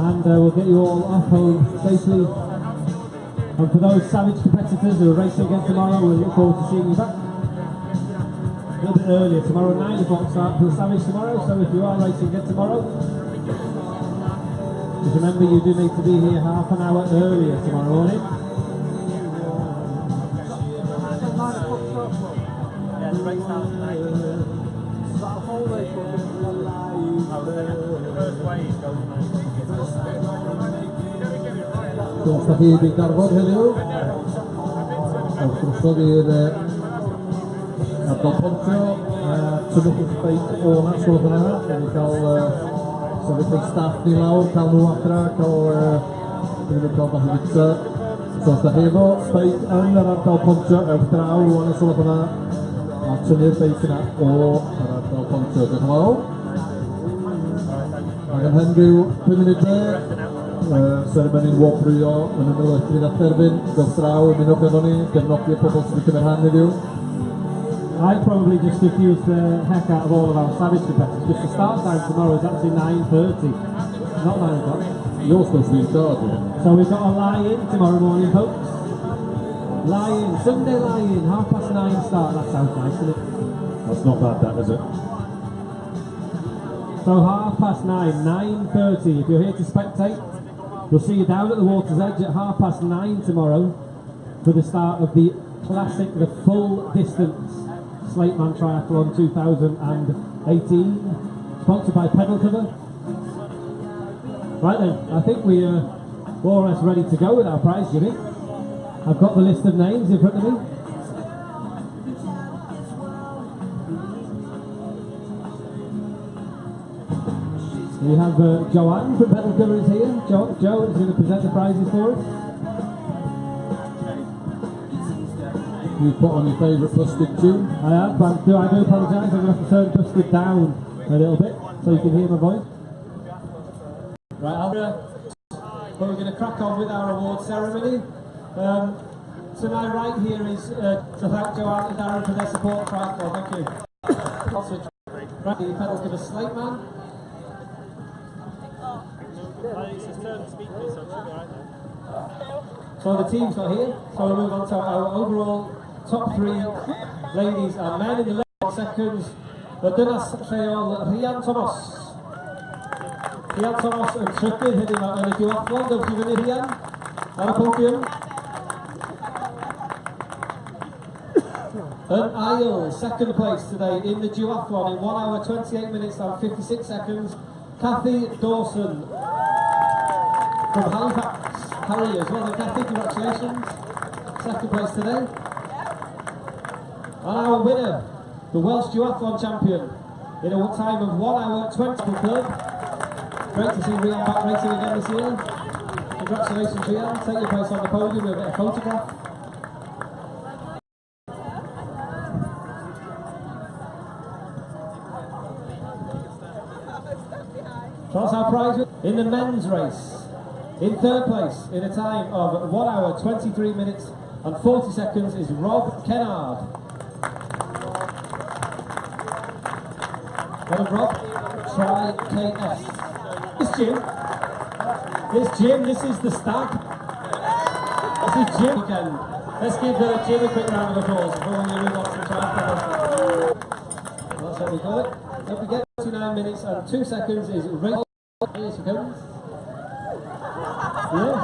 and we'll get you all off home safely. And for those Savage competitors who are racing again tomorrow, we look forward to seeing you back a little bit earlier tomorrow. 9 o'clock start for the Savage tomorrow, so if you are racing again tomorrow, just remember you do need to be here half an hour earlier tomorrow morning. Yeah, the race starts tonight. The whole race will be the first wave goes Dosta chi di Darfod heddiw. Wrth gwrs i'r ardal pontio, tynwch wrth beic o na, sgwrs yna. Da ni cael sefyll ein staff ni lawr, cael nhw adra, cael bach o fita. So os da chi efo beic yn yr ardal pontio, ewch draw rwan y sgwrs yna. A tynnu'r beic yna o'r ardal pontio. Diolch yn fawr. Ac yn hyn rhyw 5 munud seremoni'n wobrwyo yn ymyl eich bryd a therfyn, dewch draw, ymunwch efo ni, gefnogi'r pobl sydd wedi cymryd rhan heddiw. I'd probably just diffuse the heck out of all of our savage competitors, because the start time tomorrow is actually 9:30, not 9 o'clock. You're supposed to be in charge, yeah? So we've got a lie-in tomorrow morning, folks. Lie-in, Sunday lie-in, 9:30 start. That sounds nice, doesn't it? That's not bad, that, is it? So 9:30, 9:30. If you're here to spectate, we'll see you down at the water's edge at 9:30 tomorrow for the start of the classic, the full distance Slateman Triathlon 2018, sponsored by Pedalcover. Right then, I think we are more or less ready to go with our prize giving. I've got the list of names in front of me. We have Joanne from Pedalcover is here. Joe is going to present the prizes for us. You put on your favourite busted tune? I have, but I do apologise. I'm going to have to turn Busted down a little bit so you can hear my voice. Right, we're going to crack on with our award ceremony. So my right here is to thank Joanne and Darren for their support. Triathlon, thank you. Also, right, the Pedalcover Slateman. So the team's not here, so we'll move on to our overall top 3 ladies and men. In the last seconds, Dynas lleol Rhian Thomas. Rhian Thomas yn trydydd heddiw yma yn y duathlon. Dewch chi fyny Rhian ar y podium. Yn ail, second place today in the duathlon in 1 hour 28 minutes and 56 seconds. Cathy Dawson from Halifax Harriers. Well done, Cathy, congratulations. Second place today. And our winner, the Welsh Duathlon champion, in a time of 1 hour 20 club. Great to see Rhian back racing again this year. Congratulations, Rhian. Take your place on the podium with a bit of photograph. So that's our prize in the men's race. In third place, in a time of 1 hour 23 minutes and 40 seconds, is Rob Kennard. Well done, Rob. Try KS. This Jim, this is the stag. This is Jim again. Let's give Jim a quick round of applause before we move on to triathlon. That's how we got it. Don't forget, 29 minutes and 2 seconds is Rachel. Here she comes. Yes.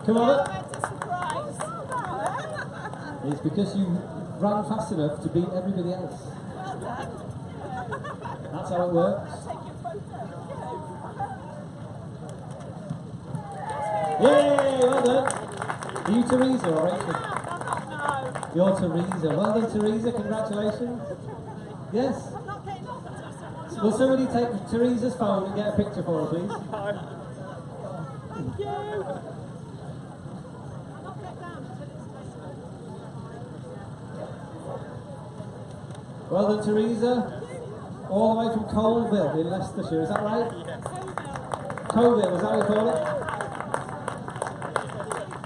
Come on up. It's because you ran fast enough to beat everybody else. That's how it works. Yay! Well done. Are you Teresa or Rachel? You're Teresa. Well done, Teresa. Congratulations. Yes. Will somebody take Teresa's phone and get a picture for her, please? Thank you. Well done, Teresa. All the way from Colville in Leicestershire, is that right? Colville, is that what you call it?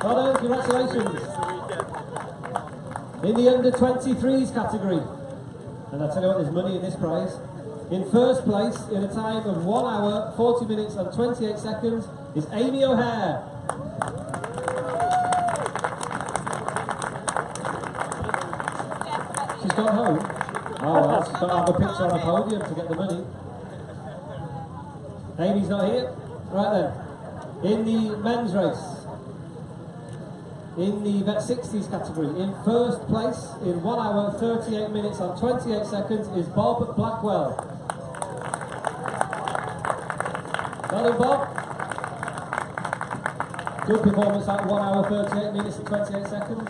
Well done, congratulations. In the under 23s category, and I'll tell you what, there's money in this prize. In first place, in a time of 1 hour, 40 minutes and 28 seconds, is Amy O'Hare. She's gone home. Oh well, she's got to have a picture on a podium to get the money. Amy's not here. Right then. In the men's race, in the vet 60s category, in first place, in 1 hour, 38 minutes and 28 seconds, is Bob Blackwell. Well done, Bob. Good performance at 1 hour 38 minutes and 28 seconds.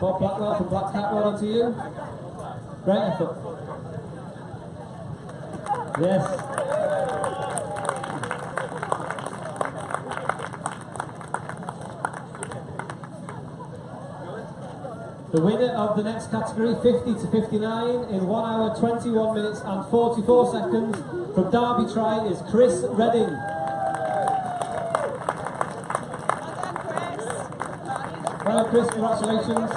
Bob Blackwell from Black Cat, well done to you. Great effort. Yes. The winner of the next category, 50 to 59, in 1 hour 21 minutes and 44 seconds from Derby Try is Chris Redding. Well, Chris, congratulations.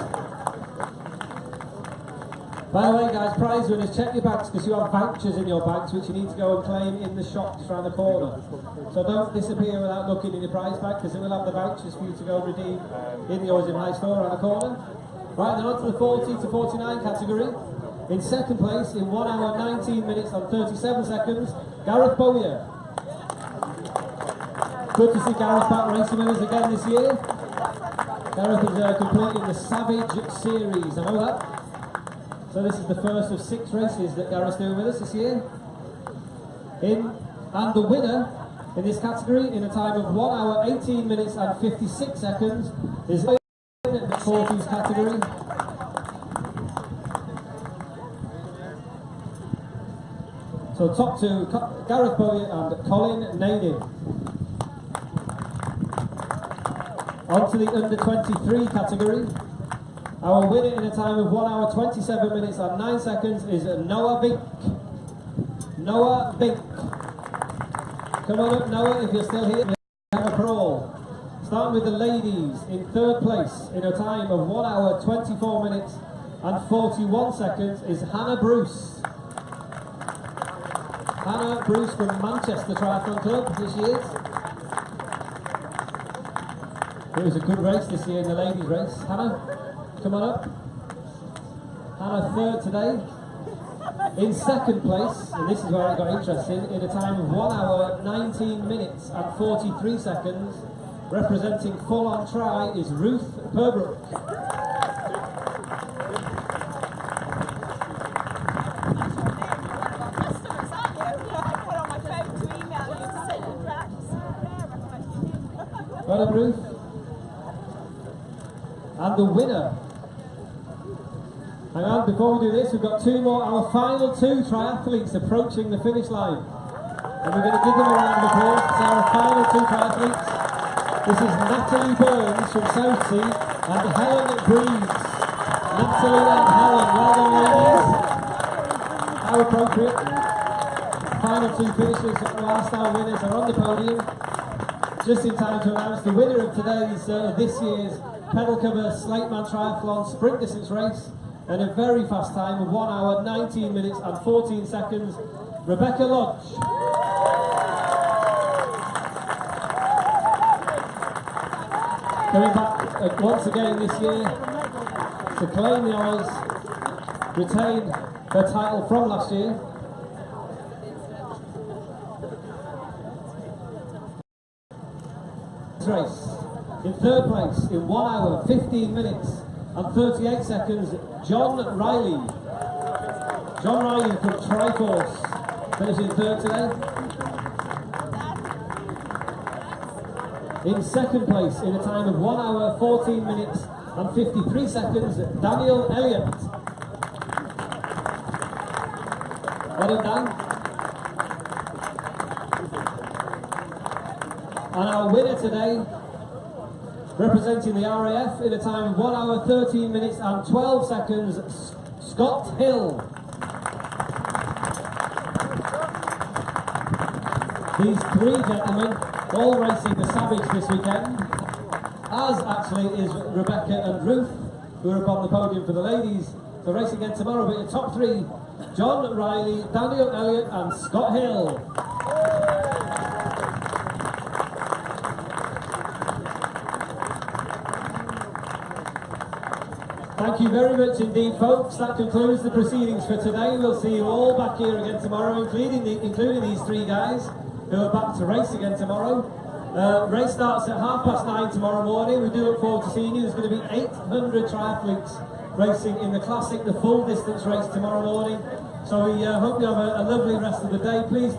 By the way, guys, prize winners, check your bags because you have vouchers in your bags which you need to go and claim in the shops around the corner. So don't disappear without looking in your prize bag because it will have the vouchers for you to go and redeem in the Always in High store around the corner. Right, then on to the 40 to 49 category. In second place, in 1 hour 19 minutes and 37 seconds, Gareth Bowyer. Good to see Gareth back racing with us again this year. Gareth is completing the Savage Series, I know that. So this is the first of 6 races that Gareth's doing with us this year. And the winner in this category, in a time of 1 hour 18 minutes and 56 seconds, is in the 40s category. So top 2, Gareth Bowyer and Colin Nadin. On to the under 23 category. Our winner in a time of 1 hour 27 minutes and 9 seconds is Noah Vink. Noah Vink. Come on up, Noah, if you're still here. Have a crawl. Starting with the ladies, in third place, in a time of 1 hour 24 minutes and 41 seconds is Hannah Bruce. Hannah Bruce from Manchester Triathlon Club this year. It was a good race this year in the ladies' race. Hannah, come on up. Hannah third today. In second place, and this is where it got interesting, in a time of 1 hour 19 minutes and 43 seconds, representing Full On Try is Ruth Purbrook. Well done, Ruth. And the winner. Hang on, before we do this, we've got 2 more, our final 2 triathletes approaching the finish line. And we're going to give them a round of applause. It's our final 2 triathletes. This is Natalie Burns from Southsea and Helen Breeds. Natalie and Helen, well done ladies. How appropriate. Final 2 finishers whilst our winners are on the podium. Just in time to announce the winner of today's, this year's Pedalcover Slateman Triathlon Sprint Distance Race, and a very fast time of 1 hour 19 minutes and 14 seconds, Rebecca Lodge. Coming back once again this year to claim the honours, retain her title from last year. Race. In third place, in 1 hour 15 minutes and 38 seconds, John Riley. John Riley from Triforce, finishing third today. In second place, in a time of 1 hour 14 minutes and 53 seconds, Daniel Elliott. Well done, Dan. And our winner today, representing the RAF in a time of 1 hour 13 minutes and 12 seconds, Scott Hill. These 3 gentlemen all racing the Savage this weekend, as actually is Rebecca and Ruth, who are up on the podium for the ladies. So racing again tomorrow, but your top 3, John Riley, Daniel Elliott and Scott Hill. Thank you very much indeed, folks. That concludes the proceedings for today. We'll see you all back here again tomorrow, including these 3 guys who are back to race again tomorrow. Race starts at 9:30 tomorrow morning. We do look forward to seeing you. There's going to be 800 triathletes racing in the classic, the full distance race tomorrow morning. So we hope you have a lovely rest of the day. Please.